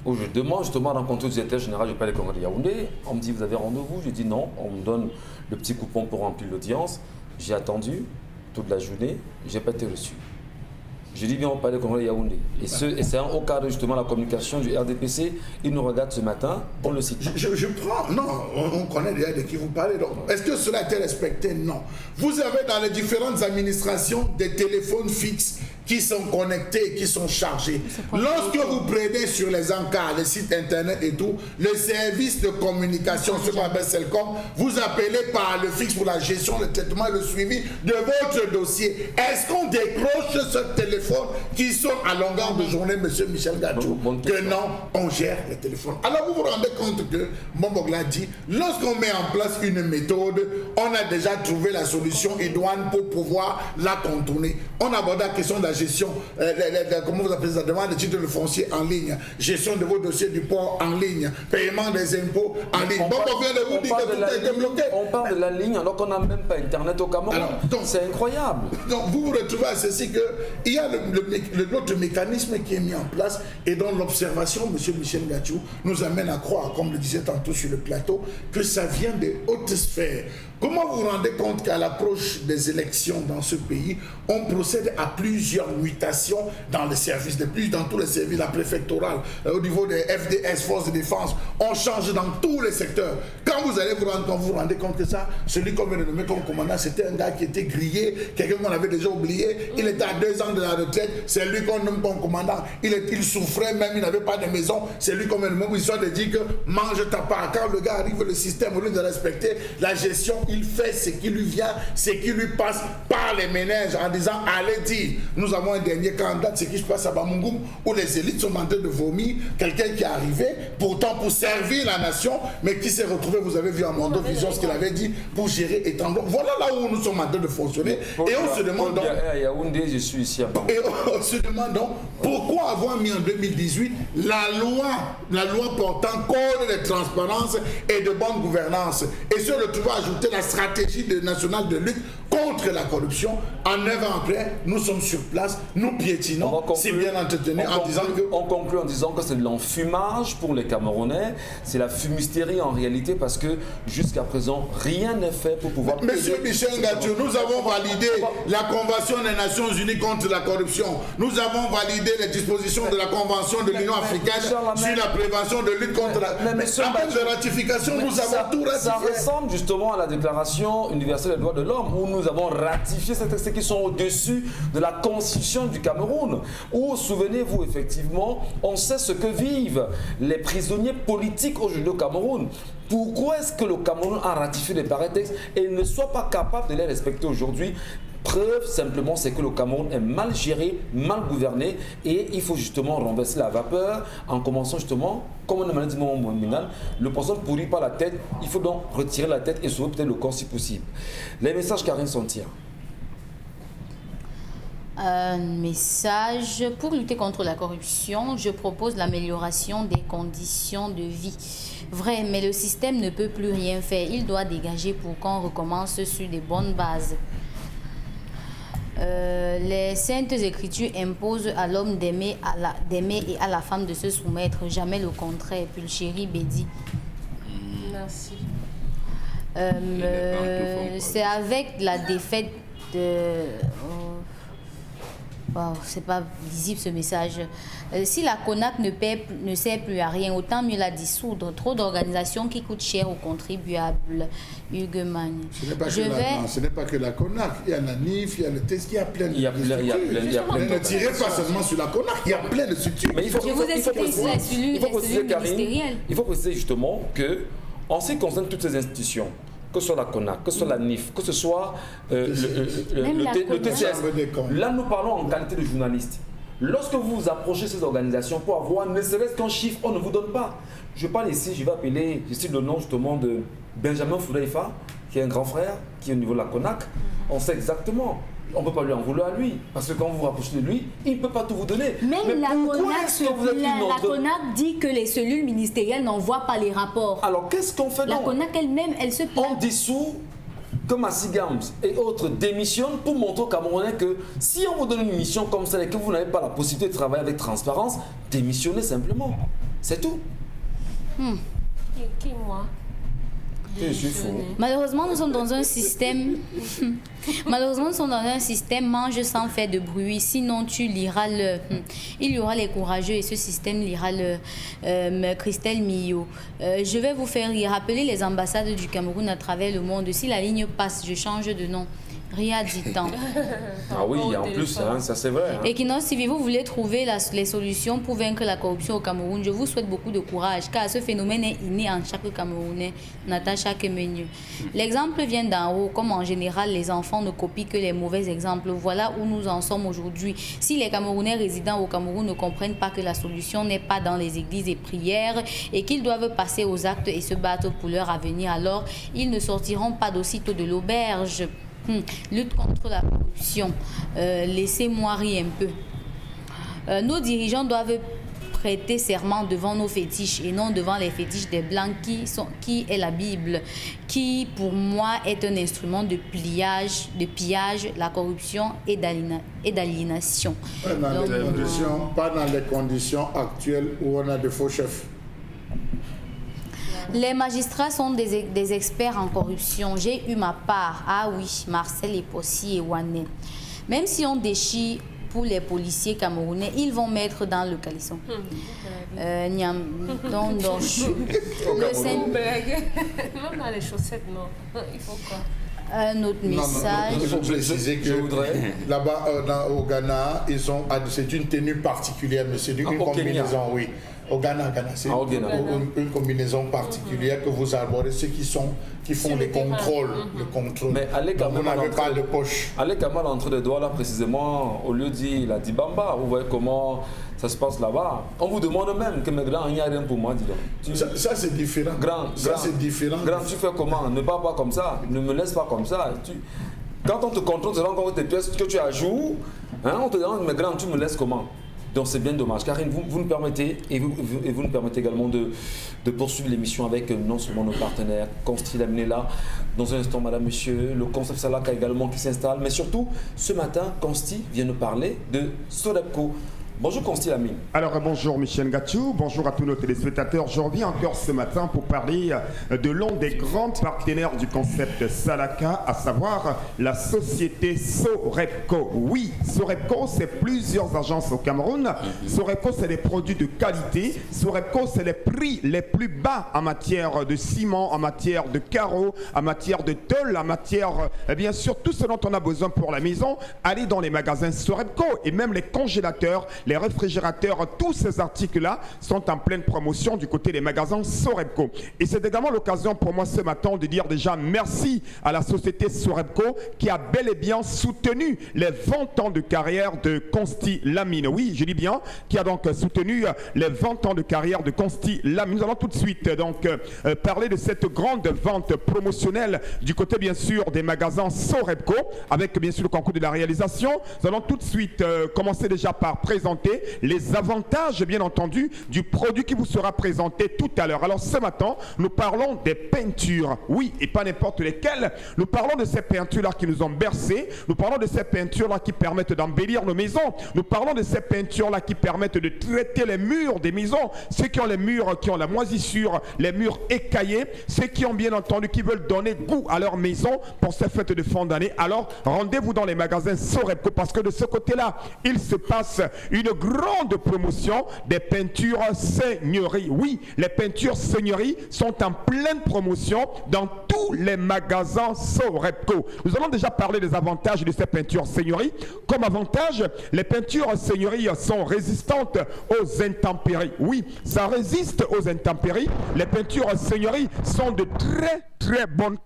Où je demande justement à rencontrer le directeur général du palais des congrès de Yaoundé. On me dit vous avez rendez-vous? Je dis non. On me donne le petit coupon pour remplir l'audience. J'ai attendu toute la journée, je n'ai pas été reçu. Je dis bien au palais congolais de Yaoundé. Et c'est au cadre justement de la communication du RDPC. Il nous regarde ce matin, on le cite. Je prends, non, on connaît déjà de qui vous parlez. Est-ce que cela a été respecté? Non. Vous avez dans les différentes administrations des téléphones fixes qui sont connectés, qui sont chargés. Lorsque vous prenez sur les encarts, les sites internet et tout, le service de communication, ce qu'on appelle Celcom, vous appelez par le fixe pour la gestion, le traitement et le suivi de votre dossier. Est-ce qu'on décroche ce téléphone qui sonne à longueur de journée, monsieur Michel Gadjou? Que non, on gère les téléphones. Alors vous vous rendez compte que, Mbongla dit, lorsqu'on met en place une méthode, on a déjà trouvé la solution idoine pour pouvoir la contourner. On aborde la question de la gestion, comment vous appelez ça, demande de titres de foncier en ligne, gestion de vos dossiers du port en ligne, paiement des impôts en ligne. On vient de vous dire que tout a été bloqué. On parle de la ligne alors qu'on n'a même pas Internet au Cameroun. C'est incroyable. Donc vous vous retrouvez à ceci qu'il y a l'autre mécanisme qui est mis en place et dont l'observation, M. Michel Gadjou, nous amène à croire, comme le disait tantôt sur le plateau, que ça vient des hautes sphères. Comment vous vous rendez compte qu'à l'approche des élections dans ce pays, on procède à plusieurs mutations dans les services, dans tous les services, la préfectorale, au niveau des FDS, Forces de défense, on change dans tous les secteurs. Quand vous allez vous rendez compte que ça, celui qu'on vient de nommer comme commandant, c'était un gars qui était grillé, quelqu'un qu'on avait déjà oublié, il était à 2 ans de la retraite, c'est lui qu'on nomme comme commandant, il souffrait même, il n'avait pas de maison, c'est lui qu'on vient de nommer, histoire de dire que mange ta part. Quand le gars arrive, le système, au lieu de respecter la gestion, il fait ce qui lui vient, ce qui lui passe par les ménages en disant allez dire, nous avons un dernier candidat, ce qui se passe à Bamungum où les élites sont en train de vomir quelqu'un qui est arrivé pourtant pour servir la nation mais qui s'est retrouvé, vous avez vu à Mondo Vision ce qu'il avait dit, pour gérer étendard. Voilà là où nous sommes en train de fonctionner et on se demande donc, je suis ici à et on se demande donc pourquoi avoir mis en 2018 la loi portant code de transparence et de bonne gouvernance et se retrouver à ajouter la stratégie nationale de lutte contre la corruption. En 9 ans après, nous sommes sur place, nous piétinons, si bien entretenus, en disant que... On conclut en disant que c'est de l'enfumage pour les Camerounais, c'est la fumisterie en réalité parce que jusqu'à présent, rien n'est fait pour pouvoir... Monsieur Michel Gadjou, nous avons validé la Convention des Nations Unies contre la corruption. Nous avons validé les dispositions de la Convention de l'Union africaine sur la prévention de lutte contre la... Mais en termes de ratification, nous avons tout ratifié. Ça ressemble justement à la Déclaration universelle des droits de l'homme où nous avons ratifié ces textes qui sont au-dessus de la Constitution du Cameroun. Où, souvenez-vous, effectivement, on sait ce que vivent les prisonniers politiques aujourd'hui au Cameroun. Pourquoi est-ce que le Cameroun a ratifié les pareils textes et ne soit pas capable de les respecter aujourd'hui? Preuve simplement, c'est que le Cameroun est mal géré, mal gouverné et il faut justement renverser la vapeur en commençant justement, comme on a dit le poisson pourrit par la tête, il faut donc retirer la tête et sauver peut-être le corps si possible. Les messages Karine Sontia. Un message pour lutter contre la corruption, je propose l'amélioration des conditions de vie. Vrai, mais le système ne peut plus rien faire. Il doit dégager pour qu'on recommence sur des bonnes bases. Les saintes écritures imposent à l'homme d'aimer et à la femme de se soumettre, jamais le contraire. Pulchérie Bédi. Merci. C'est avec la défaite de... Wow, c'est pas visible ce message. Si la CONAC ne sert plus à rien, autant mieux la dissoudre. Trop d'organisations qui coûtent cher aux contribuables. Hugues Magne. Ce n'est pas que la CONAC. Il y a la NIF, il y a le TESC, il y a plein de structures. Ne tirez pas seulement sur la CONAC, il y a plein de structures. Mais il faut préciser justement que, en ce qui concerne toutes ces institutions, que ce soit la CONAC, que ce soit la NIF, que ce soit le TCS. Là, nous parlons en qualité de journaliste. Lorsque vous vous approchez de ces organisations pour avoir ne serait-ce qu'un chiffre, on ne vous donne pas. Je parle ici, je vais appeler ici le nom justement de Benjamin Foudaïfa, qui est un grand frère, qui est au niveau de la CONAC. On sait exactement. On ne peut pas lui en vouloir à lui, parce que quand vous vous rapprochez de lui, il ne peut pas tout vous donner. Mais la CONAC dit que les cellules ministérielles n'envoient pas les rapports. Alors qu'est-ce qu'on fait donc? La CONAC elle-même, elle se plaint. On dissout que Massi Gams et autres démissionnent pour montrer aux Camerounais que si on vous donne une mission comme ça et que vous n'avez pas la possibilité de travailler avec transparence, démissionnez simplement. C'est tout. Qui, moi? Je suis fou. Malheureusement, nous sommes dans un système. Malheureusement, nous sommes dans un système mange sans faire de bruit. Sinon, tu liras le. Il y aura les courageux et ce système lira le. Christelle Millot. Je vais vous faire rappeler les ambassades du Cameroun à travers le monde. Si la ligne passe, je change de nom. Ria dit-on. Ah oui, en plus, hein, ça c'est vrai. Hein. Equinox, si vous voulez trouver les solutions pour vaincre la corruption au Cameroun, je vous souhaite beaucoup de courage, car ce phénomène est inné en chaque Camerounais. Natacha Kemenyu. L'exemple vient d'en haut, comme en général les enfants ne copient que les mauvais exemples. Voilà où nous en sommes aujourd'hui. Si les Camerounais résidant au Cameroun ne comprennent pas que la solution n'est pas dans les églises et prières et qu'ils doivent passer aux actes et se battre pour leur avenir, alors ils ne sortiront pas d'aussitôt de l'auberge. Lutte contre la corruption. Laissez-moi rire un peu. Nos dirigeants doivent prêter serment devant nos fétiches et non devant les fétiches des Blancs qui est la Bible, qui pour moi est un instrument de pillage, la corruption et d'aliénation. Pas dans les conditions actuelles où on a de faux chefs. Les magistrats sont des experts en corruption. J'ai eu ma part. Ah oui, Marcel Epossi et Wanet. Même si on déchire pour les policiers camerounais, ils vont mettre dans le caleçon. Même dans les chaussettes, non. Il faut quoi? Un autre message. Il faut préciser que là-bas au Ghana, c'est une tenue particulière, mais c'est une combinaison, oui. Au Ghana, c'est une combinaison particulière que vous arborez, ceux qui font les contrôles. Mais vous n'avez pas de poche. Allez Kamal entre les doigts là précisément, au lieu de dire la Dibamba, vous voyez comment ça se passe là-bas. On vous demande même que mes grands, il n'y a rien pour moi, dis donc. Ça c'est différent. C'est différent. Grand, tu fais comment? Ne parle pas comme ça, ne me laisse pas comme ça. Quand on te contrôle, tu rends compte tes pièces que tu ajoutes, hein, on te demande, mais grand, tu me laisses comment? Donc c'est bien dommage. Karine, vous nous permettez, et vous nous permettez également de poursuivre l'émission avec non seulement nos partenaires, Consti Lamine là, dans un instant, madame, monsieur, le concept Salaka également qui s'installe, mais surtout, ce matin, Consti vient nous parler de Sorebco. Bonjour Consti Lamine. Alors bonjour Michel Gatchou, bonjour à tous nos téléspectateurs. Je reviens encore ce matin pour parler de l'un des grands partenaires du concept Salaka, à savoir la société Sorebco. Oui, Sorebco, c'est plusieurs agences au Cameroun. Sorebco, c'est des produits de qualité. Sorebco, c'est les prix les plus bas en matière de ciment, en matière de carreaux, en matière de tôle, en matière, bien sûr, tout ce dont on a besoin pour la maison. Allez dans les magasins Sorebco et même les congélateurs, les réfrigérateurs, tous ces articles-là sont en pleine promotion du côté des magasins Sorebco. Et c'est également l'occasion pour moi ce matin de dire déjà merci à la société Sorebco qui a bel et bien soutenu les 20 ans de carrière de Consti Lamine. Oui, je dis bien, qui a donc soutenu les 20 ans de carrière de Consti Lamine. Nous allons tout de suite donc parler de cette grande vente promotionnelle du côté bien sûr des magasins Sorebco avec bien sûr le concours de la réalisation. Nous allons tout de suite commencer déjà par présenter les avantages, bien entendu, du produit qui vous sera présenté tout à l'heure. Alors ce matin, nous parlons des peintures. Oui, et pas n'importe lesquelles. Nous parlons de ces peintures-là qui nous ont bercés. Nous parlons de ces peintures-là qui permettent d'embellir nos maisons. Nous parlons de ces peintures-là qui permettent de traiter les murs des maisons. Ceux qui ont les murs, qui ont la moisissure, les murs écaillés, ceux qui ont bien entendu, qui veulent donner goût à leur maison pour ces fêtes de fin d'année. Alors, rendez-vous dans les magasins Sorebco parce que de ce côté-là, il se passe une grande promotion des peintures seigneurie. Oui, les peintures seigneurie sont en pleine promotion dans tous les magasins Sorebco. Nous allons déjà parler des avantages de ces peintures seigneurie. Comme avantage, les peintures seigneurie sont résistantes aux intempéries. Oui, ça résiste aux intempéries. Les peintures seigneurie sont de très bonne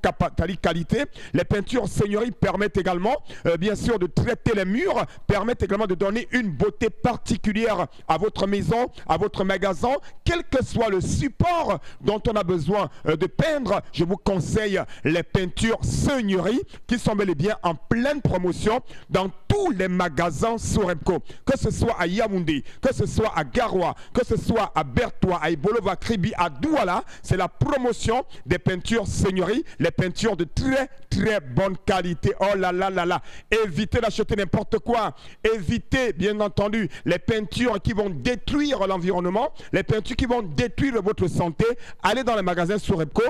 qualité. Les peintures seigneurie permettent également, bien sûr, de traiter les murs, permettent également de donner une beauté particulière à votre maison, à votre magasin, quel que soit le support dont on a besoin de peindre. Je vous conseille les peintures seigneurie qui sont bel et bien en pleine promotion dans tous les magasins Sorebco, que ce soit à Yaoundé, que ce soit à Garoua, que ce soit à Bertois, à Ibolova, Kribi, à Douala. C'est la promotion des peintures seigneurie, les peintures de très bonne qualité. Oh là là là là, évitez d'acheter n'importe quoi, évitez bien entendu les peintures qui vont détruire l'environnement, les peintures qui vont détruire votre santé. Allez dans les magasins Sorebco.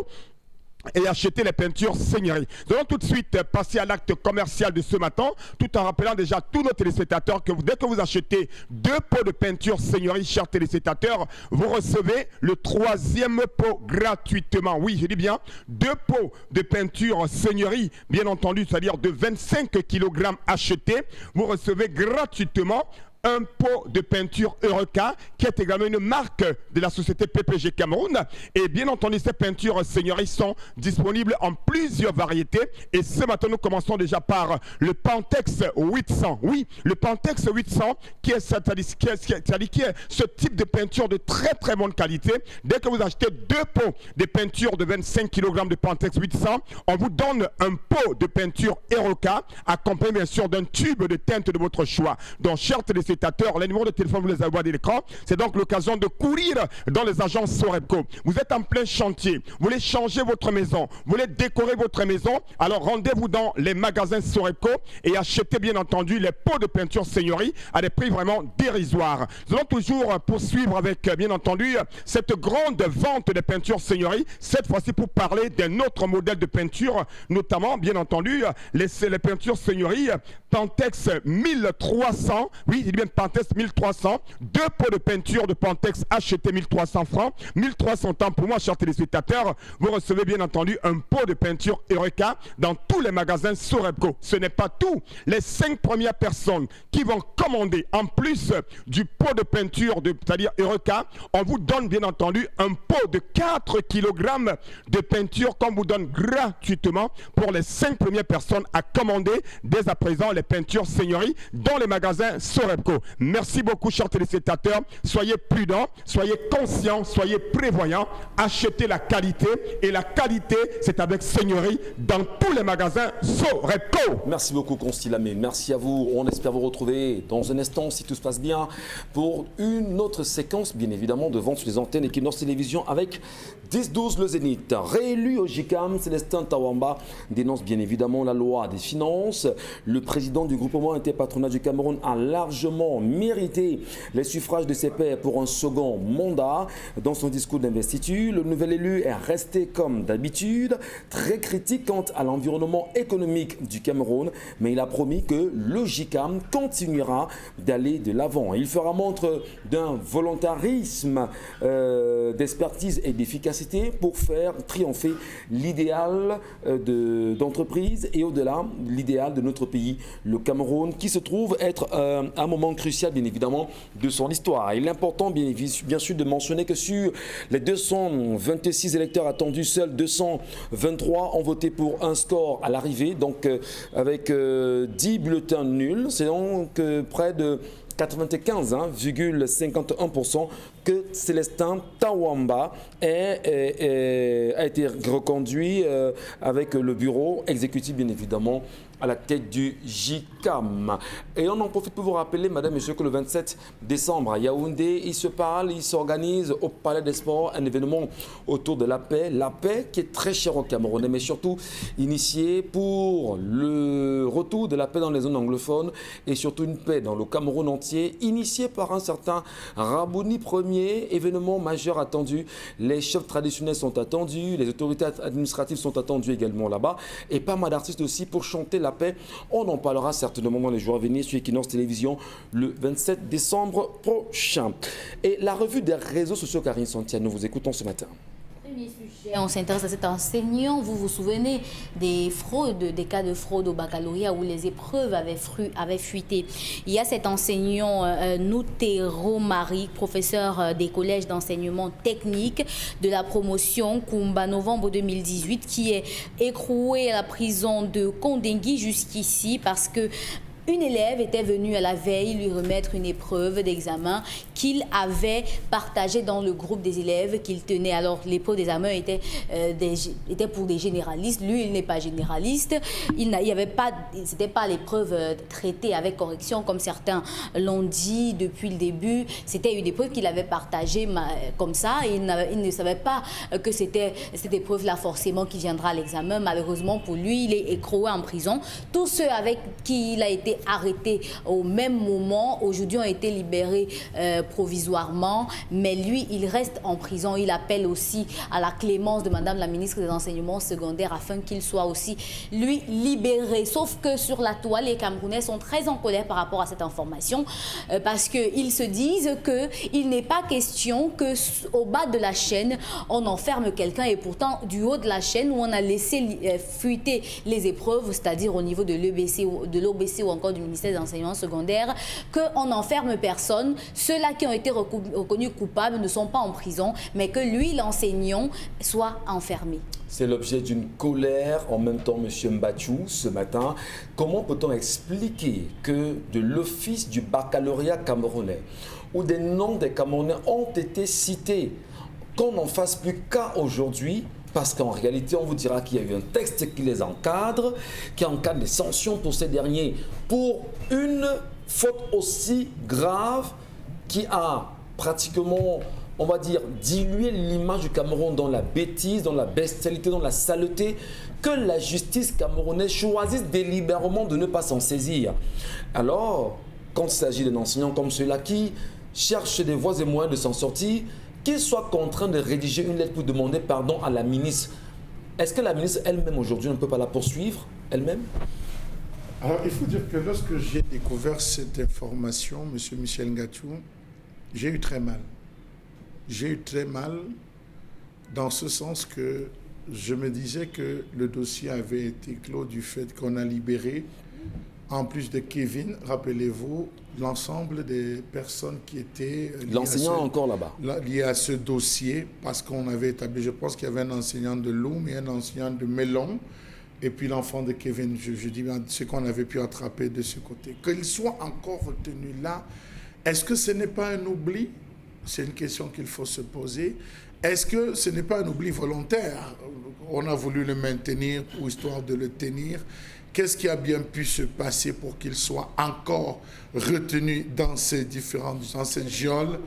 et acheter les peintures Seigneurie. Nous allons tout de suite passer à l'acte commercial de ce matin, tout en rappelant déjà à tous nos téléspectateurs que dès que vous achetez 2 pots de peinture Seigneurie, chers téléspectateurs, vous recevez le 3e pot gratuitement. Oui, je dis bien 2 pots de peinture Seigneurie, bien entendu, c'est-à-dire de 25 kg achetés, vous recevez gratuitement un pot de peinture Eureka, qui est également une marque de la société PPG Cameroun. Et bien entendu, ces peintures Seigneurie sont disponibles en plusieurs variétés. Et ce matin, nous commençons déjà par le Pantex 800. Oui, le Pantex 800, qui est ce type de peinture de très très bonne qualité. Dès que vous achetez 2 pots de peinture de 25 kg de Pantex 800, on vous donne un pot de peinture Eureka, accompagné bien sûr d'un tube de teinte de votre choix. Donc, chers téléspectateurs, les numéros de téléphone, vous les avez à l'écran. C'est donc l'occasion de courir dans les agences Sorebco. Vous êtes en plein chantier, vous voulez changer votre maison, vous voulez décorer votre maison, alors rendez-vous dans les magasins Sorebco et achetez bien entendu les pots de peinture Seigneurie à des prix vraiment dérisoires. Nous allons toujours poursuivre avec bien entendu cette grande vente de peinture Seigneurie, cette fois-ci pour parler d'un autre modèle de peinture, notamment bien entendu les peintures Seigneurie Pantex 1300. Oui, il dit bien Pantex 1300. 2 pots de peinture de Pantex achetés 1300 francs. 1300 ans pour moi, chers téléspectateurs. Vous recevez bien entendu un pot de peinture Eureka dans tous les magasins Sorebco. Ce n'est pas tout. Les 5 premières personnes qui vont commander en plus du pot de peinture, c'est-à-dire Eureka, on vous donne bien entendu un pot de 4 kg de peinture qu'on vous donne gratuitement pour les 5 premières personnes à commander dès à présent les peintures Seigneurie dans les magasins Sorebco. Merci beaucoup, chers téléspectateurs. Soyez prudents, soyez conscients, soyez prévoyants. Achetez la qualité. Et la qualité, c'est avec Seigneurie dans tous les magasins Sorebco. Merci beaucoup, Constilamé. Merci à vous. On espère vous retrouver dans un instant, si tout se passe bien, pour une autre séquence, bien évidemment, de vente sur les antennes Equinox Télévision avec 10-12 le Zénith. Réélu au JICAM, Célestin Tawamba dénonce bien évidemment la loi des finances. Le président du groupement interpatronal du Cameroun a largement mérité les suffrages de ses pairs pour un second mandat. Dans son discours d'investiture, le nouvel élu est resté comme d'habitude très critique quant à l'environnement économique du Cameroun, mais il a promis que le JICAM continuera d'aller de l'avant. Il fera montre d'un volontarisme, d'expertise et d'efficacité pour faire triompher l'idéal d'entreprise et au-delà l'idéal de notre pays, le Cameroun, qui se trouve être un moment crucial bien évidemment de son histoire. Il est important bien sûr de mentionner que sur les 226 électeurs attendus, seuls 223 ont voté pour un score à l'arrivée, donc avec 10 bulletins nuls. C'est donc près de 95,51% que Célestin Tawamba a été reconduit avec le bureau exécutif bien évidemment à la tête du JICAM. Et on en profite pour vous rappeler, madame et messieurs, que le 27 décembre à Yaoundé, il s'organise au Palais des Sports un événement autour de la paix qui est très chère au Camerounais, mais surtout initié pour le retour de la paix dans les zones anglophones et surtout une paix dans le Cameroun entier, initié par un certain Rabouni Ier, événement majeur attendu. Les chefs traditionnels sont attendus, les autorités administratives sont attendues également là-bas et pas mal d'artistes aussi pour chanter la paix. On en parlera certainement dans les jours à venir sur Equinox Télévision le 27 décembre prochain. Et la revue des réseaux sociaux, Karine Santiago, nous vous écoutons ce matin. On s'intéresse à cet enseignant. Vous vous souvenez des fraudes, des cas de fraude au baccalauréat où les épreuves avaient fuité. Il y a cet enseignant Noutero Marie, professeur des collèges d'enseignement technique de la promotion Kumba novembre 2018, qui est écroué à la prison de Kondengui jusqu'ici parce que une élève était venue à la veille lui remettre une épreuve d'examen qu'il avait partagée dans le groupe des élèves qu'il tenait. Alors, l'épreuve d'examen était pour des généralistes. Lui, il n'est pas généraliste. C'était pas l'épreuve traitée avec correction, comme certains l'ont dit depuis le début. C'était une épreuve qu'il avait partagée comme ça. Et il ne savait pas que c'était cette épreuve-là forcément qui viendra à l'examen. Malheureusement pour lui, il est écroué en prison. Tous ceux avec qui il a été été arrêtés au même moment. Aujourd'hui, ont été libérés provisoirement. Mais lui, il reste en prison. Il appelle aussi à la clémence de Madame la ministre des Enseignements secondaires afin qu'il soit aussi, lui, libéré. Sauf que sur la toile, les Camerounais sont très en colère par rapport à cette information parce qu'ils se disent qu'il n'est pas question qu'au bas de la chaîne, on enferme quelqu'un et pourtant du haut de la chaîne où on a laissé fuiter les épreuves, c'est-à-dire au niveau de l'OBC ou encore du ministère des Enseignements secondaires, qu'on n'enferme personne. Ceux-là qui ont été reconnus coupables ne sont pas en prison, mais que lui, l'enseignant, soit enfermé. C'est l'objet d'une colère en même temps, M. Mbatchou, ce matin. Comment peut-on expliquer que de l'office du baccalauréat camerounais, où des noms des Camerounais ont été cités, qu'on n'en fasse plus qu'à aujourd'hui, parce qu'en réalité, on vous dira qu'il y a eu un texte qui les encadre, qui encadre les sanctions pour ces derniers, pour une faute aussi grave qui a pratiquement, on va dire, dilué l'image du Cameroun dans la bêtise, dans la bestialité, dans la saleté, que la justice camerounaise choisisse délibérément de ne pas s'en saisir. Alors, quand il s'agit d'un enseignant comme ceux-là qui cherche des voies et moyens de s'en sortir, qu'il soit contraint de rédiger une lettre pour demander pardon à la ministre. Est-ce que la ministre elle-même aujourd'hui ne peut pas la poursuivre elle-même? Alors, il faut dire que lorsque j'ai découvert cette information, M. Michel Ngatou, j'ai eu très mal. J'ai eu très mal dans ce sens que je me disais que le dossier avait été clos du fait qu'on a libéré, en plus de Kevin, rappelez-vous, l'ensemble des personnes qui étaient l'enseignant encore là-bas liées à ce dossier, parce qu'on avait établi, je pense qu'il y avait un enseignant de Loum et un enseignant de Melon, et puis l'enfant de Kevin, je dis ce qu'on avait pu attraper de ce côté. Qu'il soit encore retenu là, est-ce que ce n'est pas un oubli? C'est une question qu'il faut se poser. Est-ce que ce n'est pas un oubli volontaire? On a voulu le maintenir pour histoire de le tenir. Qu'est-ce qui a bien pu se passer pour qu'il soit encore retenu dans ces geôles?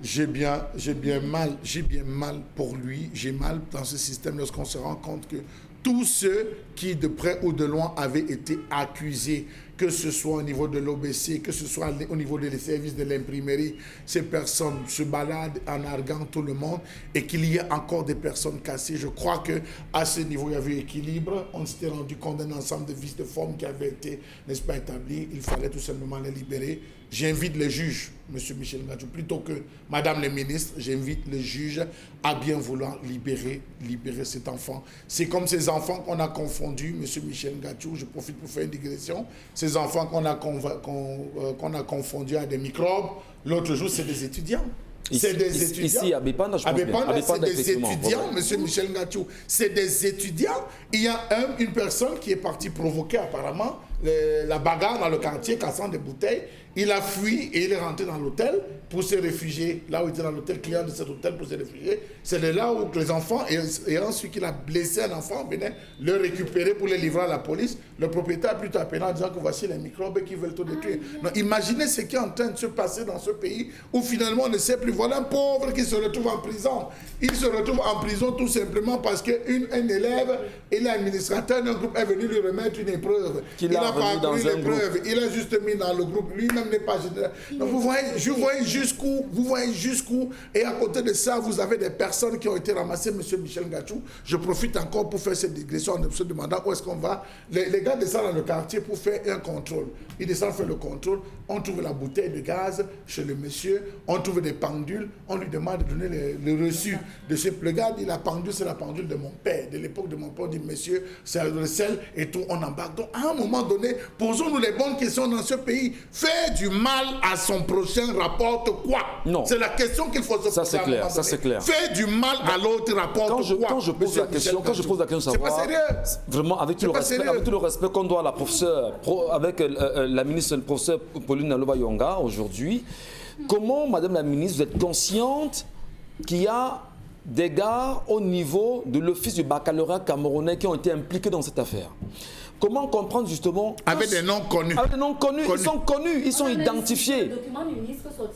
J'ai bien mal pour lui. J'ai mal dans ce système lorsqu'on se rend compte que tous ceux qui, de près ou de loin, avaient été accusés, que ce soit au niveau de l'OBC, que ce soit au niveau des services de l'imprimerie, ces personnes se baladent en arguant tout le monde et qu'il y ait encore des personnes cassées. Je crois qu'à ce niveau, il y avait équilibre. On s'était rendu compte d'un ensemble de vices de forme qui avaient été, n'est-ce pas, établis. Il fallait tout simplement les libérer. J'invite les juges, M. Michel Ngatou, plutôt que Madame le ministre, j'invite les juges à bien vouloir libérer cet enfant. C'est comme ces enfants qu'on a confondus, M. Michel Ngatou, je profite pour faire une digression, ces enfants qu'on a confondus à des microbes, l'autre jour, c'est des étudiants. C'est des étudiants. Ici, à Bépanda, je pense bien. C'est des étudiants, M. Michel Ngatou. C'est des étudiants. Il y a une personne qui est partie provoquer apparemment la bagarre dans le quartier, cassant des bouteilles. Il a fui et il est rentré dans l'hôtel pour se réfugier. Là où il était dans l'hôtel, client de cet hôtel pour se réfugier. C'est de là où les enfants, et ensuite qu'il a blessé un enfant, venaient le récupérer pour le livrer à la police. Le propriétaire a plutôt appelé en disant que voici les microbes qui veulent tout détruire. Donc, imaginez ce qui est en train de se passer dans ce pays où finalement on ne sait plus. Voilà un pauvre qui se retrouve en prison. Il se retrouve en prison tout simplement parce qu'un élève et l'administrateur d'un groupe est venu lui remettre une épreuve. Il n'a pas appris l'épreuve. Il a juste mis dans le groupe. Lui-même n'est pas général. Donc vous voyez jusqu'où. Et à côté de ça, vous avez des personnes qui ont été ramassées, M. Michel Ngatou. Je profite encore pour faire cette digression en se demandant où est-ce qu'on va. Les gars descendent dans le quartier pour faire un contrôle. Ils descendent faire le contrôle. On trouve la bouteille de gaz chez le monsieur. On trouve des pendules. On lui demande de donner le reçu de ce. Le gars dit la pendule, c'est la pendule de mon père. De l'époque de mon père, on dit monsieur, c'est le sel et tout. On embarque. Donc à un moment donné, posons-nous les bonnes questions dans ce pays. Faire du mal à son prochain rapporte quoi? Non. C'est la question qu'il faut se poser. Ça c'est clair, ça c'est clair. Faire du mal à l'autre rapporte quoi? Quand je pose la question, savoir, c'est pas sérieux. Vraiment avec tout le respect qu'on doit à la professeure, avec la ministre, le professeur Pauline Naloba-Yonga aujourd'hui, comment, Madame la ministre, vous êtes consciente qu'il y a des gars au niveau de l'office du baccalauréat camerounais qui ont été impliqués dans cette affaire? Comment comprendre justement... Avec des noms connus. Avec des noms connus. Ils sont connus, ils sont identifiés.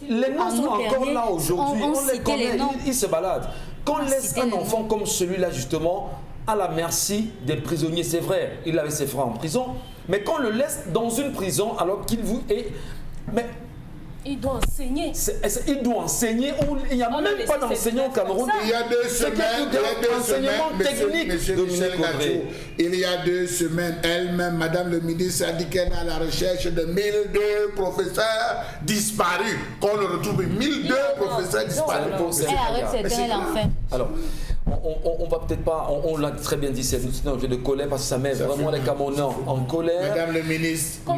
Les noms sont encore là aujourd'hui. On les connaît, ils se baladent. Quand on laisse un enfant comme celui-là justement à la merci des prisonniers. C'est vrai, il avait ses frères en prison, mais qu'on le laisse dans une prison alors qu'il vous est... Mais il doit enseigner. Il doit enseigner. Il n'y a même pas d'enseignant au Cameroun. Il y a 2 semaines, monsieur Michel Gachou, il y a 2 semaines, elle-même, Madame le ministre, a dit qu'elle est à la recherche de 1002 professeurs disparus. Qu'on le retrouve 1002 professeurs disparus. Alors, on va peut-être pas, on l'a très bien dit, c'est un objet de colère parce que ça met vraiment les Camerounais en colère. Madame le ministre,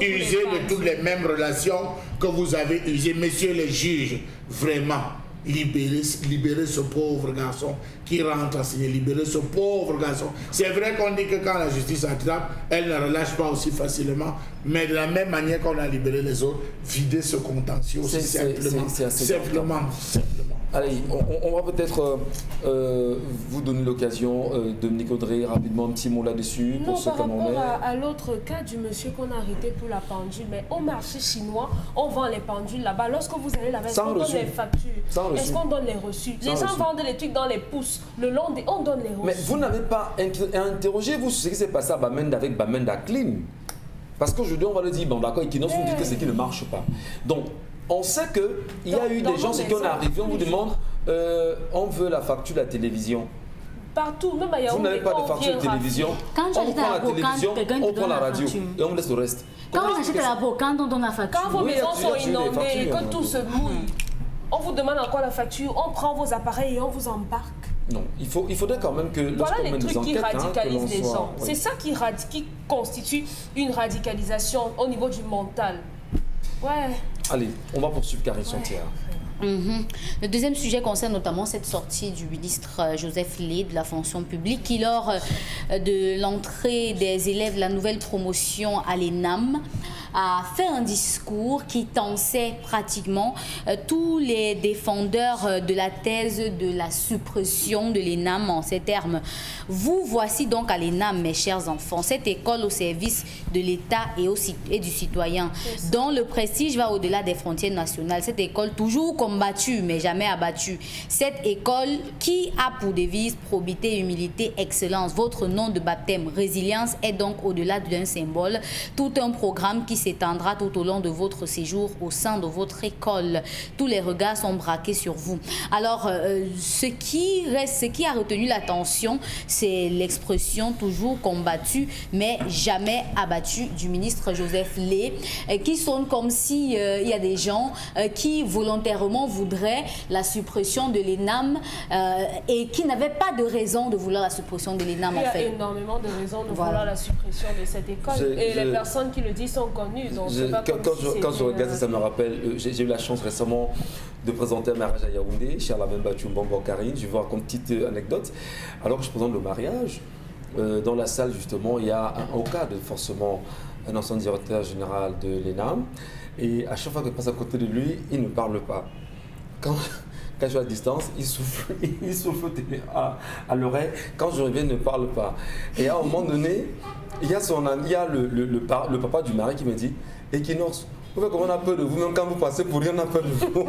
usez de toutes les mêmes relations que vous avez usées. Messieurs les juges, vraiment, libérez ce pauvre garçon qui rentre à signer, libérez ce pauvre garçon. C'est vrai qu'on dit que quand la justice attrape, elle ne relâche pas aussi facilement, mais de la même manière qu'on a libéré les autres, videz ce contentieux aussi simplement. Allez, on va peut-être vous donner l'occasion, Dominique Audrey, rapidement un petit mot là-dessus. Non, par rapport à l'autre cas du monsieur qu'on a arrêté pour la pendule, mais au marché chinois, on vend les pendules là-bas. Lorsque vous allez là-bas, est-ce qu'on donne les factures? Est-ce qu'on donne les reçus? Les gens vendent les trucs dans les pouces. Le long des... On donne les reçus. Mais vous n'avez pas interrogé, vous, ce qui s'est passé à Bamenda avec Bamenda Clean. Parce qu'aujourd'hui, on va le dire, bon d'accord, Equinox, vous dites que c'est qui ne marche pas. Donc, on sait qu'il y a eu des gens, c'est qu'on est arrivé, on vous demande, on veut la facture de la télévision. Partout, même à Yaoundé. Vous n'avez pas de facture de télévision. Quand on prend la télévision, on prend la radio et on laisse le reste. Quand on achète à la brocante, on donne la facture. Quand vos maisons sont inondées et que tout se mouille, on vous demande encore la facture, on prend vos appareils et on vous embarque. Non, il faudrait quand même que... Voilà les trucs qui radicalisent les gens. C'est ça qui constitue une radicalisation au niveau du mental. Ouais. Allez, on va poursuivre Karine Chantière. Le deuxième sujet concerne notamment cette sortie du ministre Joseph Lé de la fonction publique qui, lors de l'entrée des élèves de la nouvelle promotion à l'ENAM, a fait un discours qui tensait pratiquement tous les défendeurs de la thèse de la suppression de l'ENAM en ces termes. Vous voici donc à l'ENAM, mes chers enfants, cette école au service de l'État et du citoyen, dont le prestige va au-delà des frontières nationales. Cette école toujours combattue, mais jamais abattue. Cette école qui a pour devise probité, humilité, excellence. Votre nom de baptême, résilience, est donc au-delà d'un symbole, tout un programme qui s'étendra tout au long de votre séjour au sein de votre école. Tous les regards sont braqués sur vous. Alors, ce qui a retenu l'attention, c'est l'expression toujours combattue, mais jamais abattue du ministre Joseph Lé, qui sonne comme si il y a des gens qui volontairement voudraient la suppression de l'ENAM et qui n'avaient pas de raison de vouloir la suppression de l'ENAM. Il y a énormément de raisons de vouloir la suppression de cette école. Et les personnes qui le disent sont connues. Donc quand je regarde ça me rappelle, j'ai eu la chance récemment de présenter un mariage à Yaoundé, chez Alain Mbachou Karine. Je vais vous raconter une petite anecdote. Alors que je présente le mariage, dans la salle justement, il y a au cadre forcément un ancien directeur général de l'ENAM. Et à chaque fois que je passe à côté de lui, il ne parle pas. Quand je suis à distance, il souffle à l'oreille. Quand je reviens, il ne parle pas. Et à un moment donné, il y a le papa du mari qui me dit « Equinox, vous voyez comment on a peur de vous, même quand vous passez pour rien, on a peur de vous.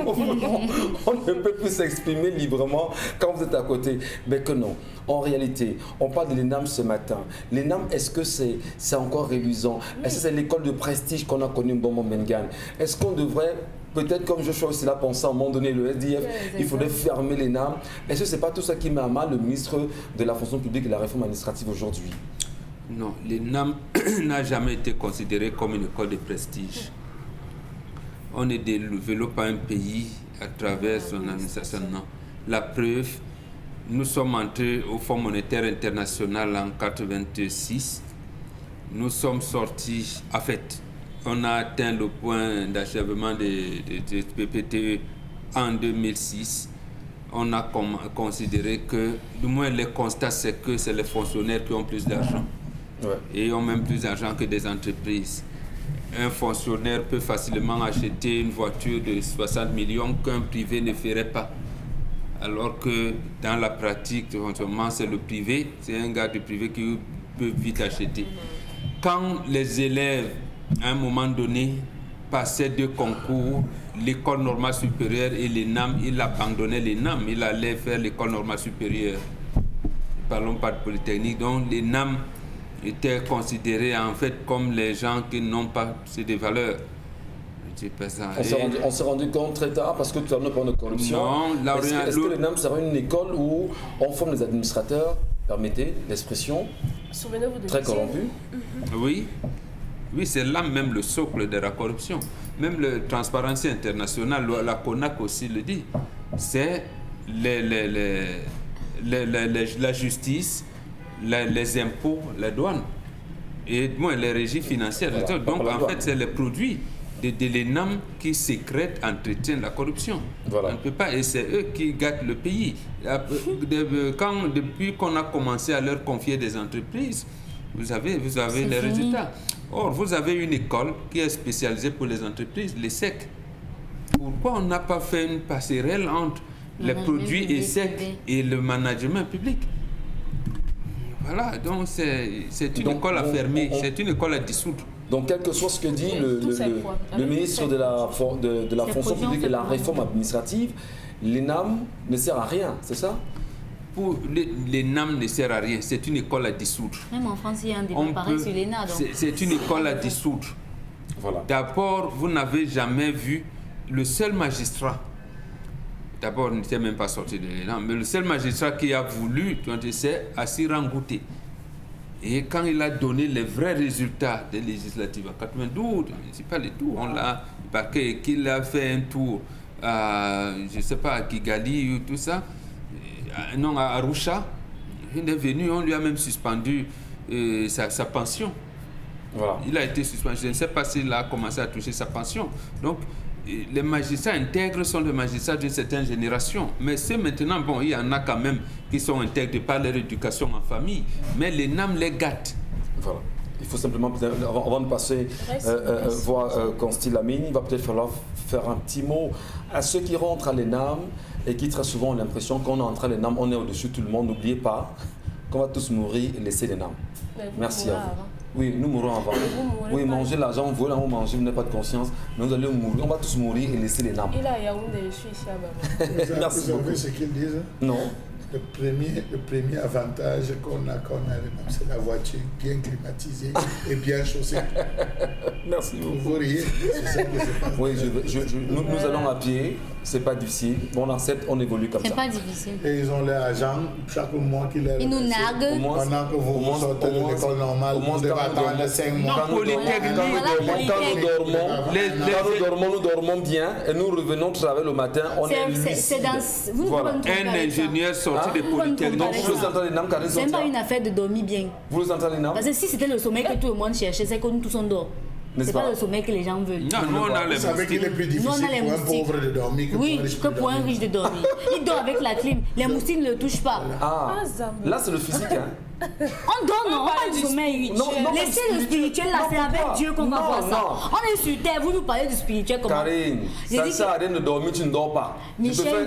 On ne peut plus s'exprimer librement quand vous êtes à côté. » Mais que non. En réalité, on parle de l'ENAM ce matin. L'ENAM, est-ce que c'est encore réluisant? Est-ce que c'est l'école de prestige qu'on a connue au bon moment Mengane? Est-ce qu'on devrait... Peut-être comme Joshua aussi l'a pensé à un moment donné, le SDF, il faudrait fermer l'ENAM. Est-ce que ce n'est pas tout ça qui met à mal le ministre de la fonction publique et de la réforme administrative aujourd'hui? Non, l'ENAM n'a jamais été considérée comme une école de prestige. On ne développe pas un pays à travers son administration, non. La preuve, nous sommes entrés au Fonds monétaire international en 1986. Nous sommes sortis, en fait, on a atteint le point d'achèvement de PPTE en 2006. On a considéré que, du moins les constats, c'est que c'est les fonctionnaires qui ont plus d'argent. Ouais. Et ont même plus d'argent que des entreprises. Un fonctionnaire peut facilement acheter une voiture de 60 millions qu'un privé ne ferait pas. Alors que dans la pratique, éventuellement, c'est le privé, c'est un gars du privé qui peut vite acheter. Quand les élèves, à un moment donné, passaient deux concours, l'école normale supérieure et l'ENAM, il abandonnait l'ENAM, il allait faire l'école normale supérieure. parlons pas de Polytechnique, donc les NAM étaient considérés en fait comme les gens qui n'ont pas des valeurs. On s'est rendu compte très tard parce que tout à l'heure on parle de corruption. Non, est-ce que les NAM sera une école où on forme les administrateurs, permettez l'expression, très corrompus? Oui, c'est là même le socle de la corruption. Même le Transparency International, la CONAC aussi le dit. C'est la justice, les impôts, les douanes et les régies financières. Voilà. Donc en fait, c'est les produits de l'ENAM qui sécrètent, entretiennent la corruption. Voilà. On ne peut pas, et c'est eux qui gâtent le pays. Depuis qu'on a commencé à leur confier des entreprises, vous avez les résultats. Or, vous avez une école qui est spécialisée pour les entreprises, l'ESSEC. Pourquoi on n'a pas fait une passerelle entre les produits ESSEC et le management public? Voilà, donc c'est une école à fermer, c'est une école à dissoudre. Donc, quel que soit ce que dit le ministre de la fonction publique et de la réforme administrative, l'ENAM ne sert à rien, c'est ça? Pour l'ENAM ne sert à rien, c'est une école à dissoudre. Même en France, il y a un débat pareil sur l'ENA. C'est une école à dissoudre. Voilà. D'abord, vous n'avez jamais vu le seul magistrat. D'abord, il n'était même pas sorti de l'ENAM, mais le seul magistrat qui a voulu, c'est Assira Ngouté. Et quand il a donné les vrais résultats des législatives en 92, c'est pas le tout, on l'a, parce qu'il a fait un tour à, je ne sais pas, à Kigali ou tout ça, non, à Arusha, il est venu, on lui a même suspendu sa pension. Voilà. Il a été suspendu, je ne sais pas s'il a commencé à toucher sa pension. Donc, les magistrats intègres sont des magistrats d'une certaine génération. Mais c'est maintenant, bon, il y en a quand même qui sont intègres par leur éducation en famille. Mais les NAM les gâtent. Voilà. Il faut simplement, avant de passer voir Constille Lamine, il va peut-être falloir faire un petit mot à ceux qui rentrent à l'ENAM et qui très souvent ont l'impression qu'on est entré à l'ENAM, on est au-dessus de tout le monde. N'oubliez pas qu'on va tous mourir et laisser l'ENAM. Merci à vous. Oui, nous mourrons avant. Oui, manger l'argent, vous voulez manger, vous n'avez pas de conscience, mais nous allons mourir. On va tous mourir et laisser les NAM. Il a Yaoundé, je suis ici à Baba. Merci beaucoup. Vous avez ce qu'ils disent? Non. Le premier avantage qu'on a, c'est la voiture bien climatisée et bien chaussée. Merci beaucoup. Vous riez, c'est ça qui se passe. Oui, nous allons à pied, c'est pas difficile. Bon, on accepte, on évolue comme ça. C'est pas difficile. Et ils ont leur argent chaque mois qu'ils leur ils nous narguent. Pendant que vous sortez de l'école normale, vous devez attendre 5 mois. Quand nous dormons bien et nous revenons travailler le matin, on est lucide. Un ingénieur sorti de Polytechnique. Donc, vous les entendez, Nam Karim, c'est pas une affaire de dormir bien. Vous les entendez, Nam? Parce que si c'était le sommeil que tout le monde cherchait, c'est que nous tous on dort. C'est pas le sommeil que les gens veulent. Non, nous on a les moustiques. Vous savez qu'il est plus difficile pour un pauvre de dormir que pour un riche de dormir. Il dort avec la clim. Les moustiques ne le touchent pas. Ah, là c'est le physique, hein? On dort, non, on parle du sommeil. Laissez le spirituel là, c'est avec Dieu qu'on va voir ça. On est sur terre, vous nous parlez du spirituel comment? Karine, ça sert à rien de dormir, tu ne dors pas. Michel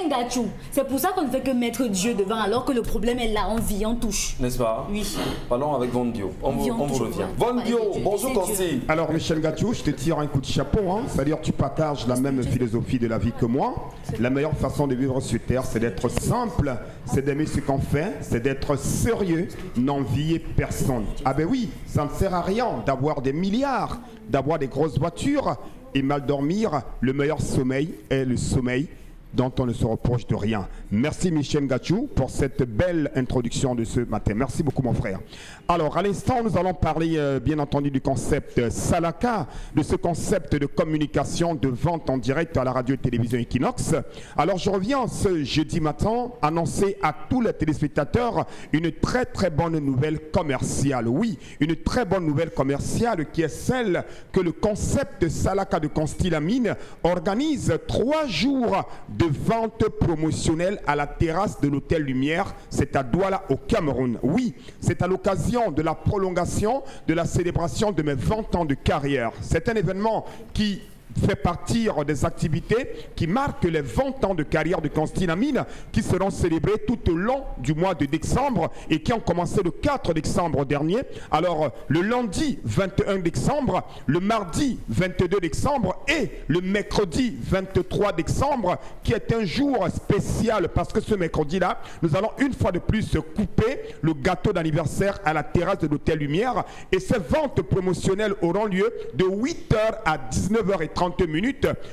Gachou, c'est pour ça qu'on ne fait que mettre Dieu devant alors que le problème est là, on vit, on touche. N'est-ce pas? Oui. Parlons avec Vondio, on vous revient. Vondio, bonjour Constille. Alors Michel Gachou, je te tire un coup de chapeau, hein. C'est-à-dire tu partages la même philosophie de la vie que moi. La meilleure façon de vivre sur terre, c'est d'être simple, c'est d'aimer ce qu'on fait, c'est d'être sérieux, n'envier personne. Ah ben oui, ça ne sert à rien d'avoir des milliards, d'avoir des grosses voitures et mal dormir. Le meilleur sommeil est le sommeil dont on ne se reproche de rien. Merci Michel Gachou pour cette belle introduction de ce matin. Merci beaucoup mon frère. Alors à l'instant, nous allons parler bien entendu du concept Salaka, de ce concept de communication, de vente en direct à la radio et télévision Equinox. Alors je reviens ce jeudi matin annoncer à tous les téléspectateurs une très très bonne nouvelle commerciale. Oui, une très bonne nouvelle commerciale qui est celle que le concept Salaka de Constille Lamine organise 3 jours de vente promotionnelle à la terrasse de l'hôtel Lumière, c'est à Douala au Cameroun. Oui, c'est à l'occasion de la prolongation de la célébration de mes 20 ans de carrière. C'est un événement qui fait partie des activités qui marquent les 20 ans de carrière de Constantine Amine qui seront célébrés tout au long du mois de décembre et qui ont commencé le 4 décembre dernier. Alors, le lundi 21 décembre, le mardi 22 décembre et le mercredi 23 décembre qui est un jour spécial parce que ce mercredi-là, nous allons une fois de plus couper le gâteau d'anniversaire à la terrasse de l'Hôtel Lumière et ces ventes promotionnelles auront lieu de 8h à 19h30.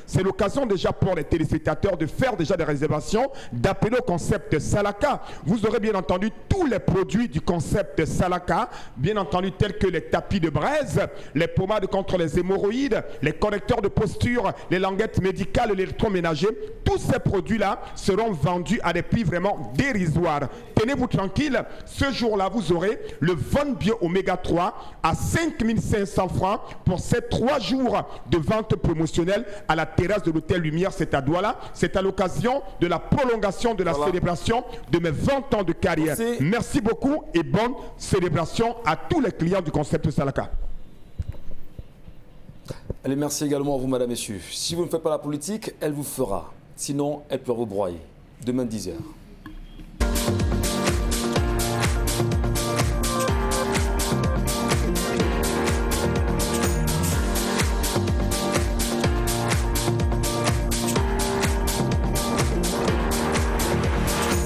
C'est l'occasion déjà pour les téléspectateurs de faire déjà des réservations, d'appeler au concept Salaka. Vous aurez bien entendu tous les produits du concept Salaka, bien entendu tels que les tapis de braise, les pommades contre les hémorroïdes, les correcteurs de posture, les languettes médicales, l'électroménager. Tous ces produits-là seront vendus à des prix vraiment dérisoires. Tenez-vous tranquille, ce jour-là, vous aurez le Von Bio Oméga 3 à 5500 francs pour ces 3 jours de vente promotionnelle à la terrasse de l'Hôtel Lumière, c'est à Douala. C'est à l'occasion de la prolongation de la célébration de mes 20 ans de carrière. Merci beaucoup et bonne célébration à tous les clients du concept Salaka. Allez, merci également à vous, madame, messieurs. Si vous ne faites pas la politique, elle vous fera. Sinon, elle peut vous broyer. Demain, 10h.